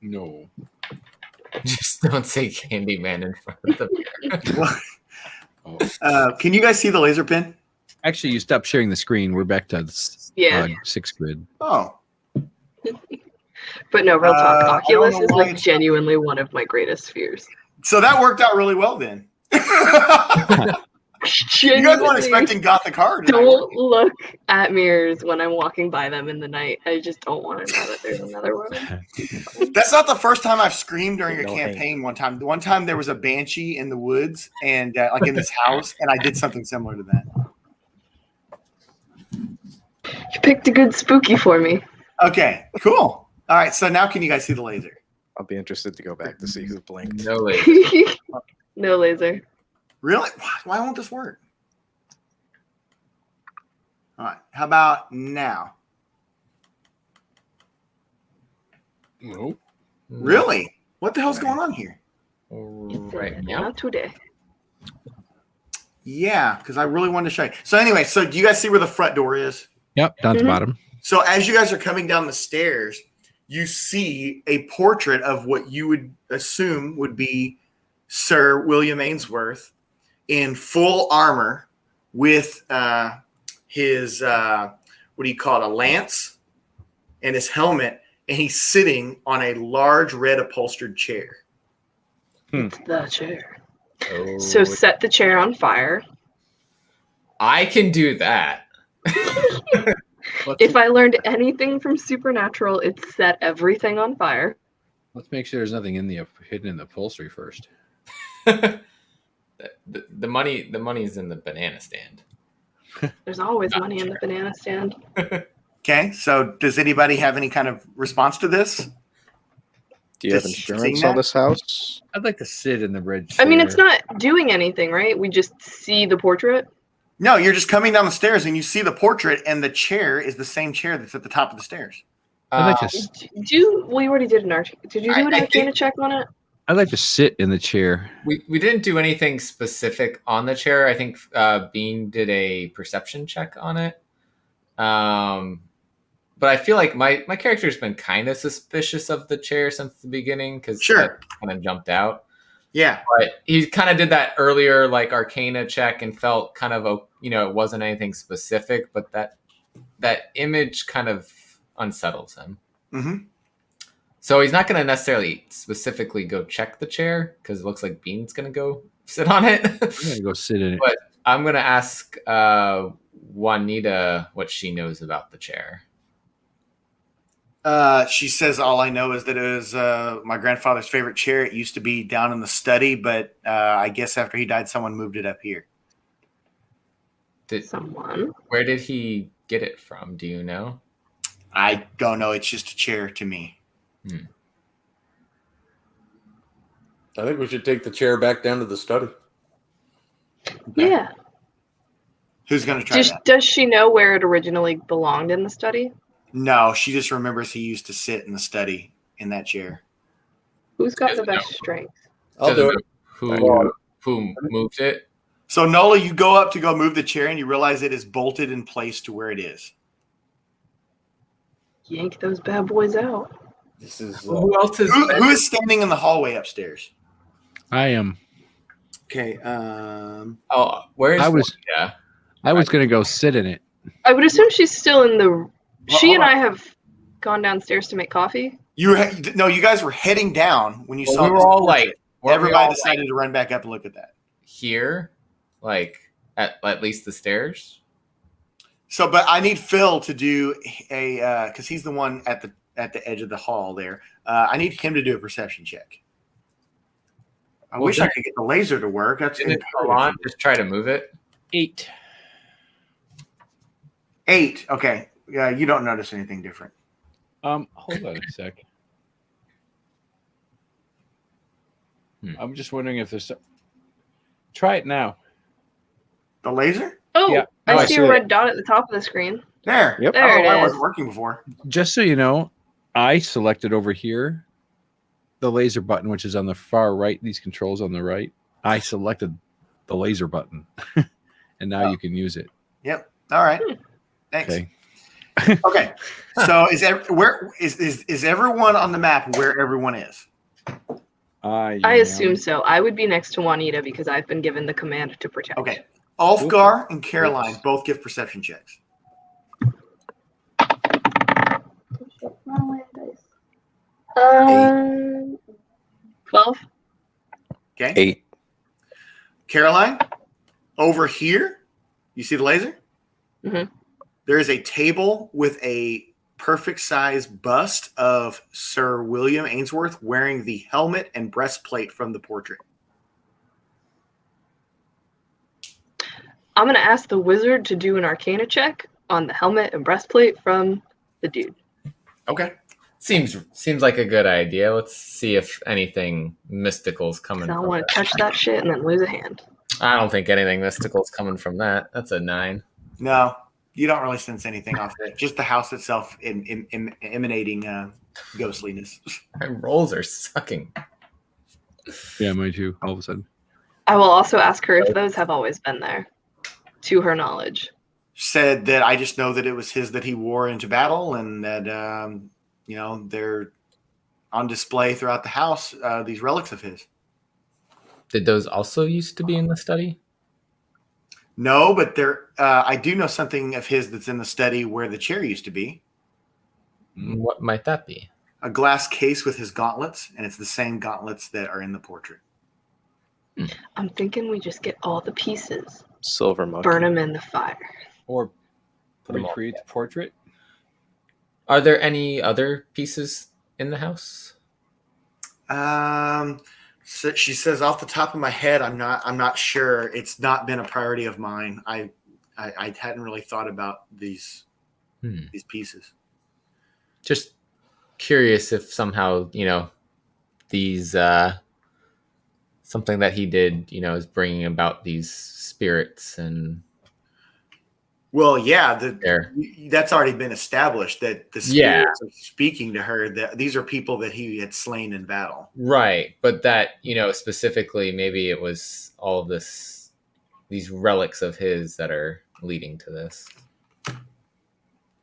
[SPEAKER 12] No.
[SPEAKER 14] Just don't say Candyman in front of the mirror.
[SPEAKER 10] Can you guys see the laser pen?
[SPEAKER 12] Actually, you stopped sharing the screen. We're back to
[SPEAKER 9] Yeah.
[SPEAKER 12] 6th grid.
[SPEAKER 10] Oh.
[SPEAKER 9] But no, real talk.
[SPEAKER 10] I
[SPEAKER 9] Oculus
[SPEAKER 10] don't know
[SPEAKER 9] is
[SPEAKER 10] why
[SPEAKER 9] like genuinely one of my greatest fears.
[SPEAKER 10] So that worked out really well then. You guys weren't expecting Gothic Heart.
[SPEAKER 9] Don't look at mirrors when I'm walking by them in the night. I just don't want to know that there's another one.
[SPEAKER 10] That's not the first time I've screamed during a
[SPEAKER 13] No
[SPEAKER 10] campaign. One time there was a banshee in the woods and like in this house, and I did something similar to that.
[SPEAKER 9] You picked a good spooky for me.
[SPEAKER 10] Okay, cool. All right, so now can you guys see the laser?
[SPEAKER 13] I'll be interested to go back to see who blinked.
[SPEAKER 14] No laser.
[SPEAKER 9] No laser.
[SPEAKER 10] Really? Why won't this work? All right, how about now?
[SPEAKER 12] No.
[SPEAKER 10] Really? What the hell's going on here?
[SPEAKER 14] Right now.
[SPEAKER 9] Not today.
[SPEAKER 10] Yeah, because I really wanted to show you. So anyway, so do you guys see where the front door is?
[SPEAKER 12] Yep, down to the bottom.
[SPEAKER 10] So as you guys are coming down the stairs, you see a portrait of what you would assume would be Sir William Ainsworth in full armor with his, what do you call it, a lance and his helmet, and he's sitting on a large red upholstered chair.
[SPEAKER 9] It's the chair.
[SPEAKER 14] Oh.
[SPEAKER 9] So set the chair on fire.
[SPEAKER 14] I can do that.
[SPEAKER 9] If I learned anything from Supernatural, it's set everything on fire.
[SPEAKER 12] Let's make sure there's nothing hidden in the upholstery first.
[SPEAKER 14] The money's in the banana stand.
[SPEAKER 9] There's always money in the banana stand.
[SPEAKER 10] Okay, so does anybody have any kind of response to this?
[SPEAKER 13] Do you have
[SPEAKER 10] Just
[SPEAKER 13] insurance
[SPEAKER 10] seeing
[SPEAKER 13] on
[SPEAKER 10] that?
[SPEAKER 13] this house?
[SPEAKER 12] I'd like to sit in the bridge.
[SPEAKER 9] I mean, it's not doing anything, right? We just see the portrait.
[SPEAKER 10] No, you're just coming down the stairs and you see the portrait, and the chair is the same chair that's at the top of the stairs.
[SPEAKER 12] I'd like to.
[SPEAKER 9] We already did an Did you do an Arcana check on it?
[SPEAKER 12] I'd like to sit in the chair.
[SPEAKER 14] We didn't do anything specific on the chair. I think Bean did a perception check on it. But I feel like my character's been kind of suspicious of the chair since the beginning because
[SPEAKER 10] Sure.
[SPEAKER 14] kind of jumped out.
[SPEAKER 10] Yeah.
[SPEAKER 14] But he kind of did that earlier, like Arcana check, and felt kind of, it wasn't anything specific, but that image kind of unsettles him.
[SPEAKER 10] Mm-hmm.
[SPEAKER 14] So he's not going to necessarily specifically go check the chair because it looks like Bean's going to go sit on it.
[SPEAKER 12] I'm going to go sit in it.
[SPEAKER 14] But I'm going to ask Juanita what she knows about the chair.
[SPEAKER 10] She says, all I know is that it was my grandfather's favorite chair. It used to be down in the study, but I guess after he died, someone moved it up here.
[SPEAKER 9] Someone?
[SPEAKER 14] Where did he get it from? Do you know?
[SPEAKER 10] I don't know. It's just a chair to me.
[SPEAKER 11] I think we should take the chair back down to the study.
[SPEAKER 9] Yeah.
[SPEAKER 10] Who's going to try that?
[SPEAKER 9] Does she know where it originally belonged in the study?
[SPEAKER 10] No, she just remembers he used to sit in the study in that chair.
[SPEAKER 9] Who's got the best strength?
[SPEAKER 11] I'll do it.
[SPEAKER 14] Who moved it?
[SPEAKER 10] So Nola, you go up to go move the chair and you realize it is bolted in place to where it is.
[SPEAKER 9] Yank those bad boys out.
[SPEAKER 11] This is
[SPEAKER 14] Who else is?
[SPEAKER 10] Who is standing in the hallway upstairs?
[SPEAKER 12] I am.
[SPEAKER 10] Okay.
[SPEAKER 14] Oh, where is?
[SPEAKER 12] I was gonna go sit in it.
[SPEAKER 9] I would assume she's still in the. She
[SPEAKER 10] hold
[SPEAKER 9] and
[SPEAKER 10] on.
[SPEAKER 9] I have gone downstairs to make coffee.
[SPEAKER 10] You guys were heading down when you saw.
[SPEAKER 14] We were all like,
[SPEAKER 10] everybody decided to run back up and look at that.
[SPEAKER 14] Here, like at least the stairs.
[SPEAKER 10] So, but I need Phil to do a because he's the one at the edge of the hall there. I need him to do a perception check. I wish I could get the laser to work. That's
[SPEAKER 14] on. Just try to move it.
[SPEAKER 12] 8.
[SPEAKER 10] 8. Okay. Yeah, you don't notice anything different.
[SPEAKER 12] Hold on a sec. I'm just wondering if there's. Try it now.
[SPEAKER 10] The laser?
[SPEAKER 9] Oh,
[SPEAKER 12] Yeah.
[SPEAKER 9] I see a
[SPEAKER 12] it.
[SPEAKER 9] red dot at the top of the screen.
[SPEAKER 10] There.
[SPEAKER 12] Yep.
[SPEAKER 9] There it
[SPEAKER 10] that
[SPEAKER 9] is.
[SPEAKER 10] wasn't working before.
[SPEAKER 12] Just so you know, I selected over here the laser button, which is on the far right. These controls on the right. I selected the laser button, and now you can use it.
[SPEAKER 10] Yep. All right. Thanks.
[SPEAKER 12] Okay.
[SPEAKER 10] Okay. So is everyone on the map where everyone is?
[SPEAKER 9] I assume so. I would be next to Juanita because I've been given the command to protect.
[SPEAKER 10] Okay. Ulfgar and Caroline both give perception checks.
[SPEAKER 9] 12.
[SPEAKER 10] Okay.
[SPEAKER 13] 8.
[SPEAKER 10] Caroline, over here, you see the laser?
[SPEAKER 9] Mm-hmm.
[SPEAKER 10] There is a table with a perfect size bust of Sir William Ainsworth wearing the helmet and breastplate from the portrait.
[SPEAKER 9] I'm going to ask the wizard to do an arcana check on the helmet and breastplate from the dude.
[SPEAKER 10] Okay.
[SPEAKER 14] Seems like a good idea. Let's see if anything mystical's coming.
[SPEAKER 9] I don't
[SPEAKER 14] from
[SPEAKER 9] want to
[SPEAKER 14] that.
[SPEAKER 9] touch that shit and then lose a hand.
[SPEAKER 14] I don't think anything mystical's coming from that. That's a 9.
[SPEAKER 10] No, you don't really sense anything off of it. Just the house itself emanating ghostliness.
[SPEAKER 14] My rolls are sucking.
[SPEAKER 12] Yeah, mine too. All of a sudden.
[SPEAKER 9] I will also ask her if those have always been there, to her knowledge.
[SPEAKER 10] Said that I just know that it was his that he wore into battle and that, they're on display throughout the house, these relics of his.
[SPEAKER 14] Did those also used to be in the study?
[SPEAKER 10] No, but I do know something of his that's in the study where the chair used to be.
[SPEAKER 14] What might that be?
[SPEAKER 10] A glass case with his gauntlets, and it's the same gauntlets that are in the portrait.
[SPEAKER 9] I'm thinking we just get all the pieces,
[SPEAKER 13] Silver monkey.
[SPEAKER 9] burn them in the fire.
[SPEAKER 12] Or
[SPEAKER 14] Put 'em all
[SPEAKER 12] recreate the portrait.
[SPEAKER 14] Are there any other pieces in the house?
[SPEAKER 10] So she says off the top of my head, I'm not sure. It's not been a priority of mine. I hadn't really thought about these pieces.
[SPEAKER 14] Just curious if somehow, these something that he did, is bringing about these spirits and.
[SPEAKER 10] Well, yeah, that's already been established that the spirits are speaking to her. That these are people that he had slain in battle.
[SPEAKER 14] Right, but that specifically, maybe it was all of these relics of his that are leading to this.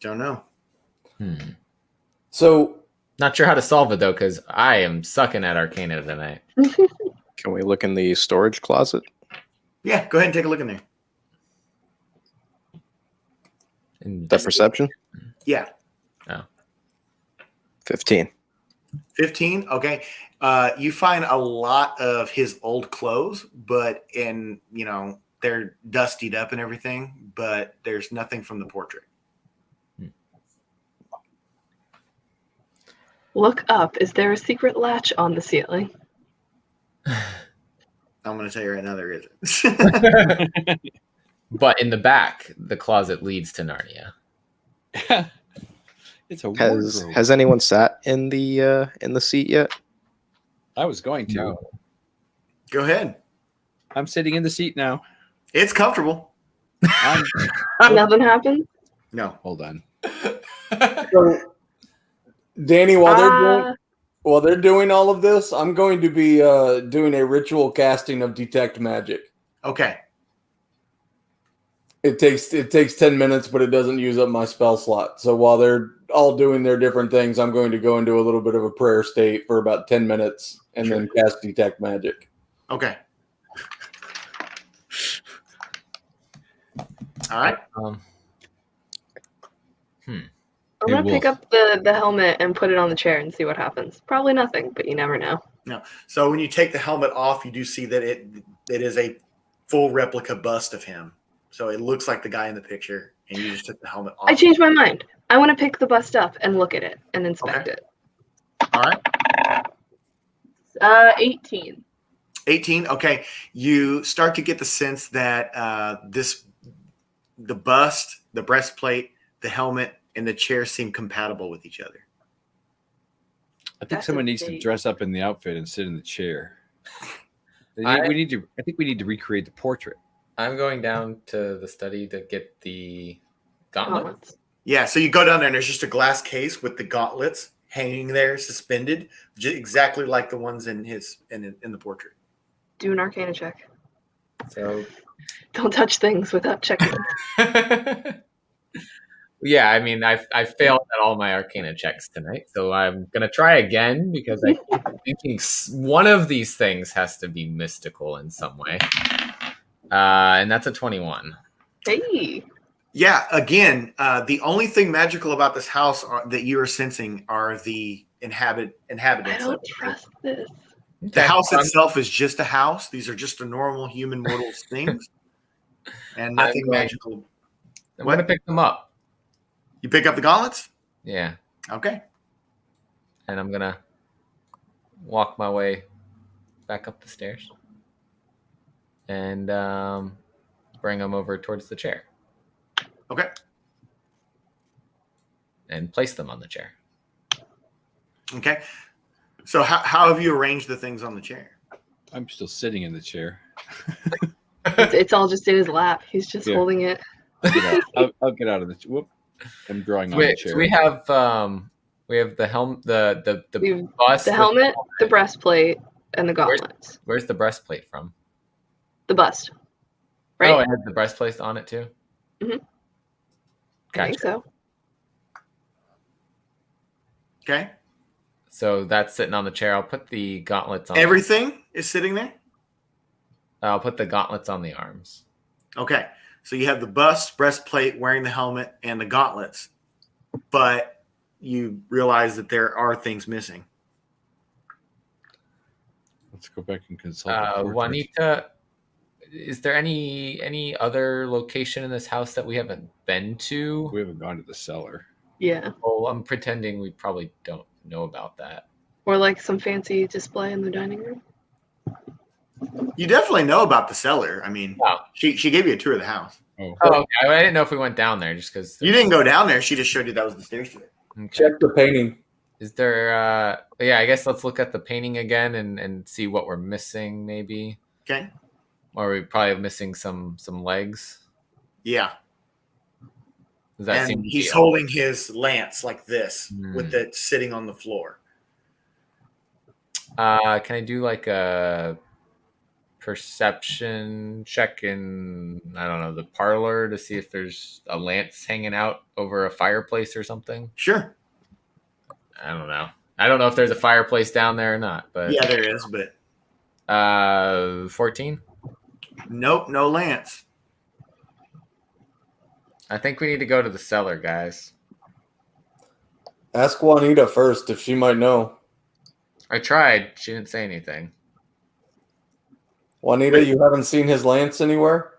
[SPEAKER 10] Don't know.
[SPEAKER 11] So,
[SPEAKER 14] not sure how to solve it though, because I am sucking at Arcana tonight.
[SPEAKER 13] Can we look in the storage closet?
[SPEAKER 10] Yeah, go ahead and take a look in there.
[SPEAKER 13] That perception?
[SPEAKER 10] Yeah.
[SPEAKER 14] Oh.
[SPEAKER 13] 15.
[SPEAKER 10] 15. Okay. You find a lot of his old clothes, but they're dustied up and everything, but there's nothing from the portrait.
[SPEAKER 9] Look up. Is there a secret latch on the ceiling?
[SPEAKER 10] I'm going to tell you right now there isn't.
[SPEAKER 14] But in the back, the closet leads to Narnia.
[SPEAKER 12] It's a wardrobe.
[SPEAKER 13] Has anyone sat in the seat yet?
[SPEAKER 12] I was going to.
[SPEAKER 14] No.
[SPEAKER 10] Go ahead.
[SPEAKER 12] I'm sitting in the seat now.
[SPEAKER 10] It's comfortable.
[SPEAKER 9] Nothing happened?
[SPEAKER 10] No.
[SPEAKER 12] Hold on.
[SPEAKER 11] So, Danny, while they're doing all of this, I'm going to be doing a ritual casting of detect magic.
[SPEAKER 10] Okay.
[SPEAKER 11] It takes 10 minutes, but it doesn't use up my spell slot. So while they're all doing their different things, I'm going to go into a little bit of a prayer state for about 10 minutes and then cast detect magic.
[SPEAKER 10] Okay. All right.
[SPEAKER 9] I'm going to pick up the helmet and put it on the chair and see what happens. Probably nothing, but you never know.
[SPEAKER 10] No. So when you take the helmet off, you do see that it is a full replica bust of him. So it looks like the guy in the picture, and you just took the helmet off.
[SPEAKER 9] I changed my mind. I want to pick the bust up and look at it and inspect it.
[SPEAKER 10] All right.
[SPEAKER 9] 18.
[SPEAKER 10] 18. Okay. You start to get the sense that the bust, the breastplate, the helmet, and the chair seem compatible with each other.
[SPEAKER 12] I think someone needs to dress up in the outfit and sit in the chair. I think we need to recreate the portrait.
[SPEAKER 14] I'm going down to the study to get the gauntlets.
[SPEAKER 10] Yeah, so you go down there and there's just a glass case with the gauntlets hanging there, suspended, exactly like the ones in the portrait.
[SPEAKER 9] Do an Arcana check.
[SPEAKER 14] So
[SPEAKER 9] don't touch things without checking.
[SPEAKER 14] Yeah, I mean, I failed at all my Arcana checks tonight, so I'm gonna try again because I keep thinking one of these things has to be mystical in some way. And that's a 21.
[SPEAKER 9] Hey.
[SPEAKER 10] Yeah, again, the only thing magical about this house that you are sensing are the inhabitants.
[SPEAKER 9] I don't trust this.
[SPEAKER 10] The house itself is just a house. These are just a normal human mortal's things. And nothing magical.
[SPEAKER 14] I'm going to pick them up.
[SPEAKER 10] You pick up the gauntlets?
[SPEAKER 14] Yeah.
[SPEAKER 10] Okay.
[SPEAKER 14] And I'm going to walk my way back up the stairs. And bring them over towards the chair.
[SPEAKER 10] Okay.
[SPEAKER 14] And place them on the chair.
[SPEAKER 10] Okay. So how have you arranged the things on the chair?
[SPEAKER 12] I'm still sitting in the chair.
[SPEAKER 9] It's all just in his lap. He's just holding it.
[SPEAKER 12] I'll get out of the whoop. I'm drawing on the chair.
[SPEAKER 14] So we have the helmet, the bust,
[SPEAKER 9] the helmet, the breastplate, and the gauntlets.
[SPEAKER 14] Where's the breastplate from?
[SPEAKER 9] The bust. Right?
[SPEAKER 14] Oh, it has the breastplate on it too?
[SPEAKER 9] Mm-hmm.
[SPEAKER 14] Gotcha.
[SPEAKER 9] I think so.
[SPEAKER 10] Okay.
[SPEAKER 14] So that's sitting on the chair. I'll put the gauntlets on.
[SPEAKER 10] Everything is sitting there?
[SPEAKER 14] I'll put the gauntlets on the arms.
[SPEAKER 10] Okay. So you have the bust, breastplate, wearing the helmet, and the gauntlets. But you realize that there are things missing.
[SPEAKER 12] Let's go back and consult.
[SPEAKER 14] Juanita, is there any other location in this house that we haven't been to?
[SPEAKER 12] We haven't gone to the cellar.
[SPEAKER 9] Yeah.
[SPEAKER 14] Well, I'm pretending we probably don't know about that.
[SPEAKER 9] Or like some fancy display in the dining room.
[SPEAKER 10] You definitely know about the cellar. I mean, she gave you a tour of the house.
[SPEAKER 14] Oh, okay. I didn't know if we went down there just because.
[SPEAKER 10] You didn't go down there. She just showed you that was the stairs to it.
[SPEAKER 14] Okay.
[SPEAKER 11] Check the painting.
[SPEAKER 14] Is there? Yeah, I guess let's look at the painting again and see what we're missing, maybe.
[SPEAKER 10] Okay.
[SPEAKER 14] Or we probably missing some legs.
[SPEAKER 10] Yeah.
[SPEAKER 14] Does that
[SPEAKER 10] and
[SPEAKER 14] seem to
[SPEAKER 10] he's
[SPEAKER 14] be
[SPEAKER 10] holding his lance like this with it sitting on the floor.
[SPEAKER 14] Can I do like a perception check in, I don't know, the parlor to see if there's a lance hanging out over a fireplace or something?
[SPEAKER 10] Sure.
[SPEAKER 14] I don't know. I don't know if there's a fireplace down there or not, but
[SPEAKER 10] yeah, there is, but
[SPEAKER 14] 14?
[SPEAKER 10] Nope, no lance.
[SPEAKER 14] I think we need to go to the cellar, guys.
[SPEAKER 11] Ask Juanita first if she might know.
[SPEAKER 14] I tried. She didn't say anything.
[SPEAKER 11] Juanita, you haven't seen his lance anywhere?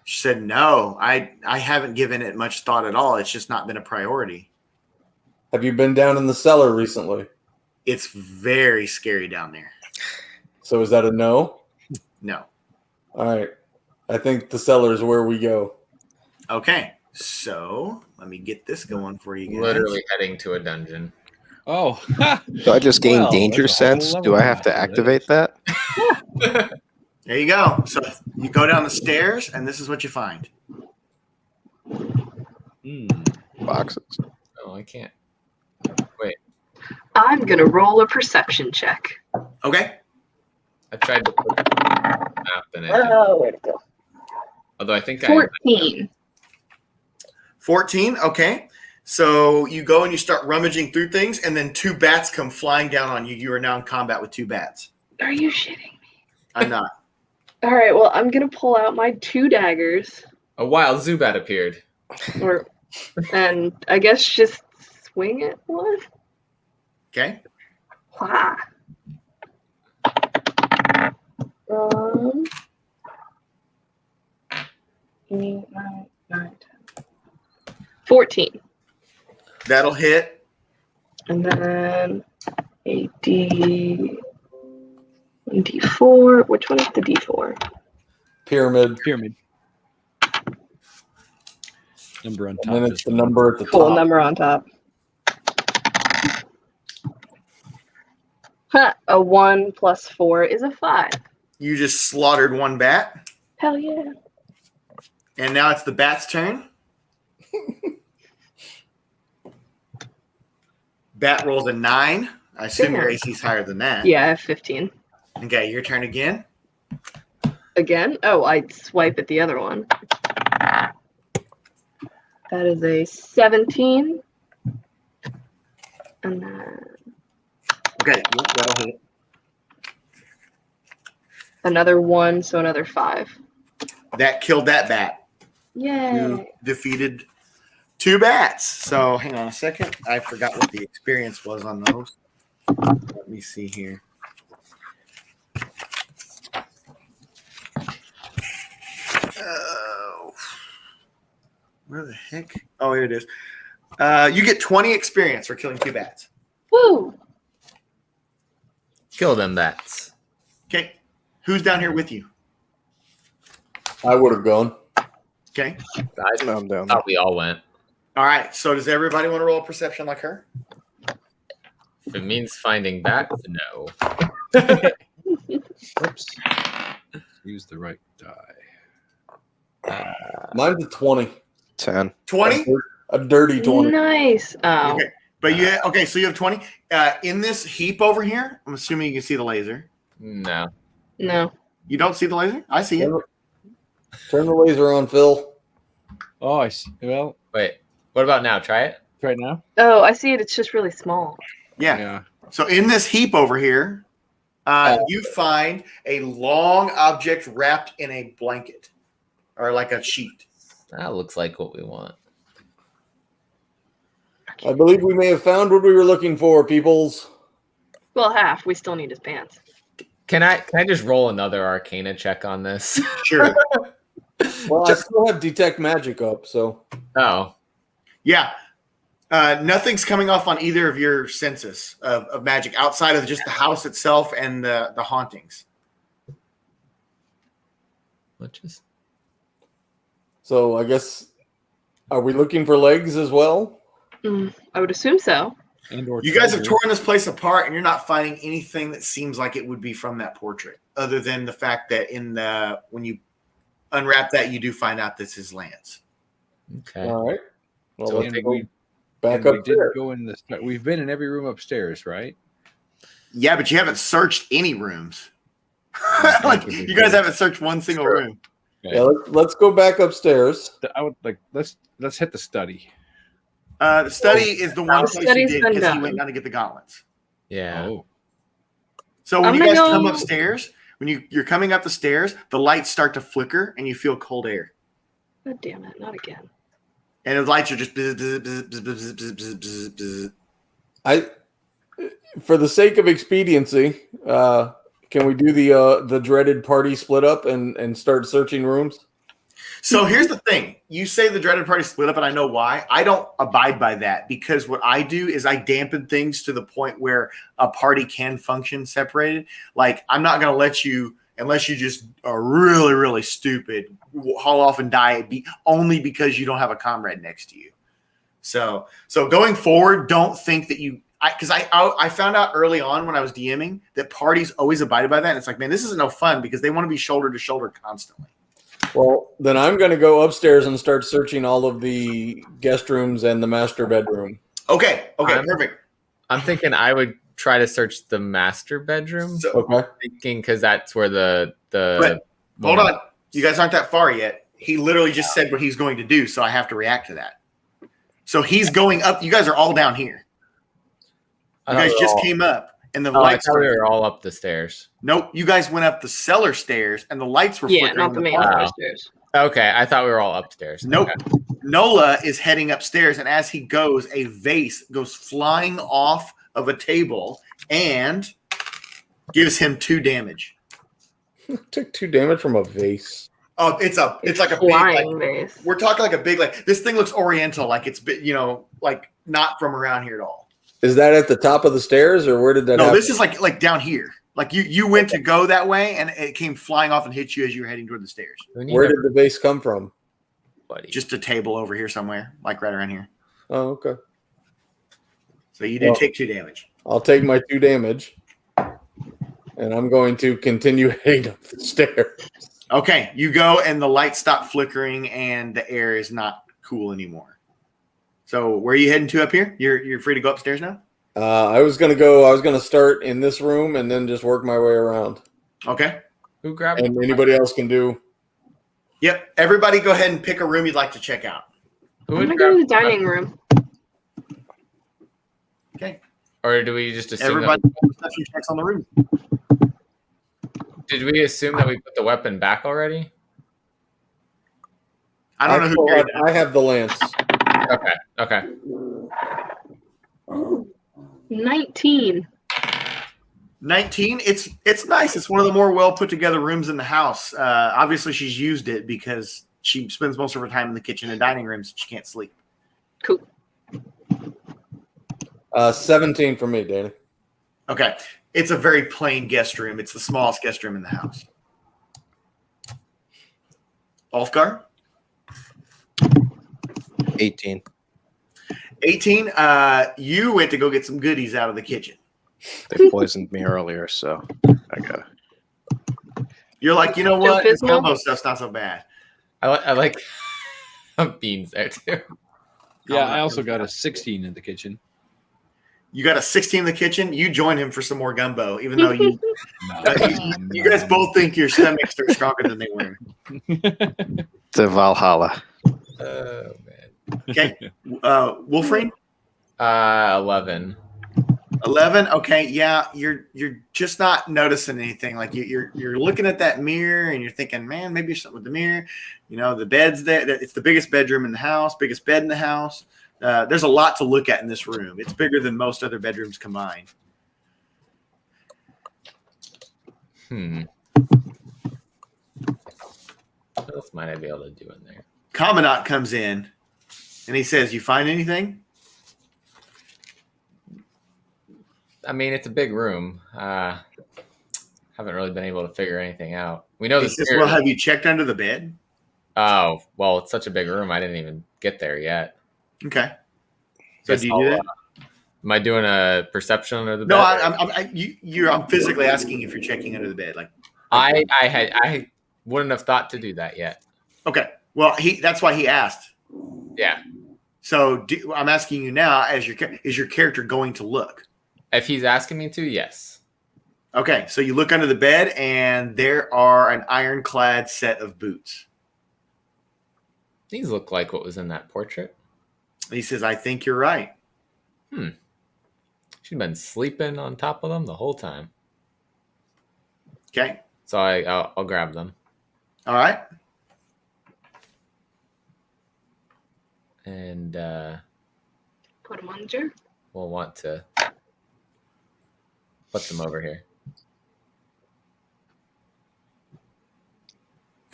[SPEAKER 10] She said, no, I haven't given it much thought at all. It's just not been a priority.
[SPEAKER 11] Have you been down in the cellar recently?
[SPEAKER 10] It's very scary down there.
[SPEAKER 11] So is that a no?
[SPEAKER 10] No.
[SPEAKER 11] All right. I think the cellar is where we go.
[SPEAKER 10] Okay. So let me get this going for you guys.
[SPEAKER 14] Literally heading to a dungeon.
[SPEAKER 12] Oh.
[SPEAKER 13] So I just gained danger sense. Do I have to activate that?
[SPEAKER 10] There you go. So you go down the stairs, and this is what you find.
[SPEAKER 13] Boxes.
[SPEAKER 14] Oh, I can't. Wait.
[SPEAKER 9] I'm gonna roll a perception check.
[SPEAKER 10] Okay.
[SPEAKER 14] I tried to put the map in it.
[SPEAKER 9] Oh, where'd it go?
[SPEAKER 14] Although I think
[SPEAKER 9] 14.
[SPEAKER 10] 14. Okay. So you go and you start rummaging through things, and then 2 bats come flying down on you. You are now in combat with 2 bats.
[SPEAKER 9] Are you shitting me?
[SPEAKER 10] I'm not.
[SPEAKER 9] All right, well, I'm gonna pull out my 2 daggers,
[SPEAKER 14] a wild Zubat appeared.
[SPEAKER 9] and I guess just swing at one.
[SPEAKER 10] Okay.
[SPEAKER 9] Wah. 8, 9, 10. 14.
[SPEAKER 10] That'll hit.
[SPEAKER 9] And then a D4. Which one is the D4?
[SPEAKER 11] Pyramid.
[SPEAKER 12] Number on top.
[SPEAKER 11] And then it's the number at the
[SPEAKER 9] Cool,
[SPEAKER 11] top.
[SPEAKER 9] number on top. Huh, a 1 plus 4 is a 5.
[SPEAKER 10] You just slaughtered 1 bat.
[SPEAKER 9] Hell yeah.
[SPEAKER 10] And now it's the bat's turn. Bat rolls a 9. I assume your AC's higher than that.
[SPEAKER 9] Yeah, I have 15.
[SPEAKER 10] Okay, your turn again.
[SPEAKER 9] Again? Oh, I'd swipe at the other one. That is a 17. And then
[SPEAKER 10] Okay, that'll hit.
[SPEAKER 9] another 1, so another 5.
[SPEAKER 10] That killed that bat.
[SPEAKER 9] Yay.
[SPEAKER 10] You defeated 2 bats. So hang on a second. I forgot what the experience was on those. Let me see here. Where the heck? Oh, here it is. You get 20 experience for killing 2 bats.
[SPEAKER 9] Woo!
[SPEAKER 14] Kill them bats.
[SPEAKER 10] Okay. Who's down here with you?
[SPEAKER 11] I would have gone.
[SPEAKER 10] Okay.
[SPEAKER 13] I'm down.
[SPEAKER 14] Thought we all went.
[SPEAKER 10] All right. So does everybody want to roll a perception like her?
[SPEAKER 14] If it means finding bats, no.
[SPEAKER 12] Oops. Use the right die.
[SPEAKER 11] Mine's a 20.
[SPEAKER 13] 10.
[SPEAKER 10] 20?
[SPEAKER 11] A dirty 20.
[SPEAKER 9] Nice. Oh.
[SPEAKER 10] Okay. But okay, so you have 20. In this heap over here, I'm assuming you can see the laser.
[SPEAKER 14] No.
[SPEAKER 9] No.
[SPEAKER 10] You don't see the laser? I see it.
[SPEAKER 11] Turn the laser on, Phil.
[SPEAKER 12] Oh, I see. Well,
[SPEAKER 14] Wait. What about now? Try it.
[SPEAKER 12] right now.
[SPEAKER 9] Oh, I see it. It's just really small.
[SPEAKER 10] Yeah. So in this heap over here, you find a long object wrapped in a blanket or like a sheet.
[SPEAKER 14] That looks like what we want.
[SPEAKER 11] I believe we may have found what we were looking for, peoples.
[SPEAKER 9] Well, half. We still need his pants.
[SPEAKER 14] Can I just roll another Arcana check on this?
[SPEAKER 10] Sure.
[SPEAKER 11] Well, I still have detect magic up, so.
[SPEAKER 14] Oh.
[SPEAKER 10] Yeah. Nothing's coming off on either of your senses of magic outside of just the house itself and the hauntings.
[SPEAKER 14] What just?
[SPEAKER 11] So I guess, are we looking for legs as well?
[SPEAKER 9] I would assume so.
[SPEAKER 10] You guys have torn this place apart, and you're not finding anything that seems like it would be from that portrait, other than the fact that when you unwrap that, you do find out this is Lance.
[SPEAKER 14] Okay.
[SPEAKER 11] All right. Well,
[SPEAKER 12] So
[SPEAKER 11] let's go
[SPEAKER 12] we
[SPEAKER 11] back
[SPEAKER 12] we
[SPEAKER 11] up
[SPEAKER 12] didn't
[SPEAKER 11] there.
[SPEAKER 12] go in this. We've been in every room upstairs, right?
[SPEAKER 10] Yeah, but you haven't searched any rooms. Like you guys haven't searched one single room.
[SPEAKER 12] Okay.
[SPEAKER 11] Yeah, let's go back upstairs.
[SPEAKER 12] I would like let's hit the study.
[SPEAKER 10] The study is the one place you
[SPEAKER 9] study's
[SPEAKER 10] did
[SPEAKER 9] been
[SPEAKER 10] because you
[SPEAKER 9] done.
[SPEAKER 10] went down to get the gauntlets.
[SPEAKER 14] Yeah.
[SPEAKER 12] Oh,
[SPEAKER 10] So when
[SPEAKER 9] I'm
[SPEAKER 10] you
[SPEAKER 9] gonna
[SPEAKER 10] guys come
[SPEAKER 9] go-
[SPEAKER 10] upstairs, when you're coming up the stairs, the lights start to flicker and you feel cold air.
[SPEAKER 9] God damn it! Not again.
[SPEAKER 10] And the lights are just bzz, bzz, bzz, bzz, bzz, bzz, bzz, bzz.
[SPEAKER 11] For the sake of expediency, can we do the dreaded party split up and start searching rooms?
[SPEAKER 10] So here's the thing. You say the dreaded party split up, and I know why. I don't abide by that because what I do is I dampen things to the point where a party can function separated. Like, I'm not going to let you, unless you just are really, really stupid, haul off and die only because you don't have a comrade next to you. So going forward, don't think that you I found out early on when I was DMing that parties always abided by that. And it's like, man, this is no fun because they want to be shoulder to shoulder constantly.
[SPEAKER 11] Well, then I'm going to go upstairs and start searching all of the guest rooms and the master bedroom.
[SPEAKER 10] Okay, perfect.
[SPEAKER 14] I'm thinking I would try to search the master bedroom.
[SPEAKER 11] Okay.
[SPEAKER 14] Thinking because that's where the
[SPEAKER 10] But hold on, you guys aren't that far yet. He literally just said what he's going to do, so I have to react to that. So he's going up. You guys are all down here. You guys just came up, and the lights.
[SPEAKER 14] I thought we were all up the stairs.
[SPEAKER 10] Nope, you guys went up the cellar stairs, and the lights were flickering.
[SPEAKER 9] not the main stairs.
[SPEAKER 14] Okay, I thought we were all upstairs.
[SPEAKER 10] Nope.
[SPEAKER 14] Okay.
[SPEAKER 10] Nola is heading upstairs, and as he goes, a vase goes flying off of a table and gives him 2 damage.
[SPEAKER 11] Took 2 damage from a vase.
[SPEAKER 10] Oh, it's like a
[SPEAKER 9] flying
[SPEAKER 10] big,
[SPEAKER 9] vase.
[SPEAKER 10] We're talking like a big, like this thing looks oriental, like it's like not from around here at all.
[SPEAKER 11] Is that at the top of the stairs, or where did that?
[SPEAKER 10] No,
[SPEAKER 11] happen?
[SPEAKER 10] this is like down here. Like you went to go that way, and it came flying off and hit you as you were heading toward the stairs.
[SPEAKER 11] Where did the vase come from?
[SPEAKER 10] Just a table over here somewhere, like right around here.
[SPEAKER 11] Oh, okay.
[SPEAKER 10] So you did take 2 damage.
[SPEAKER 11] I'll take my 2 damage, and I'm going to continue heading up the stairs.
[SPEAKER 10] Okay, you go, and the lights stop flickering, and the air is not cool anymore. So where are you heading to up here? You're free to go upstairs now?
[SPEAKER 11] I was gonna start in this room and then just work my way around.
[SPEAKER 10] Okay.
[SPEAKER 14] Who grabbed?
[SPEAKER 11] And anybody else can do.
[SPEAKER 10] Yep. Everybody, go ahead and pick a room you'd like to check out.
[SPEAKER 9] I'm gonna go to the dining room.
[SPEAKER 10] Okay.
[SPEAKER 14] Or do we just assume
[SPEAKER 10] Everybody,
[SPEAKER 14] that
[SPEAKER 10] perception checks on the room.
[SPEAKER 14] did we assume that we put the weapon back already?
[SPEAKER 10] I don't know who carried that.
[SPEAKER 11] I have the lance.
[SPEAKER 14] Okay.
[SPEAKER 9] 19.
[SPEAKER 10] 19. It's nice. It's one of the more well put together rooms in the house. Obviously, she's used it because she spends most of her time in the kitchen and dining room, so she can't sleep.
[SPEAKER 9] Cool.
[SPEAKER 11] 17 for me, Danny.
[SPEAKER 10] Okay. It's a very plain guest room. It's the smallest guest room in the house. Ulfgar?
[SPEAKER 13] 18.
[SPEAKER 10] 18. You went to go get some goodies out of the kitchen.
[SPEAKER 13] They poisoned me earlier, so I got it.
[SPEAKER 10] You're like, you know what? This gumbo stuff's not so bad.
[SPEAKER 14] I like beans there too.
[SPEAKER 12] Yeah, I also got a 16 in the kitchen.
[SPEAKER 10] You got a 16 in the kitchen. You join him for some more gumbo, even though you you guys both think your stomachs are stronger than they were.
[SPEAKER 13] To Valhalla.
[SPEAKER 14] Oh man.
[SPEAKER 10] Okay. Wolfrien?
[SPEAKER 14] 11.
[SPEAKER 10] 11. Okay, yeah, you're just not noticing anything. Like you're looking at that mirror and you're thinking, man, maybe something with the mirror. You know, the bed's there. It's the biggest bedroom in the house, biggest bed in the house. There's a lot to look at in this room. It's bigger than most other bedrooms combined.
[SPEAKER 14] What else might I be able to do in there?
[SPEAKER 10] Commandant comes in and he says, "You find anything?"
[SPEAKER 14] I mean, it's a big room. Haven't really been able to figure anything out. We know
[SPEAKER 10] He
[SPEAKER 14] the
[SPEAKER 10] says,
[SPEAKER 14] spirit.
[SPEAKER 10] "Well, have you checked under the bed?"
[SPEAKER 14] Oh, well, it's such a big room. I didn't even get there yet.
[SPEAKER 10] Okay. So
[SPEAKER 14] Guess
[SPEAKER 10] do you do that?
[SPEAKER 14] Am I doing a perception under the bed?
[SPEAKER 10] No, I'm physically asking if you're checking under the bed. Like
[SPEAKER 14] I wouldn't have thought to do that yet.
[SPEAKER 10] Okay. Well, that's why he asked.
[SPEAKER 14] Yeah.
[SPEAKER 10] So I'm asking you now, is your character going to look?
[SPEAKER 14] If he's asking me to, yes.
[SPEAKER 10] Okay. So you look under the bed, and there are an ironclad set of boots.
[SPEAKER 14] These look like what was in that portrait.
[SPEAKER 10] He says, "I think you're right."
[SPEAKER 14] She'd been sleeping on top of them the whole time.
[SPEAKER 10] Okay.
[SPEAKER 14] So I'll grab them.
[SPEAKER 10] All right.
[SPEAKER 14] And
[SPEAKER 9] Put them on the chair.
[SPEAKER 14] we'll want to put them over here.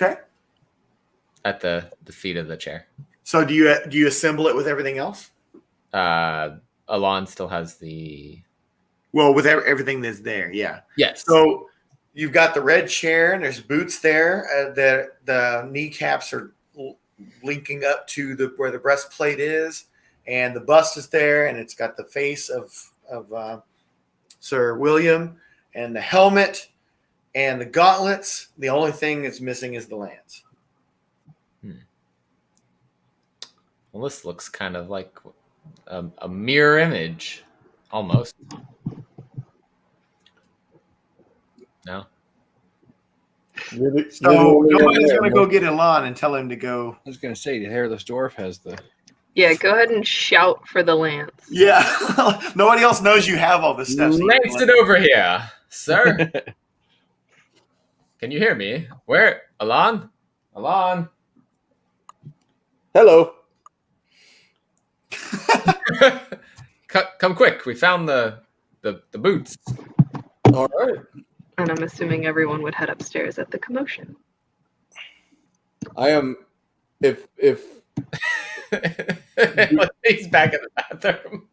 [SPEAKER 10] Okay.
[SPEAKER 14] At the feet of the chair.
[SPEAKER 10] So do you assemble it with everything else?
[SPEAKER 14] Alon still has the...
[SPEAKER 10] Well, with everything that's there, yeah.
[SPEAKER 14] Yes.
[SPEAKER 10] So you've got the red chair, and there's boots there. The kneecaps are linking up to where the breastplate is, and the bust is there, and it's got the face of of Sir William, and the helmet and the gauntlets. The only thing that's missing is the lance.
[SPEAKER 14] Well, this looks kind of like a mirror image, almost. No.
[SPEAKER 10] So nobody's going to go get Elan and tell him to go.
[SPEAKER 12] I was going to say, the hairless dwarf has the.
[SPEAKER 9] Yeah, go ahead and shout for the lance.
[SPEAKER 10] Yeah, nobody else knows you have all this stuff. So
[SPEAKER 14] Lance it over here, sir. Can you hear me? Where? Elan? Elan?
[SPEAKER 11] Hello.
[SPEAKER 14] Come quick. We found the boots.
[SPEAKER 11] All right.
[SPEAKER 9] And I'm assuming everyone would head upstairs at the commotion.
[SPEAKER 11] I am. If
[SPEAKER 14] He's back in the bathroom.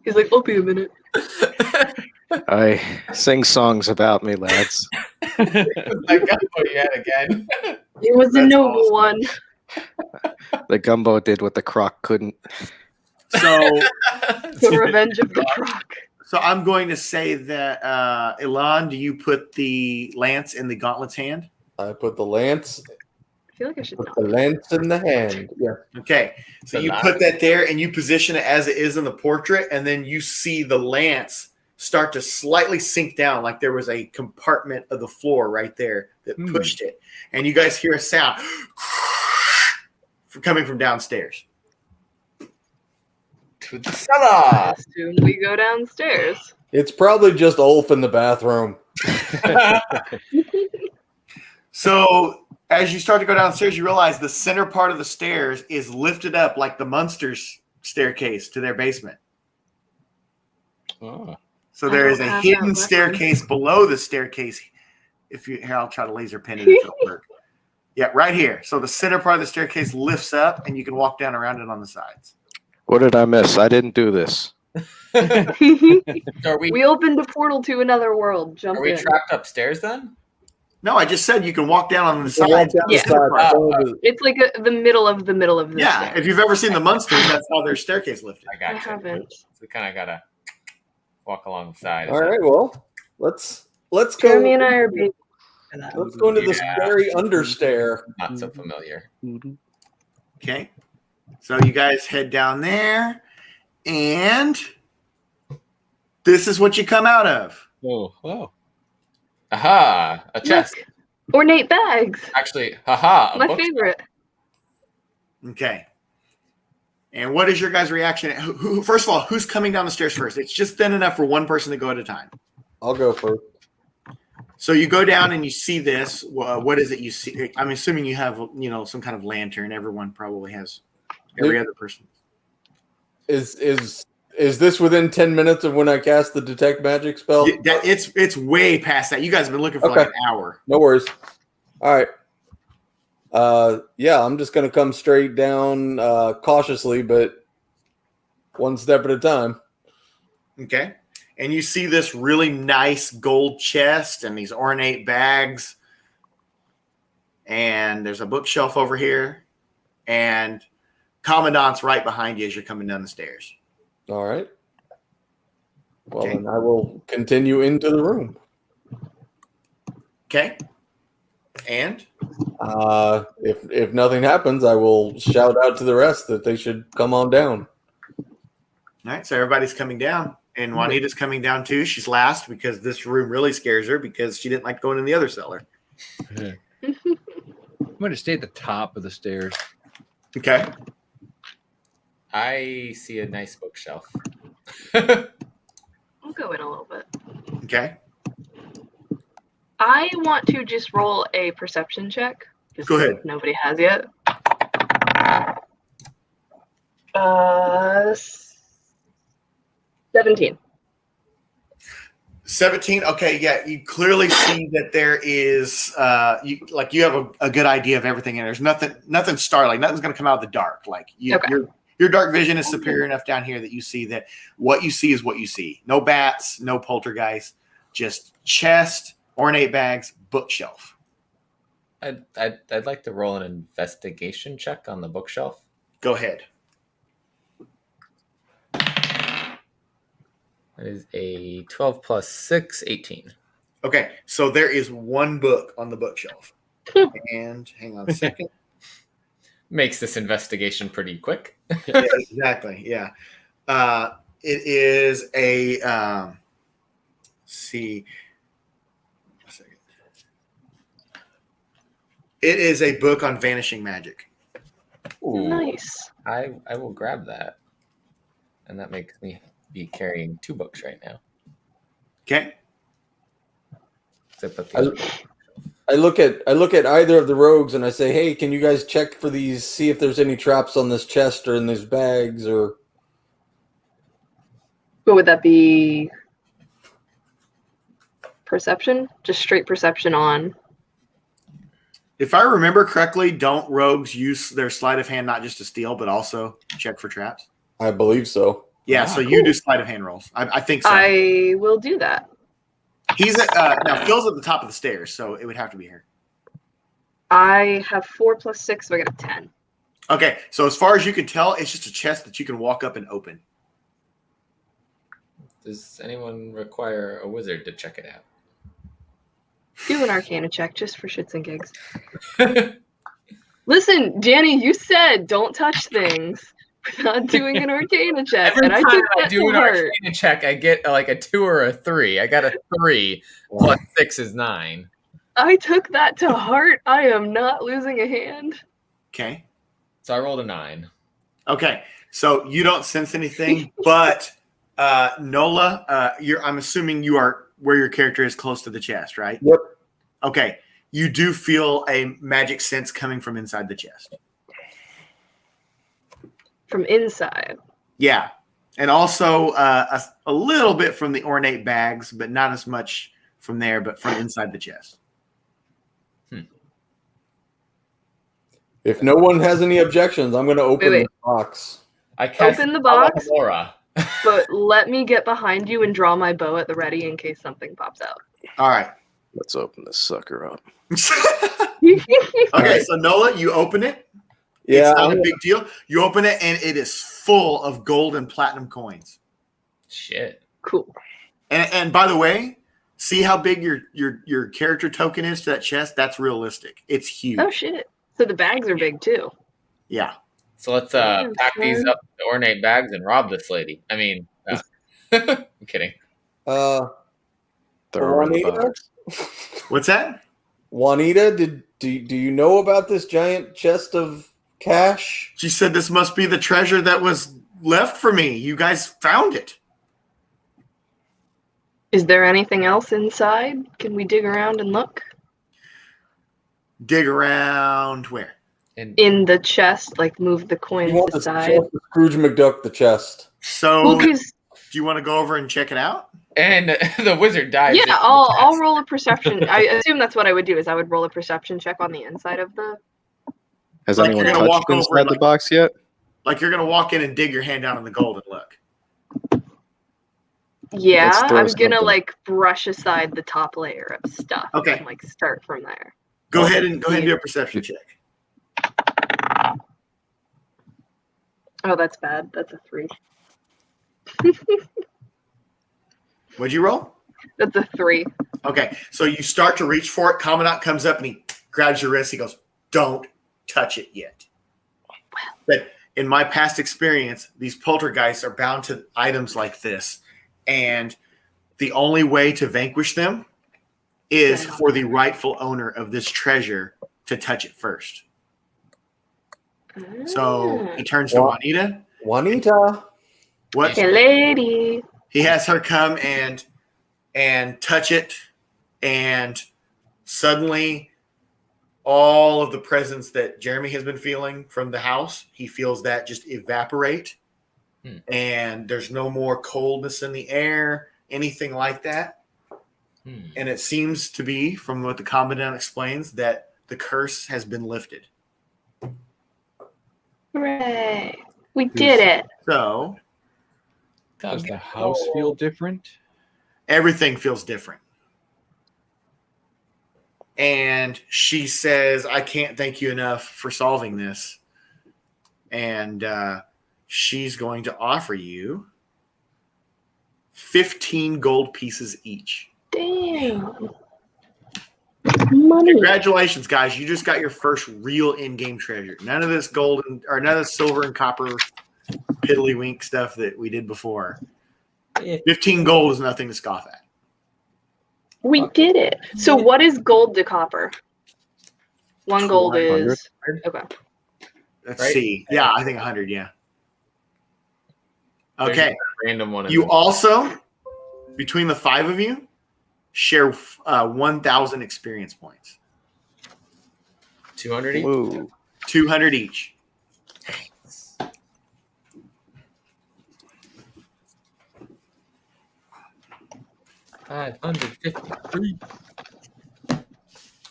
[SPEAKER 9] He's like, I'll be a minute.
[SPEAKER 13] I sing songs about me, lads.
[SPEAKER 14] That gumbo you had again.
[SPEAKER 9] It was a noble one.
[SPEAKER 13] The gumbo did what the croc couldn't.
[SPEAKER 10] So
[SPEAKER 9] The revenge of the croc.
[SPEAKER 10] So I'm going to say that Elan, do you put the lance in the gauntlet's hand?
[SPEAKER 11] I put the lance.
[SPEAKER 9] I feel like I should
[SPEAKER 11] Put
[SPEAKER 9] know.
[SPEAKER 11] the lance in the hand. Yeah.
[SPEAKER 10] Okay, so you put that there and you position it as it is in the portrait, and then you see the lance start to slightly sink down, like there was a compartment of the floor right there that pushed it, and you guys hear a sound coming from downstairs.
[SPEAKER 14] To the
[SPEAKER 9] I
[SPEAKER 14] cellar.
[SPEAKER 9] assume we go downstairs.
[SPEAKER 11] It's probably just Ulf in the bathroom.
[SPEAKER 10] So as you start to go downstairs, you realize the center part of the stairs is lifted up like the Munsters staircase to their basement.
[SPEAKER 12] Oh.
[SPEAKER 10] So there is a hidden staircase below the staircase. Here, I'll try to laser pin it if it'll work. Yeah, right here. So the center part of the staircase lifts up, and you can walk down around it on the sides.
[SPEAKER 13] What did I miss? I didn't do this.
[SPEAKER 9] We opened a portal to another world. Jump
[SPEAKER 14] Are we
[SPEAKER 9] in.
[SPEAKER 14] trapped upstairs then?
[SPEAKER 10] No, I just said you can walk down on the
[SPEAKER 11] So walk
[SPEAKER 10] sides.
[SPEAKER 11] down the
[SPEAKER 9] Yeah.
[SPEAKER 11] side.
[SPEAKER 9] It's like the middle of the
[SPEAKER 10] Yeah,
[SPEAKER 9] stairs.
[SPEAKER 10] if you've ever seen the Munsters, that's how their staircase lifted.
[SPEAKER 14] I
[SPEAKER 9] I
[SPEAKER 14] got you.
[SPEAKER 9] haven't.
[SPEAKER 14] So we kind of gotta walk along the side.
[SPEAKER 11] All right. Well, let's go.
[SPEAKER 9] Jeremy and I are big.
[SPEAKER 11] Let's go into the
[SPEAKER 14] Yeah.
[SPEAKER 11] scary understair.
[SPEAKER 14] Not so familiar.
[SPEAKER 10] Okay, so you guys head down there, and this is what you come out of.
[SPEAKER 12] Oh.
[SPEAKER 14] Aha! A chest.
[SPEAKER 9] Look, ornate bags.
[SPEAKER 14] Actually, haha! A
[SPEAKER 9] My
[SPEAKER 14] book.
[SPEAKER 9] favorite.
[SPEAKER 10] Okay. And what is your guys' reaction? First of all, who's coming down the stairs first? It's just thin enough for one person to go at a time.
[SPEAKER 11] I'll go first.
[SPEAKER 10] So you go down and you see this. What is it you see? I'm assuming you have, some kind of lantern. Everyone probably has. Every other person.
[SPEAKER 11] Is this within 10 minutes of when I cast the detect magic spell?
[SPEAKER 10] It's way past that. You guys have been looking for like an hour.
[SPEAKER 11] No worries. All right. Yeah, I'm just gonna come straight down cautiously, but one step at a time.
[SPEAKER 10] Okay. And you see this really nice gold chest and these ornate bags. And there's a bookshelf over here. And Commandant's right behind you as you're coming down the stairs.
[SPEAKER 11] All right. Well,
[SPEAKER 10] Okay.
[SPEAKER 11] then I will continue into the room.
[SPEAKER 10] Okay. And
[SPEAKER 11] if nothing happens, I will shout out to the rest that they should come on down.
[SPEAKER 10] all right, so everybody's coming down. And Juanita's coming down too. She's last because this room really scares her because she didn't like going in the other cellar.
[SPEAKER 12] I'm going to stay at the top of the stairs.
[SPEAKER 10] Okay.
[SPEAKER 14] I see a nice bookshelf.
[SPEAKER 9] I'll go in a little bit.
[SPEAKER 10] Okay.
[SPEAKER 9] I want to just roll a perception check. Just
[SPEAKER 10] Go ahead.
[SPEAKER 9] if nobody has yet. 17.
[SPEAKER 10] 17. Okay, yeah, you clearly see that there is you have a good idea of everything, and there's nothing startling. Nothing's going to come out of the dark. Like your dark vision is superior enough down here that you see that what you see is what you see. No bats, no poltergeist, just chest, ornate bags, bookshelf.
[SPEAKER 14] I'd like to roll an investigation check on the bookshelf.
[SPEAKER 10] Go ahead.
[SPEAKER 14] is a 12 plus 6, 18.
[SPEAKER 10] Okay, so there is one book on the bookshelf. And hang on a second.
[SPEAKER 14] Makes this investigation pretty quick.
[SPEAKER 10] Yeah, exactly. Yeah. It is a let's see. A second. It is a book on vanishing magic.
[SPEAKER 14] Ooh,
[SPEAKER 9] Nice.
[SPEAKER 14] I will grab that. And that makes me be carrying 2 books right now.
[SPEAKER 10] Okay.
[SPEAKER 14] So I put the other
[SPEAKER 11] I look at either of the rogues and I say, "Hey, can you guys check for these? See if there's any traps on this chest or in these bags or."
[SPEAKER 9] What would that be? Perception? Just straight perception on.
[SPEAKER 10] If I remember correctly, don't rogues use their sleight of hand not just to steal, but also check for traps?
[SPEAKER 11] I believe so.
[SPEAKER 10] Yeah, so you do sleight of hand rolls. I think so.
[SPEAKER 9] I will do that.
[SPEAKER 10] He's at, now Phil's at the top of the stairs, so it would have to be here.
[SPEAKER 9] I have 4 plus 6, so I got a 10.
[SPEAKER 10] Okay, so as far as you can tell, it's just a chest that you can walk up and open.
[SPEAKER 14] Does anyone require a wizard to check it out?
[SPEAKER 9] Do an Arcana check just for shits and gigs. Listen, Danny, you said don't touch things without doing an Arcana check,
[SPEAKER 14] Every
[SPEAKER 9] and I
[SPEAKER 14] time
[SPEAKER 9] took
[SPEAKER 14] I
[SPEAKER 9] that
[SPEAKER 14] do
[SPEAKER 9] to
[SPEAKER 14] an
[SPEAKER 9] heart.
[SPEAKER 14] Arcana check, I get like a 2 or a 3. I got a 3 plus 6 is 9.
[SPEAKER 9] I took that to heart. I am not losing a hand.
[SPEAKER 10] Okay.
[SPEAKER 14] So I rolled a 9.
[SPEAKER 10] Okay, so you don't sense anything, but Nola, I'm assuming you are where your character is close to the chest, right?
[SPEAKER 11] Yep.
[SPEAKER 10] Okay, you do feel a magic sense coming from inside the chest.
[SPEAKER 9] From inside.
[SPEAKER 10] Yeah, and also a little bit from the ornate bags, but not as much from there, but from inside the chest.
[SPEAKER 11] If no one has any objections, I'm going to open
[SPEAKER 9] Wait.
[SPEAKER 11] the box.
[SPEAKER 14] I cast
[SPEAKER 9] Open the box,
[SPEAKER 14] Aura.
[SPEAKER 9] but let me get behind you and draw my bow at the ready in case something pops out.
[SPEAKER 10] All right.
[SPEAKER 13] Let's open this sucker up.
[SPEAKER 10] Okay, so Nola, you open it.
[SPEAKER 11] Yeah,
[SPEAKER 10] It's not a big deal. You open it, and it is full of gold and platinum coins.
[SPEAKER 14] Shit.
[SPEAKER 9] Cool.
[SPEAKER 10] And by the way, see how big your character token is to that chest? That's realistic. It's huge.
[SPEAKER 9] Oh, shit. So the bags are big, too.
[SPEAKER 10] Yeah.
[SPEAKER 14] So let's pack these up in the ornate bags and rob this lady. I mean, I'm kidding.
[SPEAKER 13] Throw her in the
[SPEAKER 11] Juanita?
[SPEAKER 13] box.
[SPEAKER 10] What's that?
[SPEAKER 11] Juanita, do you know about this giant chest of cash?
[SPEAKER 10] She said this must be the treasure that was left for me. You guys found it.
[SPEAKER 9] Is there anything else inside? Can we dig around and look?
[SPEAKER 10] Dig around where?
[SPEAKER 9] In the chest, like move the coins
[SPEAKER 11] You want the
[SPEAKER 9] aside.
[SPEAKER 11] chest of Scrooge McDuck the chest.
[SPEAKER 10] So,
[SPEAKER 9] Well,
[SPEAKER 10] do
[SPEAKER 9] 'cause-
[SPEAKER 10] you want to go over and check it out?
[SPEAKER 14] And the wizard dives.
[SPEAKER 9] yeah,
[SPEAKER 14] into the
[SPEAKER 9] I'll
[SPEAKER 14] chest.
[SPEAKER 9] roll a perception. I assume that's what I would do. Is I would roll a perception check on the inside of the.
[SPEAKER 13] Has
[SPEAKER 10] Like
[SPEAKER 13] anyone
[SPEAKER 10] you're gonna walk
[SPEAKER 13] touched
[SPEAKER 10] over
[SPEAKER 13] inside the
[SPEAKER 10] like-
[SPEAKER 13] box yet?
[SPEAKER 10] Like you're going to walk in and dig your hand down in the gold and look.
[SPEAKER 9] Yeah,
[SPEAKER 13] Let's throw
[SPEAKER 9] I'm gonna
[SPEAKER 13] something.
[SPEAKER 9] like brush aside the top layer of stuff.
[SPEAKER 10] Okay.
[SPEAKER 9] And, like start from there.
[SPEAKER 10] Go ahead and do a perception check.
[SPEAKER 9] Oh, that's bad. That's a 3.
[SPEAKER 10] What'd you roll?
[SPEAKER 9] That's a 3.
[SPEAKER 10] Okay, so you start to reach for it. Commandant comes up and he grabs your wrist. He goes, "Don't touch it yet." But in my past experience, these poltergeists are bound to items like this, and the only way to vanquish them is for the rightful owner of this treasure to touch it first. So he turns to Juanita.
[SPEAKER 11] Juanita.
[SPEAKER 10] What?
[SPEAKER 9] Hey, lady.
[SPEAKER 10] He has her come and touch it, and suddenly all of the presence that Jeremy has been feeling from the house, he feels that just evaporate, and there's no more coldness in the air, anything like that. And it seems to be, from what the commandant explains, that the curse has been lifted.
[SPEAKER 9] Hooray. We did it.
[SPEAKER 10] So
[SPEAKER 12] Does the house feel different?
[SPEAKER 10] everything feels different. And she says, "I can't thank you enough for solving this." And she's going to offer you 15 gold pieces each.
[SPEAKER 9] Damn. Money.
[SPEAKER 10] Congratulations, guys. You just got your first real in-game treasure. None of this gold or none of this silver and copper piddlywink stuff that we did before. 15 gold is nothing to scoff at.
[SPEAKER 9] We did it. So what is gold to copper? 1 gold is... Okay.
[SPEAKER 10] Let's
[SPEAKER 14] Right?
[SPEAKER 10] see. Yeah, I think 100, yeah.
[SPEAKER 14] There's
[SPEAKER 10] Okay.
[SPEAKER 14] a random one. in
[SPEAKER 10] You
[SPEAKER 14] there.
[SPEAKER 10] also, between the 5 of you, share 1,000 experience points.
[SPEAKER 14] 200 each?
[SPEAKER 13] Whoa.
[SPEAKER 10] 200 each.
[SPEAKER 14] $553.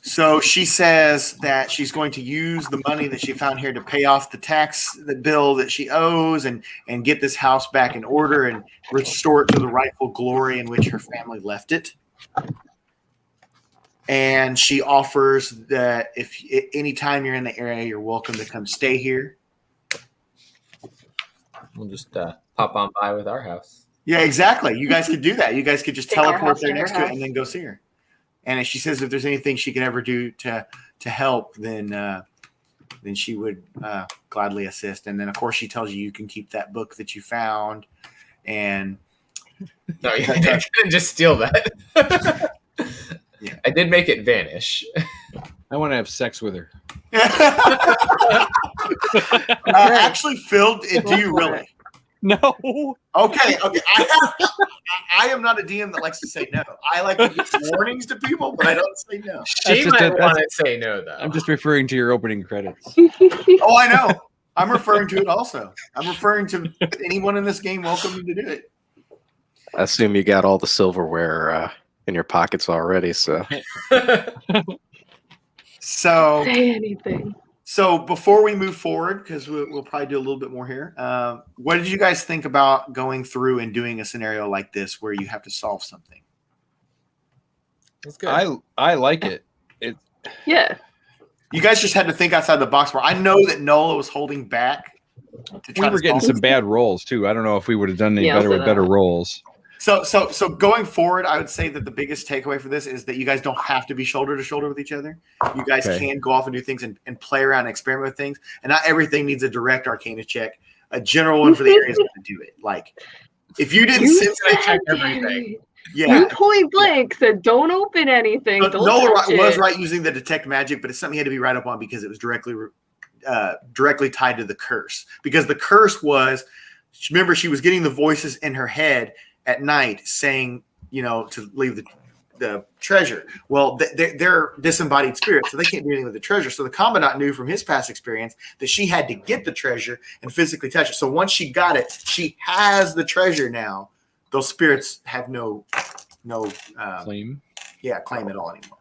[SPEAKER 10] So she says that she's going to use the money that she found here to pay off the bill that she owes and get this house back in order and restore it to the rightful glory in which her family left it. And she offers that if anytime you're in the area, you're welcome to come stay here.
[SPEAKER 14] We'll just pop on by with our house.
[SPEAKER 10] Yeah, exactly. You guys could do that. You guys could just
[SPEAKER 9] Take our
[SPEAKER 10] teleport
[SPEAKER 9] house
[SPEAKER 10] there
[SPEAKER 9] to her
[SPEAKER 10] next to it
[SPEAKER 9] house.
[SPEAKER 10] and then go see her. And if she says if there's anything she can ever do to help, then she would gladly assist. And then, of course, she tells you can keep that book that you found. And
[SPEAKER 14] No, you didn't just steal that.
[SPEAKER 10] Yeah.
[SPEAKER 14] I did make it vanish.
[SPEAKER 12] I want to have sex with her.
[SPEAKER 10] Actually, Phil, do you really?
[SPEAKER 12] No.
[SPEAKER 10] Okay. I am not a DM that likes to say no. I like to give warnings to people, but I don't say no.
[SPEAKER 14] She
[SPEAKER 12] just
[SPEAKER 14] might
[SPEAKER 12] a-
[SPEAKER 14] want to say no, though.
[SPEAKER 12] I'm just referring to your opening credits.
[SPEAKER 10] Oh, I know. I'm referring to it also. I'm referring to anyone in this game welcome to do it.
[SPEAKER 13] I assume you got all the silverware in your pockets already, so.
[SPEAKER 10] So,
[SPEAKER 9] Say anything.
[SPEAKER 10] so before we move forward, because we'll probably do a little bit more here, what did you guys think about going through and doing a scenario like this where you have to solve something?
[SPEAKER 14] That's good.
[SPEAKER 12] I like it.
[SPEAKER 9] Yeah.
[SPEAKER 10] You guys just had to think outside the box. Where I know that Nola was holding back.
[SPEAKER 12] We were getting some bad rolls too. I don't know if we would have done any
[SPEAKER 9] Yeah,
[SPEAKER 12] better
[SPEAKER 9] so
[SPEAKER 12] with better rolls.
[SPEAKER 10] So going forward, I would say that the biggest takeaway for this is that you guys don't have to be shoulder to shoulder with each other. You guys
[SPEAKER 12] Okay.
[SPEAKER 10] can go off and do things and play around and experiment with things. And not everything needs a direct Arcana check. A general one for the area is going to do it. Like, if you didn't sense
[SPEAKER 14] I check everything.
[SPEAKER 10] yeah.
[SPEAKER 9] You point blank said don't open anything.
[SPEAKER 10] But
[SPEAKER 9] Don't
[SPEAKER 10] Nola
[SPEAKER 9] touch
[SPEAKER 10] was
[SPEAKER 9] it.
[SPEAKER 10] right using the detect magic, but it's something he had to be right up on because it was directly tied to the curse. Because the curse was, remember, she was getting the voices in her head at night saying, to leave the treasure. Well, they're disembodied spirits, so they can't do anything with the treasure. So the commandant knew from his past experience that she had to get the treasure and physically touch it. So once she got it, she has the treasure now. Those spirits have no
[SPEAKER 12] Claim.
[SPEAKER 10] claim at all anymore.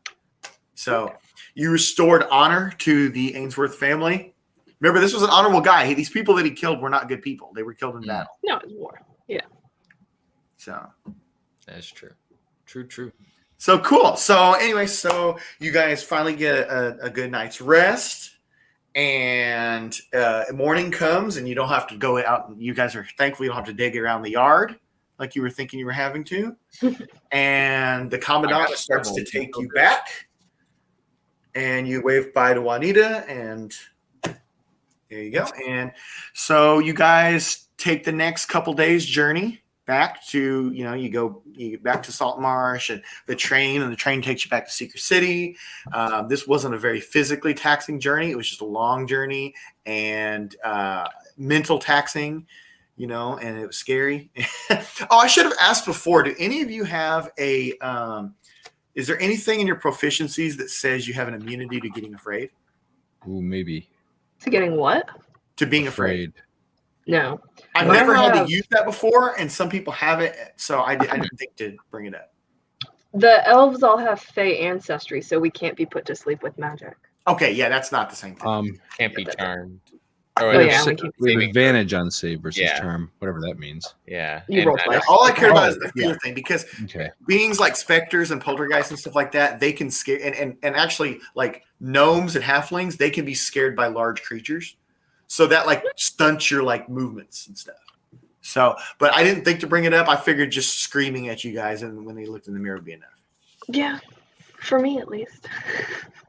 [SPEAKER 10] So you restored honor to the Ainsworth family. Remember, this was an honorable guy. These people that he killed were not good people. They were killed in battle.
[SPEAKER 9] No, it's war. Yeah.
[SPEAKER 10] So
[SPEAKER 14] That's true. True.
[SPEAKER 10] So cool. So anyway, so you guys finally get a good night's rest, and morning comes, and you don't have to go out. You guys are thankfully you don't have to dig around the yard like you were thinking you were having to. And the commandant starts to take you back, and you wave bye to Juanita, and there you go. And so you guys take the next couple days journey back to, you get back to Salt Marsh and the train takes you back to Secret City. This wasn't a very physically taxing journey. It was just a long journey and mental taxing, and it was scary. Oh, I should have asked before, do any of you have is there anything in your proficiencies that says you have an immunity to getting afraid?
[SPEAKER 12] Ooh, maybe.
[SPEAKER 9] To getting what?
[SPEAKER 10] To being afraid.
[SPEAKER 9] No.
[SPEAKER 10] I've never had to use that before, and some people have it, so I didn't think to bring it up.
[SPEAKER 9] The elves all have Fey ancestry, so we can't be put to sleep with magic.
[SPEAKER 10] Okay, yeah, that's not the same thing.
[SPEAKER 14] Can't be charmed.
[SPEAKER 12] We
[SPEAKER 14] yeah,
[SPEAKER 12] have advantage on save versus
[SPEAKER 14] Yeah.
[SPEAKER 12] charm, whatever that means.
[SPEAKER 14] Yeah.
[SPEAKER 9] You roll twice.
[SPEAKER 10] All I care about is the fear thing, because
[SPEAKER 12] Okay.
[SPEAKER 10] beings like specters and poltergeists and stuff like that, they can scare, and actually like gnomes and halflings, they can be scared by large creatures. So that like stunts your like movements and stuff. So, but I didn't think to bring it up. I figured just screaming at you guys and when they looked in the mirror would be enough.
[SPEAKER 9] Yeah, for me at least.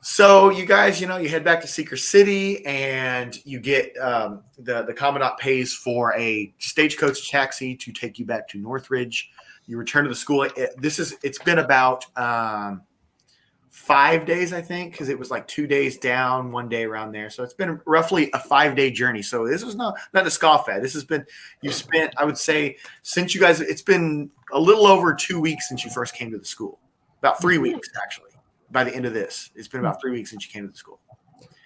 [SPEAKER 10] So you guys, you head back to Seeker City and you get the Commandant pays for a stagecoach taxi to take you back to Northridge. You return to the school. It's been about 5 days, I think, because it was like 2 days down, 1 day around there. So it's been roughly a 5-day journey. So this was not a scoff at. This has been, you spent, I would say, since you guys, it's been a little over 2 weeks since you first came to the school. About 3 weeks, actually. By the end of this, it's been about 3 weeks since you came to the school.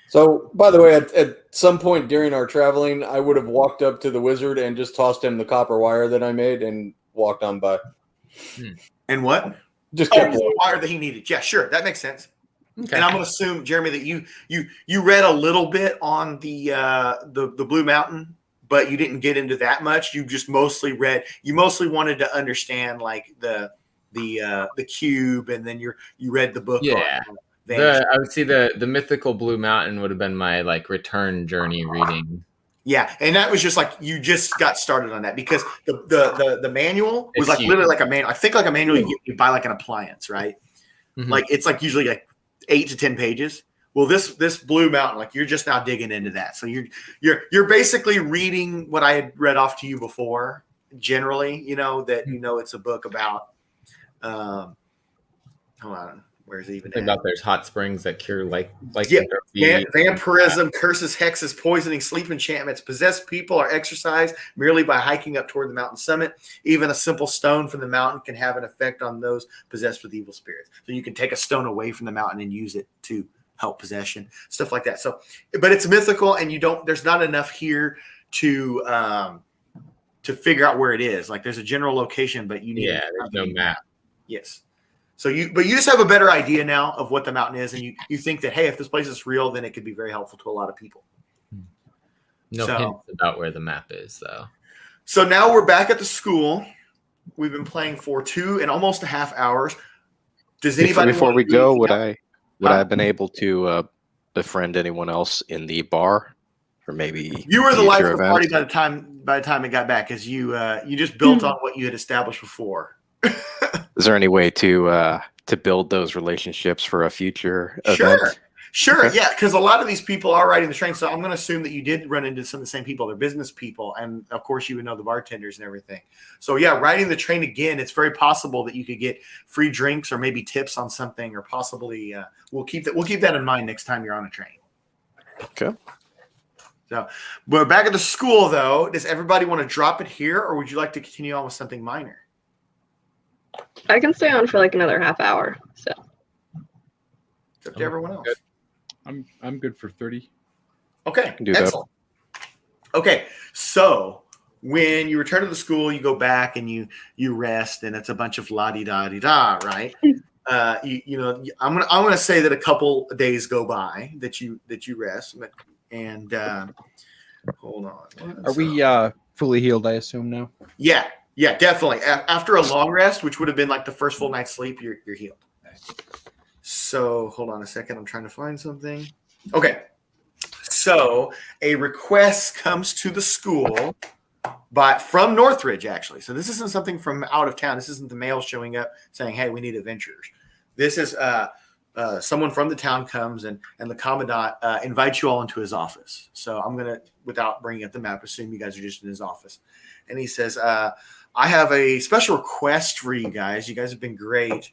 [SPEAKER 11] So, by the way, at some point during our traveling, I would have walked up to the wizard and just tossed him the copper wire that I made and walked on by.
[SPEAKER 10] And what?
[SPEAKER 11] Just
[SPEAKER 10] kept the wire that he needed. Yeah, sure, that makes sense.
[SPEAKER 14] Okay.
[SPEAKER 10] And I'm going to assume, Jeremy, that you read a little bit on the Blue Mountain, but you didn't get into that much. You just mostly read. You mostly wanted to understand like the cube, and then you read the book.
[SPEAKER 14] Yeah. I would see the mythical Blue Mountain would have been my like return journey reading.
[SPEAKER 10] Yeah, and that was just like you just got started on that because the manual was like literally like a manual. I think like a manual you buy like an appliance, right? Mm-hmm. Like it's like usually like 8 to 10 pages. Well, this Blue Mountain, like you're just now digging into that. So you're basically reading what I had read off to you before. Generally, it's a book about. Hold on. Where's it even
[SPEAKER 14] about there's hot springs that cure
[SPEAKER 10] vampirism, curses, hexes, poisoning, sleep enchantments, possessed people are exorcised merely by hiking up toward the mountain summit. Even a simple stone from the mountain can have an effect on those possessed with evil spirits. So you can take a stone away from the mountain and use it to help possession, stuff like that. So, but it's mythical, and there's not enough here to figure out where it is. Like there's a general location, but you need
[SPEAKER 14] there's no map.
[SPEAKER 10] Yes. So you just have a better idea now of what the mountain is, and you think that, hey, if this place is real, then it could be very helpful to a lot of people.
[SPEAKER 14] No hints about where the map is, though.
[SPEAKER 10] So now we're back at the school. We've been playing for 2 and almost a half hours. Does anybody
[SPEAKER 13] before we go? Would I have been able to befriend anyone else in the bar, or maybe
[SPEAKER 10] you were the life of the party by the time it got back, because you just built on what you had established before.
[SPEAKER 13] Is there any way to build those relationships for a future event?
[SPEAKER 10] Sure. Okay. Yeah, because a lot of these people are riding the train. So I'm going to assume that you did run into some of the same people. They're business people. And, of course, you would know the bartenders and everything. So, yeah, riding the train again, it's very possible that you could get free drinks or maybe tips on something, or possibly we'll keep that in mind next time you're on a train.
[SPEAKER 13] Okay.
[SPEAKER 10] So we're back at the school, though. Does everybody want to drop it here, or would you like to continue on with something minor?
[SPEAKER 9] I can stay on for like another half hour. So
[SPEAKER 10] it's up to everyone else.
[SPEAKER 12] Good. I'm good for 30.
[SPEAKER 10] Okay.
[SPEAKER 13] Do excellent.
[SPEAKER 10] That. Okay. So when you return to the school, you go back and you rest, and it's a bunch of la-di-da-di-da, right? I'm gonna say that a couple of days go by that you rest, and hold on.
[SPEAKER 12] Are we fully healed? I assume now.
[SPEAKER 10] Yeah, definitely. After a long rest, which would have been like the first full night's sleep, you're healed. So hold on a second. I'm trying to find something. Okay. So a request comes to the school from Northridge, actually. So this isn't something from out of town. This isn't the mail showing up saying, hey, we need adventurers. This is someone from the town comes, and the commandant invites you all into his office. So I'm going to, without bringing up the map, assume you guys are just in his office. And he says, I have a special request for you guys. You guys have been great.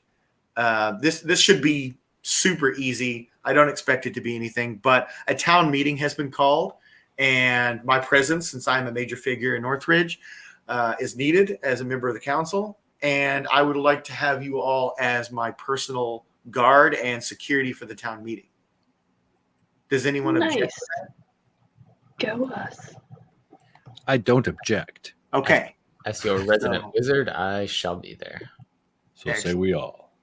[SPEAKER 10] This should be super easy. I don't expect it to be anything, but a town meeting has been called, and my presence, since I'm a major figure in Northridge, is needed as a member of the council. And I would like to have you all as my personal guard and security for the town meeting. Does anyone object to that?
[SPEAKER 9] Go us.
[SPEAKER 12] I don't object.
[SPEAKER 10] Okay.
[SPEAKER 14] As your resident wizard, I shall be there.
[SPEAKER 12] So say we all.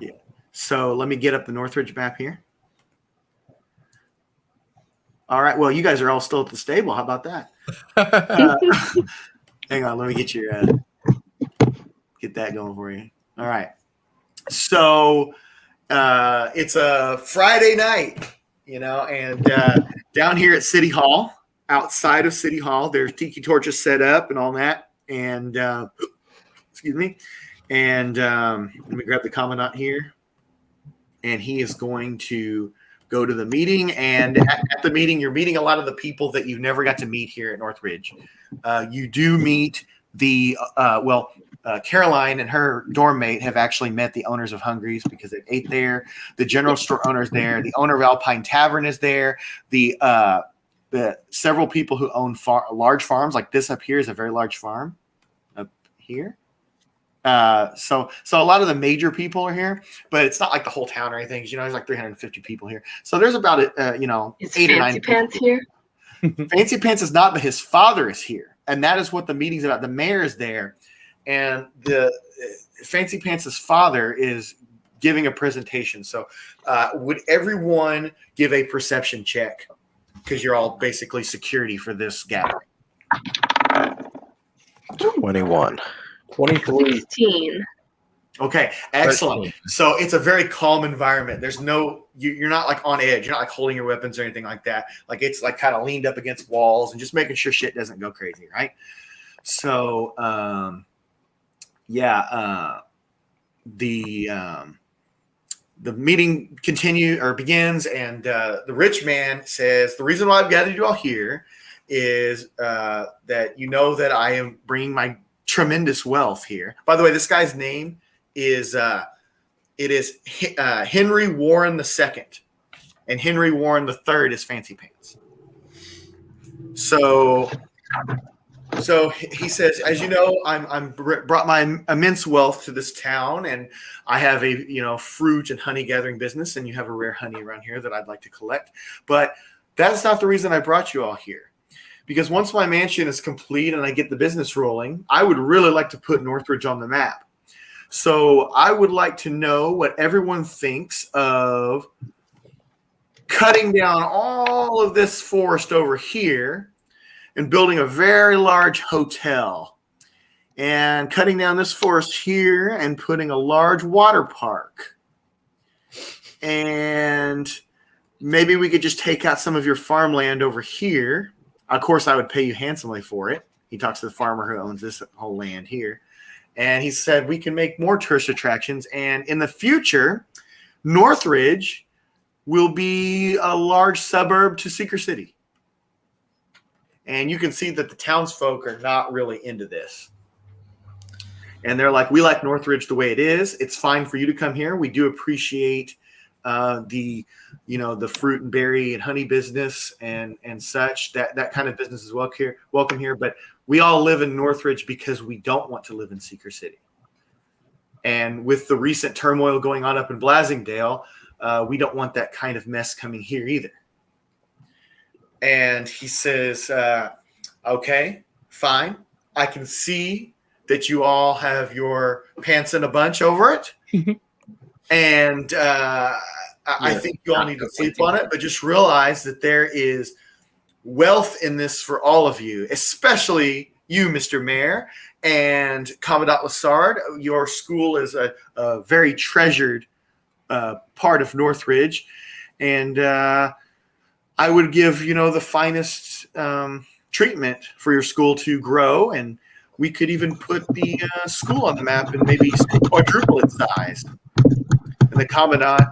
[SPEAKER 10] Yeah. So let me get up the Northridge map here. All right. Well, you guys are all still at the stable. How about that? Hang on. Let me get get that going for you. All right. So it's a Friday night, and down here at City Hall, outside of City Hall. There's tiki torches set up and all that. And excuse me. And let me grab the commandant here. And he is going to go to the meeting. And at the meeting, you're meeting a lot of the people that you never got to meet here at Northridge. You do meet the Caroline and her dorm mate have actually met the owners of Hungry's because they ate there. The general store owner is there. The owner of Alpine Tavern is there. The several people who own large farms, like this up here is a very large farm up here. So a lot of the major people are here, but it's not like the whole town or anything. There's like 350 people here. So there's about
[SPEAKER 9] Is
[SPEAKER 10] 8 or 9
[SPEAKER 9] Fancy Pants here?
[SPEAKER 10] Fancy Pants is not, but his father is here, and that is what the meeting's about. The mayor is there, and the Fancy Pants' father is giving a presentation. So would everyone give a perception check? Because you're all basically security for this gathering.
[SPEAKER 13] 21.
[SPEAKER 11] 23.
[SPEAKER 9] 16.
[SPEAKER 10] Okay, excellent.
[SPEAKER 14] 13.
[SPEAKER 10] So it's a very calm environment. There's you're not like on edge. You're not like holding your weapons or anything like that. Like it's like kind of leaned up against walls and just making sure shit doesn't go crazy, right? So, the meeting begins, and the rich man says, the reason why I've gathered you all here is that you know that I am bringing my tremendous wealth here. By the way, this guy's name is Henry Warren II, and Henry Warren III is Fancy Pants. So he says, as you know, I'm brought my immense wealth to this town, and I have a fruit and honey gathering business, and you have a rare honey around here that I'd like to collect. But that's not the reason I brought you all here, because once my mansion is complete and I get the business rolling, I would really like to put Northridge on the map. So I would like to know what everyone thinks of cutting down all of this forest over here and building a very large hotel, and cutting down this forest here and putting a large water park. And maybe we could just take out some of your farmland over here. Of course, I would pay you handsomely for it. He talks to the farmer who owns this whole land here. And he said, we can make more tourist attractions. And in the future, Northridge will be a large suburb to Seeker City. And you can see that the townsfolk are not really into this. And they're like, we like Northridge the way it is. It's fine for you to come here. We do appreciate the fruit and berry and honey business and such. That kind of business is welcome here. But we all live in Northridge because we don't want to live in Seeker City. And with the recent turmoil going on up in Blasingdale, we don't want that kind of mess coming here either. And he says, okay, fine. I can see that you all have your pants in a bunch over it. And I think you all need to sleep on it, but just realize that there is wealth in this for all of you, especially you, Mr. Mayor, and Commandant Lassard. Your school is a very treasured part of Northridge. And I would give, the finest treatment for your school to grow, and we could even put the school on the map and maybe quadruple its size. And the commandant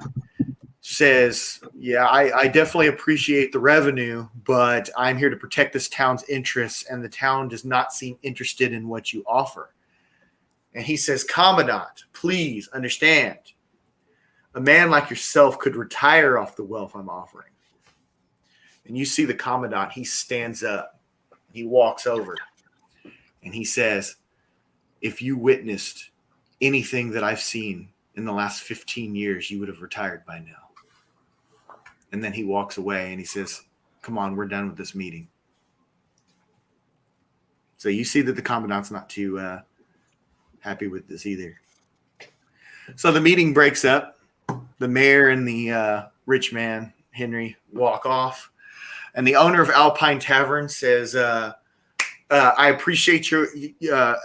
[SPEAKER 10] says, yeah, I definitely appreciate the revenue, but I'm here to protect this town's interests, and the town does not seem interested in what you offer. And he says, Commandant, please understand, a man like yourself could retire off the wealth I'm offering. And you see the commandant, he stands up, he walks over, and he says, if you witnessed anything that I've seen in the last 15 years, you would have retired by now. And then he walks away and he says, come on, we're done with this meeting. So you see that the commandant's not too happy with this either. So the meeting breaks up. The mayor and the rich man, Henry, walk off. And the owner of Alpine Tavern says, I appreciate your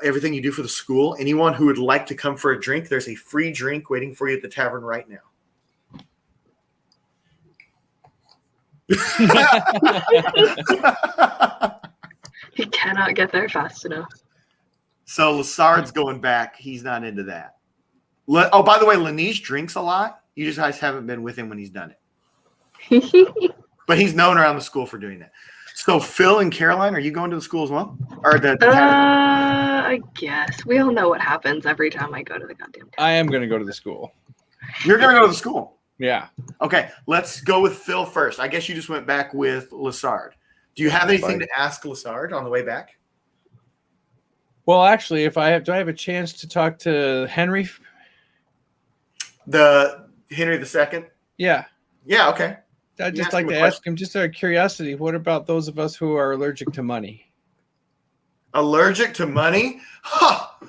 [SPEAKER 10] everything you do for the school. Anyone who would like to come for a drink, there's a free drink waiting for you at the tavern right now.
[SPEAKER 9] He cannot get there fast enough.
[SPEAKER 10] So Lassard's going back. He's not into that. Oh, by the way, Lanish drinks a lot. You just guys haven't been with him when he's done it. But he's known around the school for doing that. So Phil and Caroline, are you going to the school as well? Or the
[SPEAKER 9] I guess. We all know what happens every time I go to the goddamn town.
[SPEAKER 12] I am going to go to the school.
[SPEAKER 10] You're going to go to the school?
[SPEAKER 12] Yeah.
[SPEAKER 10] Okay, let's go with Phil first. I guess you just went back with Lassard. Do you have anything to ask Lassard on the way back?
[SPEAKER 12] Well, actually, do I have a chance to talk to Henry?
[SPEAKER 10] The Henry II?
[SPEAKER 12] Yeah.
[SPEAKER 10] Yeah, okay.
[SPEAKER 12] I'd just like to ask him, just out of curiosity, what about those of us who are allergic to money?
[SPEAKER 10] Allergic to money? Ha!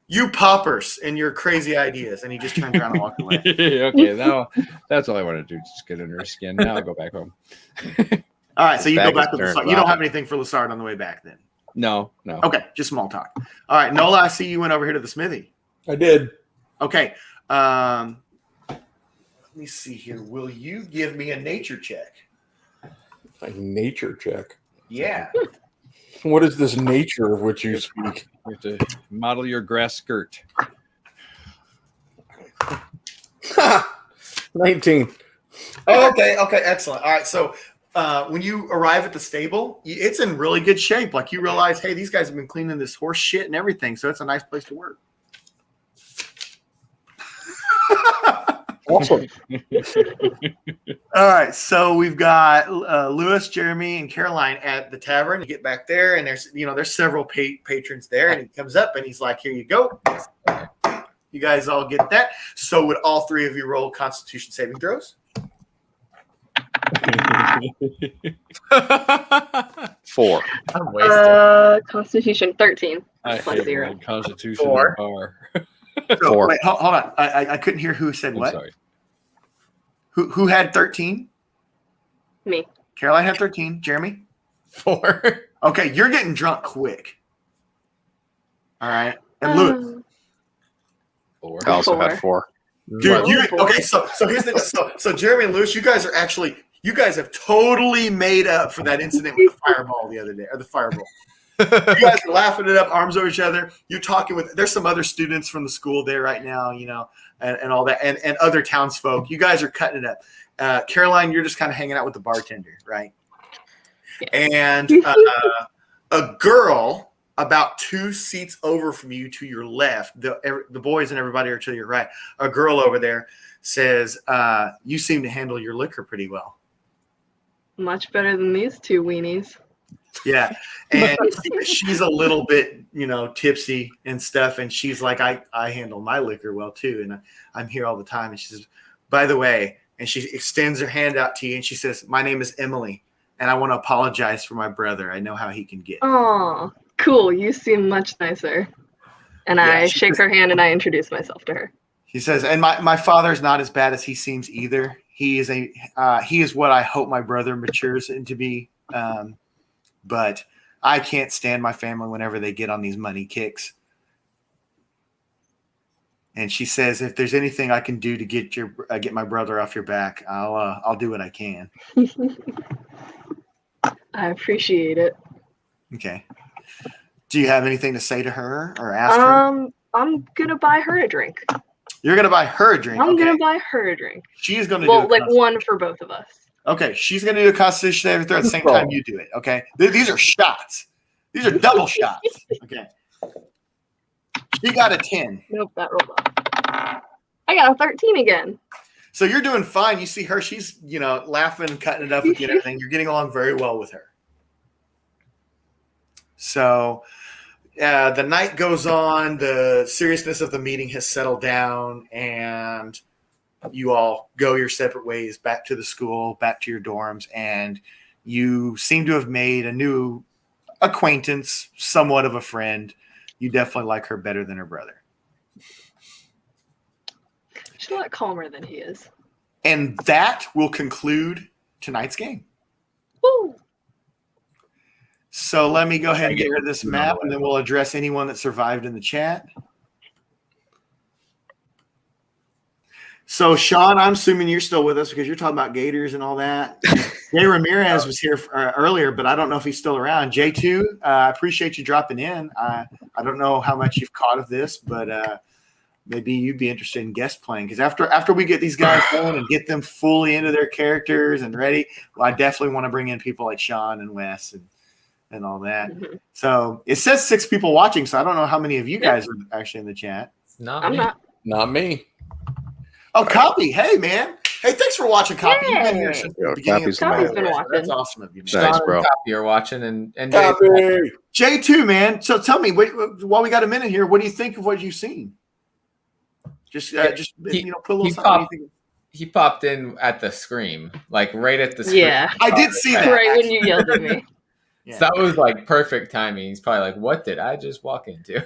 [SPEAKER 10] You poppers and your crazy ideas. And he just turned around and walked away.
[SPEAKER 12] Okay, now that's all I want to do. Just get under his skin. Now I'll go back home.
[SPEAKER 10] All right, so you go back with Lassard. You don't have anything for Lassard on the way back then?
[SPEAKER 12] No.
[SPEAKER 10] Okay, just small talk. All right, Nola, I see you went over here to the smithy.
[SPEAKER 11] I did.
[SPEAKER 10] Okay. Let me see here. Will you give me a nature check?
[SPEAKER 11] A nature check?
[SPEAKER 10] Yeah.
[SPEAKER 11] What is this nature of which you speak?
[SPEAKER 12] You have to model your grass skirt.
[SPEAKER 11] 19.
[SPEAKER 10] Oh, okay, excellent. All right, so when you arrive at the stable, it's in really good shape. Like you realize, hey, these guys have been cleaning this horse shit and everything, so it's a nice place to work.
[SPEAKER 11] Awesome.
[SPEAKER 10] All right, so we've got Lewis, Jeremy, and Caroline at the tavern. You get back there, and there's several patrons there, and he comes up and he's like, "Here you go. You guys all get that." So would all three of you roll Constitution saving throws?
[SPEAKER 13] 4.
[SPEAKER 14] I'm wasted.
[SPEAKER 9] Constitution 13.
[SPEAKER 12] I
[SPEAKER 9] Plus
[SPEAKER 12] hate
[SPEAKER 9] 0.
[SPEAKER 12] Constitution
[SPEAKER 10] 4.
[SPEAKER 12] bar.
[SPEAKER 10] So, wait, hold on. I couldn't hear who said what.
[SPEAKER 12] Sorry.
[SPEAKER 10] Who had 13?
[SPEAKER 9] Me.
[SPEAKER 10] Caroline had 13. Jeremy?
[SPEAKER 14] 4.
[SPEAKER 10] Okay, you're getting drunk quick. All right. And Lewis?
[SPEAKER 12] 4.
[SPEAKER 13] I also had 4.
[SPEAKER 10] Dude, okay, so here's the so Jeremy and Lewis, you guys have totally made up for that incident with the fireball the other day, or the fireball. You guys are laughing it up, arms over each other. You're talking there's some other students from the school there right now, and all that, and other townsfolk. You guys are cutting it up. Caroline, you're just kind of hanging out with the bartender, right? And a girl about 2 seats over from you to your left, the boys and everybody are to your right. A girl over there says, "You seem to handle your liquor pretty well."
[SPEAKER 9] Much better than these two weenies.
[SPEAKER 10] Yeah, and she's a little bit, tipsy and stuff, and she's like, I handle my liquor well too, and I'm here all the time. And she says, "By the way," and she extends her hand out to you, and she says, "My name is Emily, and I want to apologize for my brother. I know how he can get."
[SPEAKER 9] Oh, cool. You seem much nicer. And I shake her hand and I introduce myself to her.
[SPEAKER 10] She says, "And my father's not as bad as he seems either. He is what I hope my brother matures into be. But I can't stand my family whenever they get on these money kicks." And she says, "If there's anything I can do to get my brother off your back, I'll do what I can."
[SPEAKER 9] I appreciate it.
[SPEAKER 10] Okay. Do you have anything to say to her or ask her?
[SPEAKER 9] I'm gonna buy her a drink.
[SPEAKER 10] You're gonna buy her a drink.
[SPEAKER 9] I'm gonna buy her a drink.
[SPEAKER 10] She's gonna
[SPEAKER 9] do one for both of us.
[SPEAKER 10] Okay, she's going to do a Constitution saving throw at the same time you do it, okay? These are shots. These are double shots, okay? She got a 10.
[SPEAKER 9] Nope, that rolled up. I got a 13 again.
[SPEAKER 10] So you're doing fine. You see her, she's, laughing, cutting it up with you and everything. You're getting along very well with her. So the night goes on. The seriousness of the meeting has settled down, and you all go your separate ways back to the school, back to your dorms, and you seem to have made a new acquaintance, somewhat of a friend. You definitely like her better than her brother.
[SPEAKER 9] She's a lot calmer than he is.
[SPEAKER 10] And that will conclude tonight's game.
[SPEAKER 9] Woo!
[SPEAKER 10] So let me go ahead and get rid of this map, and then we'll address anyone that survived in the chat. So, Sean, I'm assuming you're still with us because you're talking about gators and all that. Jay Ramirez was here earlier, but I don't know if he's still around. J2, I appreciate you dropping in. I don't know how much you've caught of this, but maybe you'd be interested in guest playing because after we get these guys going and get them fully into their characters and ready, well, I definitely want to bring in people like Sean and Wes and all that.
[SPEAKER 9] Mhm.
[SPEAKER 10] So it says 6 people watching, so I don't know how many of you guys are actually in the chat.
[SPEAKER 9] I'm not.
[SPEAKER 11] Not me.
[SPEAKER 10] Oh, Copy. Hey, man. Hey, thanks for watching, Copy. You've been here since the
[SPEAKER 13] Yo,
[SPEAKER 10] beginning
[SPEAKER 13] Copy's
[SPEAKER 10] of
[SPEAKER 13] the
[SPEAKER 10] the
[SPEAKER 13] man.
[SPEAKER 9] Been watching.
[SPEAKER 10] That's awesome of you, man.
[SPEAKER 13] Thanks,
[SPEAKER 14] Sean
[SPEAKER 13] bro.
[SPEAKER 14] and Copy are watching, and Jay.
[SPEAKER 11] Copy.
[SPEAKER 10] J2, man. So tell me, while we got a minute here, what do you think of what you've seen? Just put a little
[SPEAKER 14] he
[SPEAKER 10] something.
[SPEAKER 14] popped, he popped in at the scream, like right at the scream.
[SPEAKER 9] Yeah.
[SPEAKER 10] I did see that.
[SPEAKER 9] Right when you yelled at me.
[SPEAKER 10] Yeah.
[SPEAKER 14] So that was like perfect timing. He's probably like, "What did I just walk into?"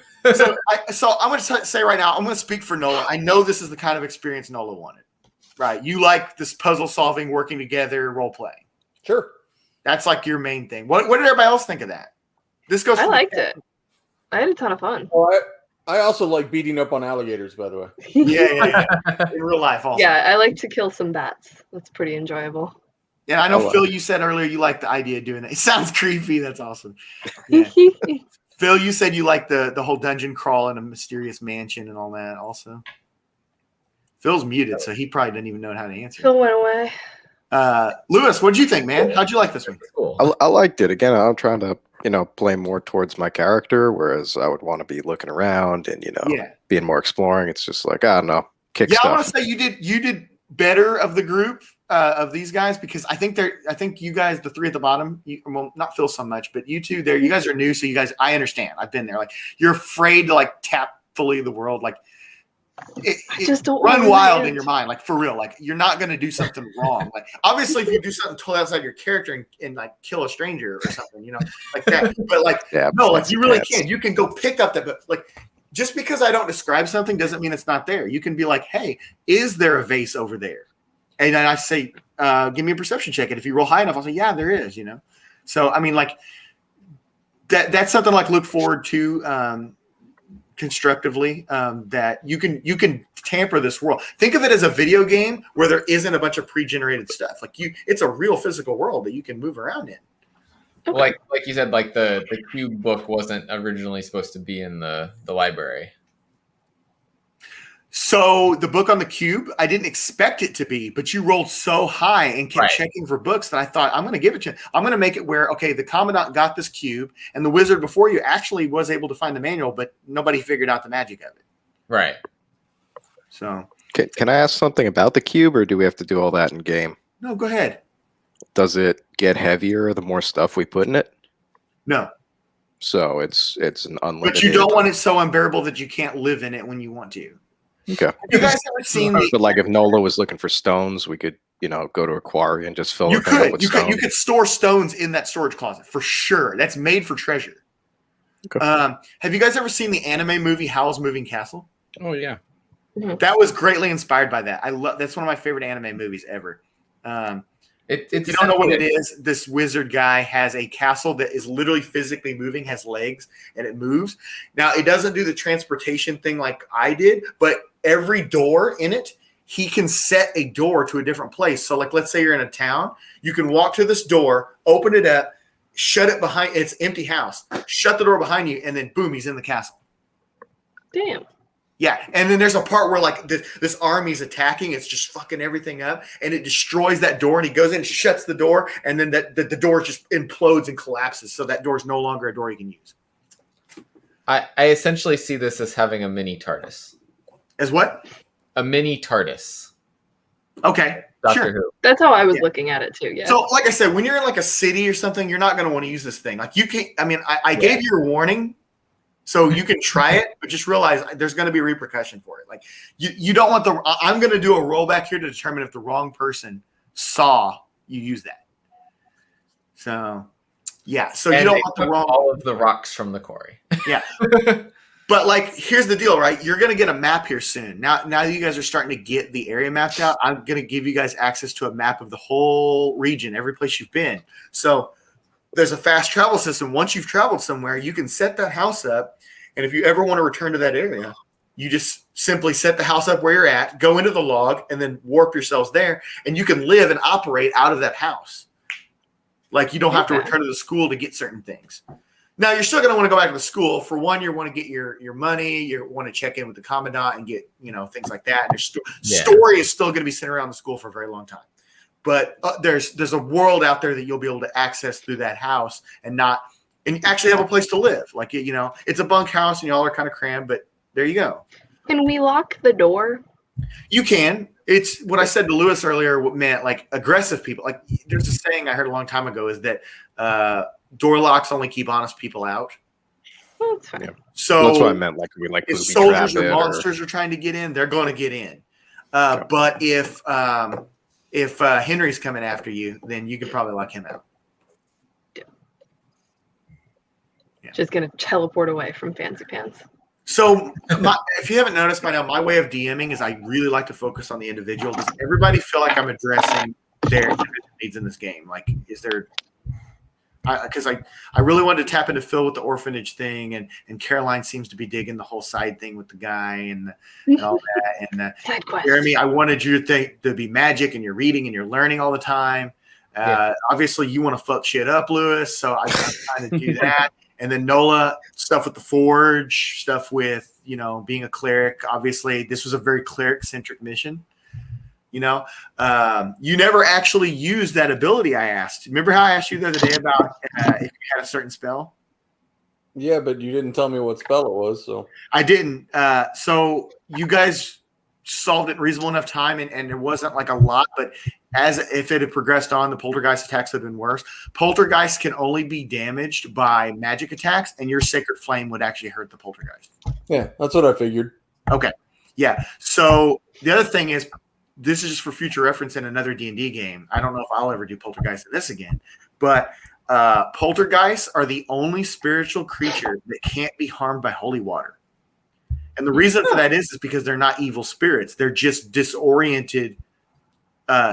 [SPEAKER 10] So I'm going to say right now, I'm going to speak for Nola. I know this is the kind of experience Nola wanted. Right? You like this puzzle solving, working together, role playing.
[SPEAKER 11] Sure.
[SPEAKER 10] That's like your main thing. What did everybody else think of that? This goes.
[SPEAKER 9] I liked it. I had a ton of fun.
[SPEAKER 11] Oh, I also like beating up on alligators, by the way.
[SPEAKER 10] Yeah. In real life, also.
[SPEAKER 9] Yeah, I like to kill some bats. That's pretty enjoyable.
[SPEAKER 10] And I know, Phil, you said earlier you like the idea of doing that. It sounds creepy. That's awesome. Yeah. Phil, you said you like the whole dungeon crawl in a mysterious mansion and all that also. Phil's muted, so he probably didn't even know how to answer.
[SPEAKER 9] Phil went away.
[SPEAKER 10] Lewis, what'd you think, man? How'd you like this one?
[SPEAKER 14] Cool.
[SPEAKER 13] I liked it. Again, I'm trying to, play more towards my character, whereas I would want to be looking around and, being more exploring. It's just like, I don't know, kick
[SPEAKER 10] I
[SPEAKER 13] stuff.
[SPEAKER 10] want to say you did better of the group of these guys because I think you guys, the 3 at the bottom, well, not Phil so much, but you two there, you guys are new, so you guys, I understand. I've been there. Like you're afraid to like tap fully the world, like
[SPEAKER 9] I just don't
[SPEAKER 10] run
[SPEAKER 9] want
[SPEAKER 10] wild
[SPEAKER 9] to.
[SPEAKER 10] in your mind, like for real. Like you're not going to do something wrong. Like obviously, if you do something totally outside your character and like kill a stranger or something, like that. But like no, like you really can. You can go pick up that. But like just because I don't describe something doesn't mean it's not there. You can be like, hey, is there a vase over there? And then I say, give me a perception check. And if you roll high enough, I'll say, yeah, there is. So I mean, like that's something like look forward to. Constructively that you can tamper this world. Think of it as a video game where there isn't a bunch of pre-generated stuff. Like it's a real physical world that you can move around in.
[SPEAKER 14] Like you said, like the cube book wasn't originally supposed to be in the library.
[SPEAKER 10] So the book on the cube, I didn't expect it to be, but you rolled so high and kept checking for books that I thought I'm going to give it to you. I'm going to make it where, okay, the commandant got this cube and the wizard before you actually was able to find the manual, but nobody figured out the magic of it.
[SPEAKER 14] Right.
[SPEAKER 10] So
[SPEAKER 13] Can I ask something about the cube, or do we have to do all that in game?
[SPEAKER 10] no, go ahead.
[SPEAKER 13] Does it get heavier the more stuff we put in it?
[SPEAKER 10] No.
[SPEAKER 13] So it's an unlimited.
[SPEAKER 10] But you don't want it so unbearable that you can't live in it when you want to.
[SPEAKER 13] Okay.
[SPEAKER 10] Have you guys ever seen
[SPEAKER 13] But like if Nola was looking for stones, we could, go to a quarry and just fill it up with stones.
[SPEAKER 10] You could store stones in that storage closet for sure. That's made for treasure.
[SPEAKER 13] Okay.
[SPEAKER 10] Have you guys ever seen the anime movie Howl's Moving Castle?
[SPEAKER 12] Oh yeah.
[SPEAKER 10] That was greatly inspired by that. That's one of my favorite anime movies ever. If you don't know what it is, this wizard guy has a castle that is literally physically moving, has legs, and it moves. Now, it doesn't do the transportation thing like I did, but every door in it, he can set a door to a different place. So, like, let's say you're in a town. You can walk to this door, open it up, shut it behind. It's empty house. Shut the door behind you, and then, boom, he's in the castle.
[SPEAKER 9] Damn.
[SPEAKER 10] Yeah, and then there's a part where like this army's attacking, it's just fucking everything up, and it destroys that door, and he goes in, shuts the door, and then the door just implodes and collapses, so that door is no longer a door you can use.
[SPEAKER 14] I essentially see this as having a mini TARDIS.
[SPEAKER 10] As what?
[SPEAKER 14] A mini TARDIS.
[SPEAKER 10] Okay,
[SPEAKER 14] Doctor Who.
[SPEAKER 9] That's how I was looking at it too. Yeah.
[SPEAKER 10] So, like I said, when you're in like a city or something, you're not going to want to use this thing. Like you can't. I mean, I gave you a warning. So you can try it, but just realize there's going to be repercussion for it. Like you don't want I'm going to do a rollback here to determine if the wrong person saw you use that. So, yeah. So
[SPEAKER 14] And
[SPEAKER 10] you don't
[SPEAKER 14] they
[SPEAKER 10] want the
[SPEAKER 14] took
[SPEAKER 10] wrong.
[SPEAKER 14] all of the rocks from the quarry.
[SPEAKER 10] Yeah. But like, here's the deal, right? You're going to get a map here soon. Now that you guys are starting to get the area mapped out, I'm going to give you guys access to a map of the whole region, every place you've been. So there's a fast travel system. Once you've traveled somewhere, you can set that house up. And if you ever want to return to that area, You just simply set the house up where you're at, go into the log, and then warp yourselves there, and you can live and operate out of that house. Like you don't have to return to the school to get certain things. Now you're still going to want to go back to the school. For one, you want to get your money. You want to check in with the commandant and get things like that. And your story is still going to be centered around the school for a very long time. But there's a world out there that you'll be able to access through that house and actually have a place to live. Like it's a bunk house and y'all are kind of crammed, but there you go.
[SPEAKER 9] Can we lock the door?
[SPEAKER 10] You can. It's what I said to Lewis earlier. What meant like aggressive people. Like there's a saying I heard a long time ago is that door locks only keep honest people out.
[SPEAKER 9] Oh, that's fine.
[SPEAKER 13] Yeah.
[SPEAKER 10] So
[SPEAKER 13] that's what I meant. Like we
[SPEAKER 10] if soldiers or monsters are trying to get in, they're going to get in. But if Henry's coming after you, then you can probably lock him out.
[SPEAKER 9] Yeah. Just gonna teleport away from Fancy Pants.
[SPEAKER 10] So, if you haven't noticed by now, my way of DMing is I really like to focus on the individual. Does everybody feel like I'm addressing their individual needs in this game? Like, is there? Because I really wanted to tap into Phil with the orphanage thing, and Caroline seems to be digging the whole side thing with the guy and all that. And
[SPEAKER 9] side quest.
[SPEAKER 10] Jeremy, I wanted you to be magic, and you're reading and you're learning all the time. Obviously, you want to fuck shit up, Lewis. So I'm trying to do that. And then Nola, stuff with the forge, stuff with, being a cleric. Obviously, this was a very cleric-centric mission. You never actually used that ability I asked. Remember how I asked you the other day about if you had a certain spell?
[SPEAKER 11] Yeah, but you didn't tell me what spell it was. So
[SPEAKER 10] I didn't. So you guys solved it in reasonable enough time, and there wasn't like a lot, but as if it had progressed on, the poltergeist attacks would have been worse. Poltergeist can only be damaged by magic attacks, and your sacred flame would actually hurt the poltergeist.
[SPEAKER 11] Yeah, that's what I figured.
[SPEAKER 10] Okay. Yeah. So the other thing is, this is just for future reference in another D&D game. I don't know if I'll ever do poltergeist in this again, but poltergeists are the only spiritual creature that can't be harmed by holy water. And the reason for that is because they're not evil spirits. They're just disoriented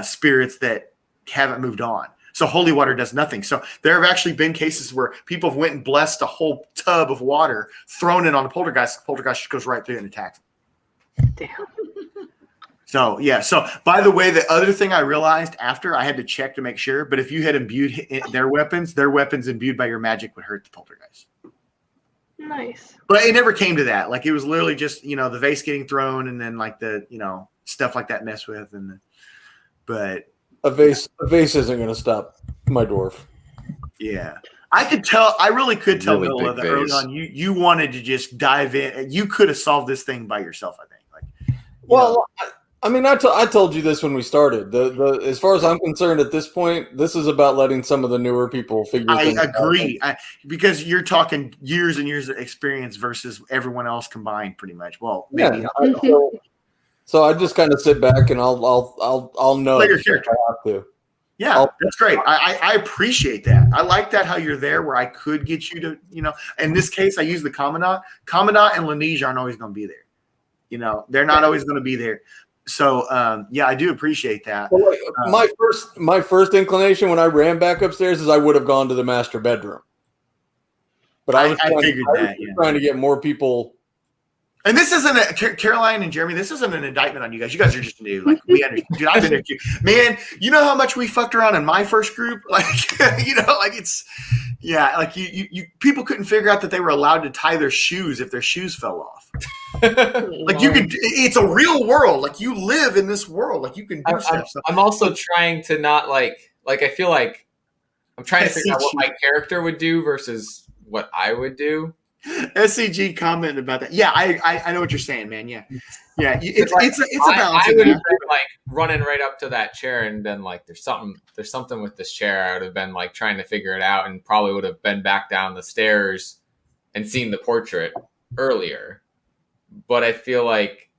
[SPEAKER 10] spirits that haven't moved on. So holy water does nothing. So there have actually been cases where people have went and blessed a whole tub of water, thrown it on the poltergeist. The poltergeist just goes right through and attacks them.
[SPEAKER 9] Damn.
[SPEAKER 10] So, yeah. So, by the way, the other thing I realized after, I had to check to make sure, but if you had imbued their weapons imbued by your magic would hurt the poltergeist.
[SPEAKER 9] Nice.
[SPEAKER 10] But it never came to that. Like, it was literally just, the vase getting thrown and then, like, the, stuff like that mess with. But
[SPEAKER 11] a vase isn't going to stop my dwarf.
[SPEAKER 10] Yeah. I really could tell
[SPEAKER 13] Really
[SPEAKER 10] Nola
[SPEAKER 13] big
[SPEAKER 10] that early
[SPEAKER 13] vase.
[SPEAKER 10] on you wanted to just dive in. You could have solved this thing by yourself, I think.
[SPEAKER 11] Well, I mean, I told you this when we started. The as far as I'm concerned, at this point, this is about letting some of the newer people figure.
[SPEAKER 10] I
[SPEAKER 11] things
[SPEAKER 10] agree,
[SPEAKER 11] out.
[SPEAKER 10] because you're talking years and years of experience versus everyone else combined, pretty much. Well,
[SPEAKER 11] Yeah.
[SPEAKER 10] maybe
[SPEAKER 11] So I just kind of sit back and I'll know
[SPEAKER 10] Play your
[SPEAKER 11] if
[SPEAKER 10] character.
[SPEAKER 11] I have to.
[SPEAKER 10] Yeah, that's great. I appreciate that. I like that how you're there where I could get you to, in this case, I use the Commandant. Commandant and Lanish aren't always going to be there. They're not always going to be there. So, yeah, I do appreciate that.
[SPEAKER 11] Well, my first inclination when I ran back upstairs is I would have gone to the master bedroom. But I was trying to get more people.
[SPEAKER 10] And this isn't Caroline and Jeremy. This isn't an indictment on you guys. You guys are just new. Like we understand. Dude, I've been there too. Man, you know how much we fucked around in my first group. Like it's like you people couldn't figure out that they were allowed to tie their shoes if their shoes fell off. Like you could. It's a real world. Like you live in this world. Like you can do stuff.
[SPEAKER 14] I'm also trying to not like I feel like I'm trying to figure out what my character would do versus what I would do.
[SPEAKER 10] SCG commented about that. Yeah, I know what you're saying, man. Yeah. It's a balance.
[SPEAKER 14] I would have been like running right up to that chair and been like, "There's something with this chair." I would have been like trying to figure it out, and probably would have been back down the stairs and seen the portrait earlier. But I feel like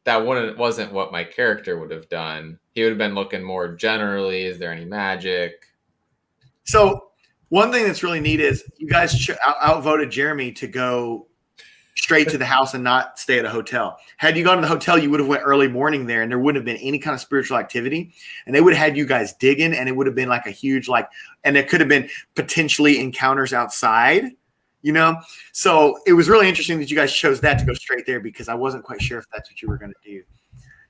[SPEAKER 14] that wasn't what my character would have done. He would have been looking more generally. Is there any magic?
[SPEAKER 10] So. One thing that's really neat is you guys outvoted Jeremy to go straight to the house and not stay at a hotel. Had you gone to the hotel, you would have went early morning there, and there wouldn't have been any kind of spiritual activity. And they would have had you guys digging, and it would have been like a huge and there could have been potentially encounters outside, You know, so it was really interesting that you guys chose that to go straight there because I wasn't quite sure if that's what you were going to do.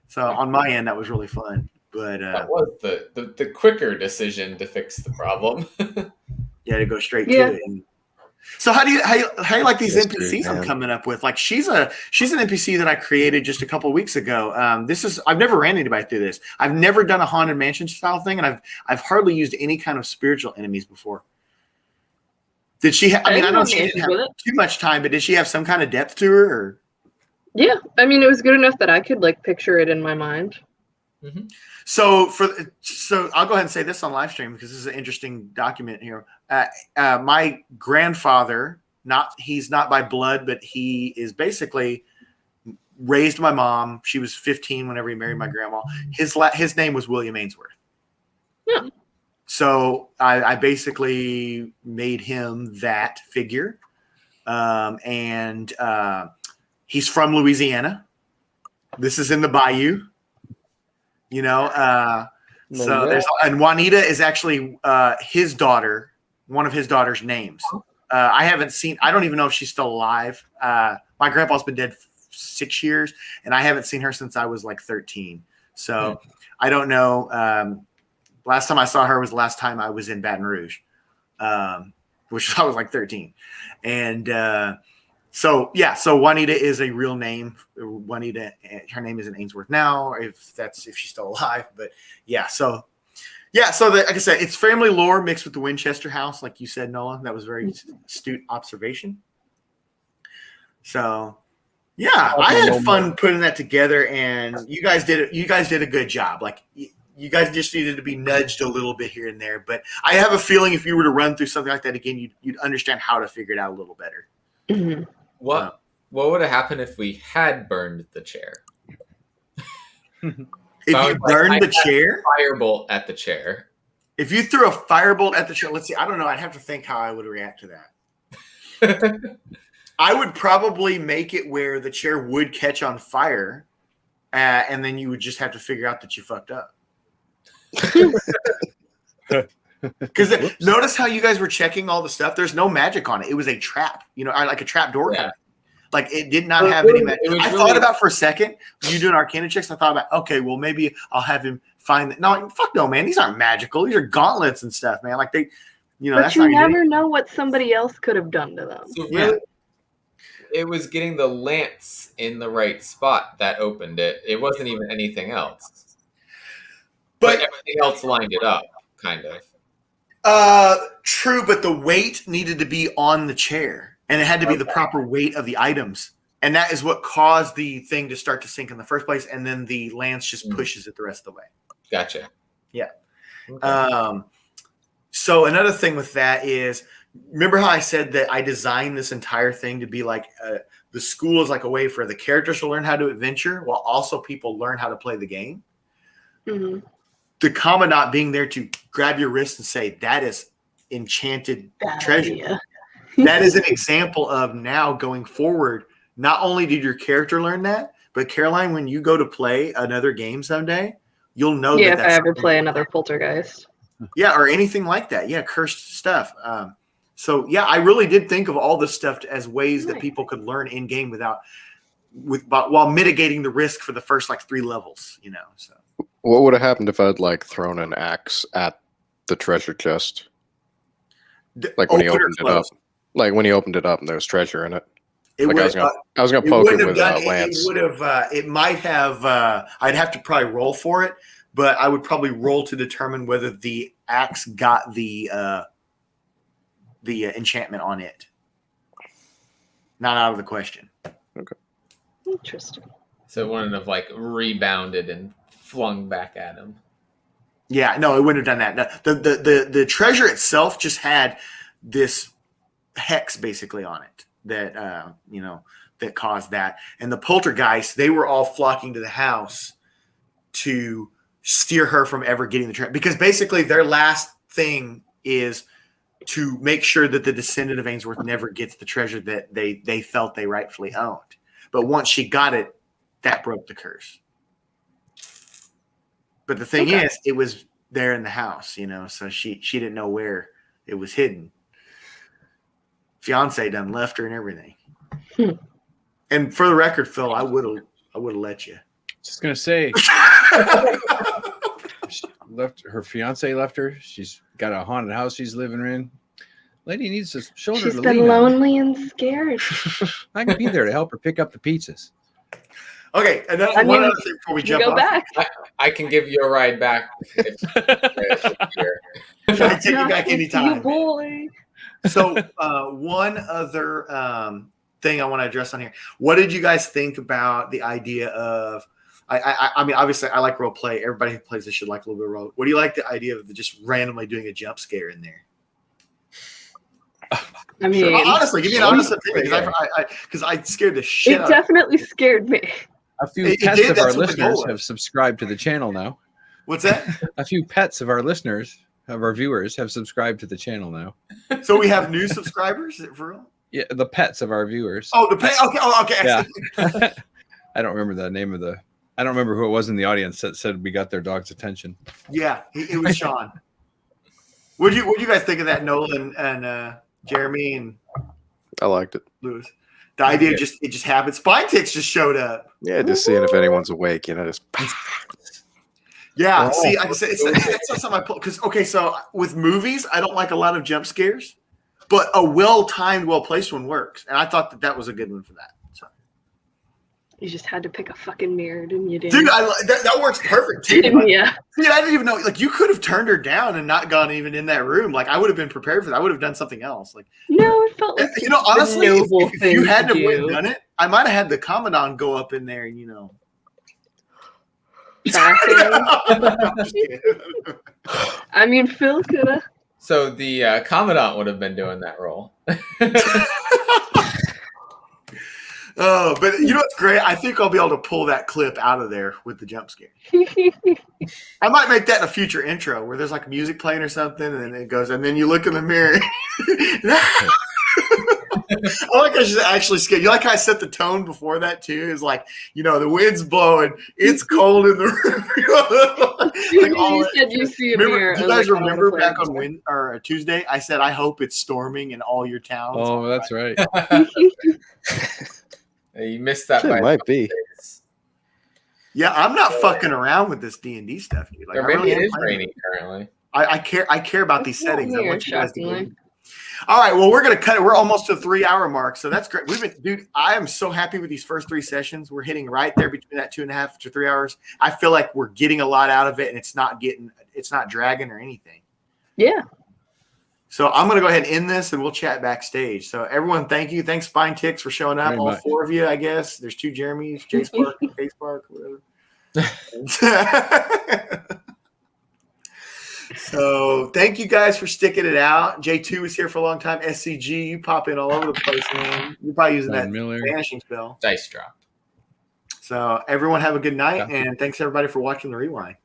[SPEAKER 10] So on my end, that was really fun. But
[SPEAKER 14] that was the quicker decision to fix the problem.
[SPEAKER 10] Yeah, to go straight to it. And so how do you like these NPCs I'm coming up with? Like she's an NPC that I created just a couple of weeks ago. I've never ran anybody through this. I've never done a haunted mansion style thing, and I've hardly used any kind of spiritual enemies before. Did she? I know she didn't have too much time, but did she have some kind of depth to her? Or?
[SPEAKER 9] Yeah, I mean, it was good enough that I could like picture it in my mind.
[SPEAKER 10] Mm-hmm. So I'll go ahead and say this on live stream because this is an interesting document here. My grandfather, he's not by blood, but he is basically raised my mom. She was 15 whenever he married my grandma. His name was William Ainsworth.
[SPEAKER 9] Yeah.
[SPEAKER 10] So I basically made him that figure. And he's from Louisiana. This is in the Bayou. You know, and Juanita is actually his daughter, one of his daughter's names. I don't even know if she's still alive. My grandpa's been dead 6 years, and I haven't seen her since I was like 13. So I don't know. Last time I saw her was the last time I was in Baton Rouge, which I was like 13. And so Juanita is a real name. Juanita, her name is in Ainsworth now, if she's still alive. But like I said, it's family lore mixed with the Winchester house, like you said, Nola. That was a very astute observation. So I had fun putting that together, and you guys did a good job. Like you guys just needed to be nudged a little bit here and there. But I have a feeling if you were to run through something like that again, you'd understand how to figure it out a little better.
[SPEAKER 9] Mm-hmm.
[SPEAKER 14] What would have happened if we had burned the chair?
[SPEAKER 10] If you burned the chair?
[SPEAKER 14] Firebolt at the chair.
[SPEAKER 10] If you threw a firebolt at the chair, let's see. I don't know. I'd have to think how I would react to that. I would probably make it where the chair would catch on fire, and then you would just have to figure out that you fucked up. Because notice how you guys were checking all the stuff. There's no magic on it. It was a trap, like a trap door.
[SPEAKER 14] Yeah.
[SPEAKER 10] Like it did not have any magic. I thought about for a second, you doing Arcana checks. I thought about, okay, well maybe I'll have him find that. No, fuck no, man. These aren't magical. These are gauntlets and stuff, man. Like they,
[SPEAKER 9] but
[SPEAKER 10] that's
[SPEAKER 9] you never know what somebody else could have done to them.
[SPEAKER 14] So really, it was getting the lance in the right spot that opened it. It wasn't even anything else. But everything else lined it up, kind of.
[SPEAKER 10] True, but the weight needed to be on the chair, and it had to be the proper weight of the items, and that is what caused the thing to start to sink in the first place, and then the lance just pushes it the rest of the way.
[SPEAKER 14] Gotcha.
[SPEAKER 10] Yeah.
[SPEAKER 14] Okay.
[SPEAKER 10] So another thing with that is, remember how I said that I designed this entire thing to be like the school is like a way for the characters to learn how to adventure, while also people learn how to play the game.
[SPEAKER 9] Mm-hmm.
[SPEAKER 10] The commandant being there to grab your wrist and say, that is enchanted treasure.
[SPEAKER 9] Idea.
[SPEAKER 10] That is an example of now going forward. Not only did your character learn that, but Caroline, when you go to play another game someday, you'll know
[SPEAKER 9] if I ever play another Poltergeist.
[SPEAKER 10] Yeah, or anything like that. Yeah, cursed stuff. So I really did think of all this stuff as ways that people could learn in game while mitigating the risk for the first like 3 levels. So.
[SPEAKER 15] What would have happened if I'd thrown an axe at the treasure chest? Like when he opened it up. Like when he opened it up and there was treasure in it. I was gonna poke it with a lance.
[SPEAKER 10] It would have. It might have. I'd have to probably roll for it, but I would probably roll to determine whether the axe got the enchantment on it. Not out of the question.
[SPEAKER 15] Okay.
[SPEAKER 9] Interesting.
[SPEAKER 14] So it wouldn't have rebounded and flung back at him.
[SPEAKER 10] Yeah, no, it wouldn't have done that. The treasure itself just had this hex basically on it that that caused that. And the poltergeist, they were all flocking to the house to steer her from ever getting the treasure, because basically their last thing is to make sure that the descendant of Ainsworth never gets the treasure that they felt they rightfully owned. But once she got it, that broke the curse. But the thing is, it was there in the house, so she didn't know where it was hidden. fiance done left her and everything. And for the record, Phil, I would have let you.
[SPEAKER 12] Just gonna say, her fiance left her. She's got a haunted house she's living in. Lady needs a shoulder
[SPEAKER 9] She's
[SPEAKER 12] to
[SPEAKER 9] been
[SPEAKER 12] lean on.
[SPEAKER 9] lonely and scared.
[SPEAKER 12] I can be there to help her pick up the pizzas.
[SPEAKER 10] Okay, and then one other thing before we jump
[SPEAKER 9] go
[SPEAKER 10] off.
[SPEAKER 9] back.
[SPEAKER 14] I can give you a ride back.
[SPEAKER 10] I can take you back anytime.
[SPEAKER 9] You boy.
[SPEAKER 10] So one other thing I want to address on here. What did you guys think about the idea of? I mean, obviously, I like role play. Everybody who plays this should like a little bit of role. What do you like the idea of just randomly doing a jump scare in there?
[SPEAKER 9] I mean,
[SPEAKER 10] honestly, give me an honest opinion because I scared the shit out.
[SPEAKER 9] It definitely scared me.
[SPEAKER 12] A few pets of our listeners have subscribed to the channel now.
[SPEAKER 10] What's that?
[SPEAKER 12] A few pets of our listeners, of our viewers, have subscribed to the channel now.
[SPEAKER 10] So we have new subscribers? Is it for real?
[SPEAKER 12] Yeah, the pets of our viewers.
[SPEAKER 10] Oh, the pet. Okay. Oh, okay.
[SPEAKER 12] Yeah. I don't remember the name of the. I don't remember who it was in the audience that said we got their dog's attention.
[SPEAKER 10] Yeah, it was Sean. What do you guys think of that, Nolan and Jeremy and?
[SPEAKER 15] I liked it.
[SPEAKER 10] Lewis. The idea it just happened. Spine Ticks just showed up.
[SPEAKER 15] Yeah, just seeing if anyone's awake, just.
[SPEAKER 10] Yeah, see, I said it's not something I pull because so with movies, I don't like a lot of jump scares, but a well-timed, well-placed one works, and I thought that was a good one for that. So.
[SPEAKER 9] You just had to pick a fucking mirror, didn't you, dude?
[SPEAKER 10] Dude, that works perfect too.
[SPEAKER 9] Yeah.
[SPEAKER 10] Dude, I didn't even know. Like, you could have turned her down and not gone even in that room. Like, I would have been prepared for that. I would have done something else. Like,
[SPEAKER 9] no, it felt like
[SPEAKER 10] honestly, if you had to
[SPEAKER 9] do.
[SPEAKER 10] have done it, I might have had the commandant go up in there and
[SPEAKER 9] I mean, Phil could have.
[SPEAKER 14] So the commandant would have been doing that role.
[SPEAKER 10] Oh, but you know what's great? I think I'll be able to pull that clip out of there with the jump scare. I might make that in a future intro where there's like music playing or something, and then it goes, and then you look in the mirror. I like I should actually scare you. Like how I set the tone before that too. Is like, the wind's blowing, it's cold in the room.
[SPEAKER 9] You said you see a mirror.
[SPEAKER 10] Do you guys remember back on Tuesday? I said I hope it's storming in all your towns.
[SPEAKER 12] Oh, that's right.
[SPEAKER 14] You missed that.
[SPEAKER 15] It might be.
[SPEAKER 10] Yeah, I'm not fucking around with this D&D stuff, dude. Like,
[SPEAKER 14] or maybe it is raining currently.
[SPEAKER 10] I care about these settings. I want you guys to get in. All right, well, we're gonna cut it. We're almost to the 3-hour mark, so that's great. Dude, I am so happy with these first 3 sessions. We're hitting right there between that 2.5 to 3 hours. I feel like we're getting a lot out of it, and it's not dragging or anything.
[SPEAKER 9] Yeah.
[SPEAKER 10] So I'm gonna go ahead and end this, and we'll chat backstage. So everyone, thank you. Thanks, Spine Ticks, for showing up. All 4 of you, I guess. There's 2 Jeremys, J Spark, K Spark, whatever. So thank you guys for sticking it out. J2 was here for a long time. SCG, you pop in all over the place, man. You're probably using that vanishing spell.
[SPEAKER 14] Dice drop.
[SPEAKER 10] So everyone have a good night, and thanks everybody for watching the rewind.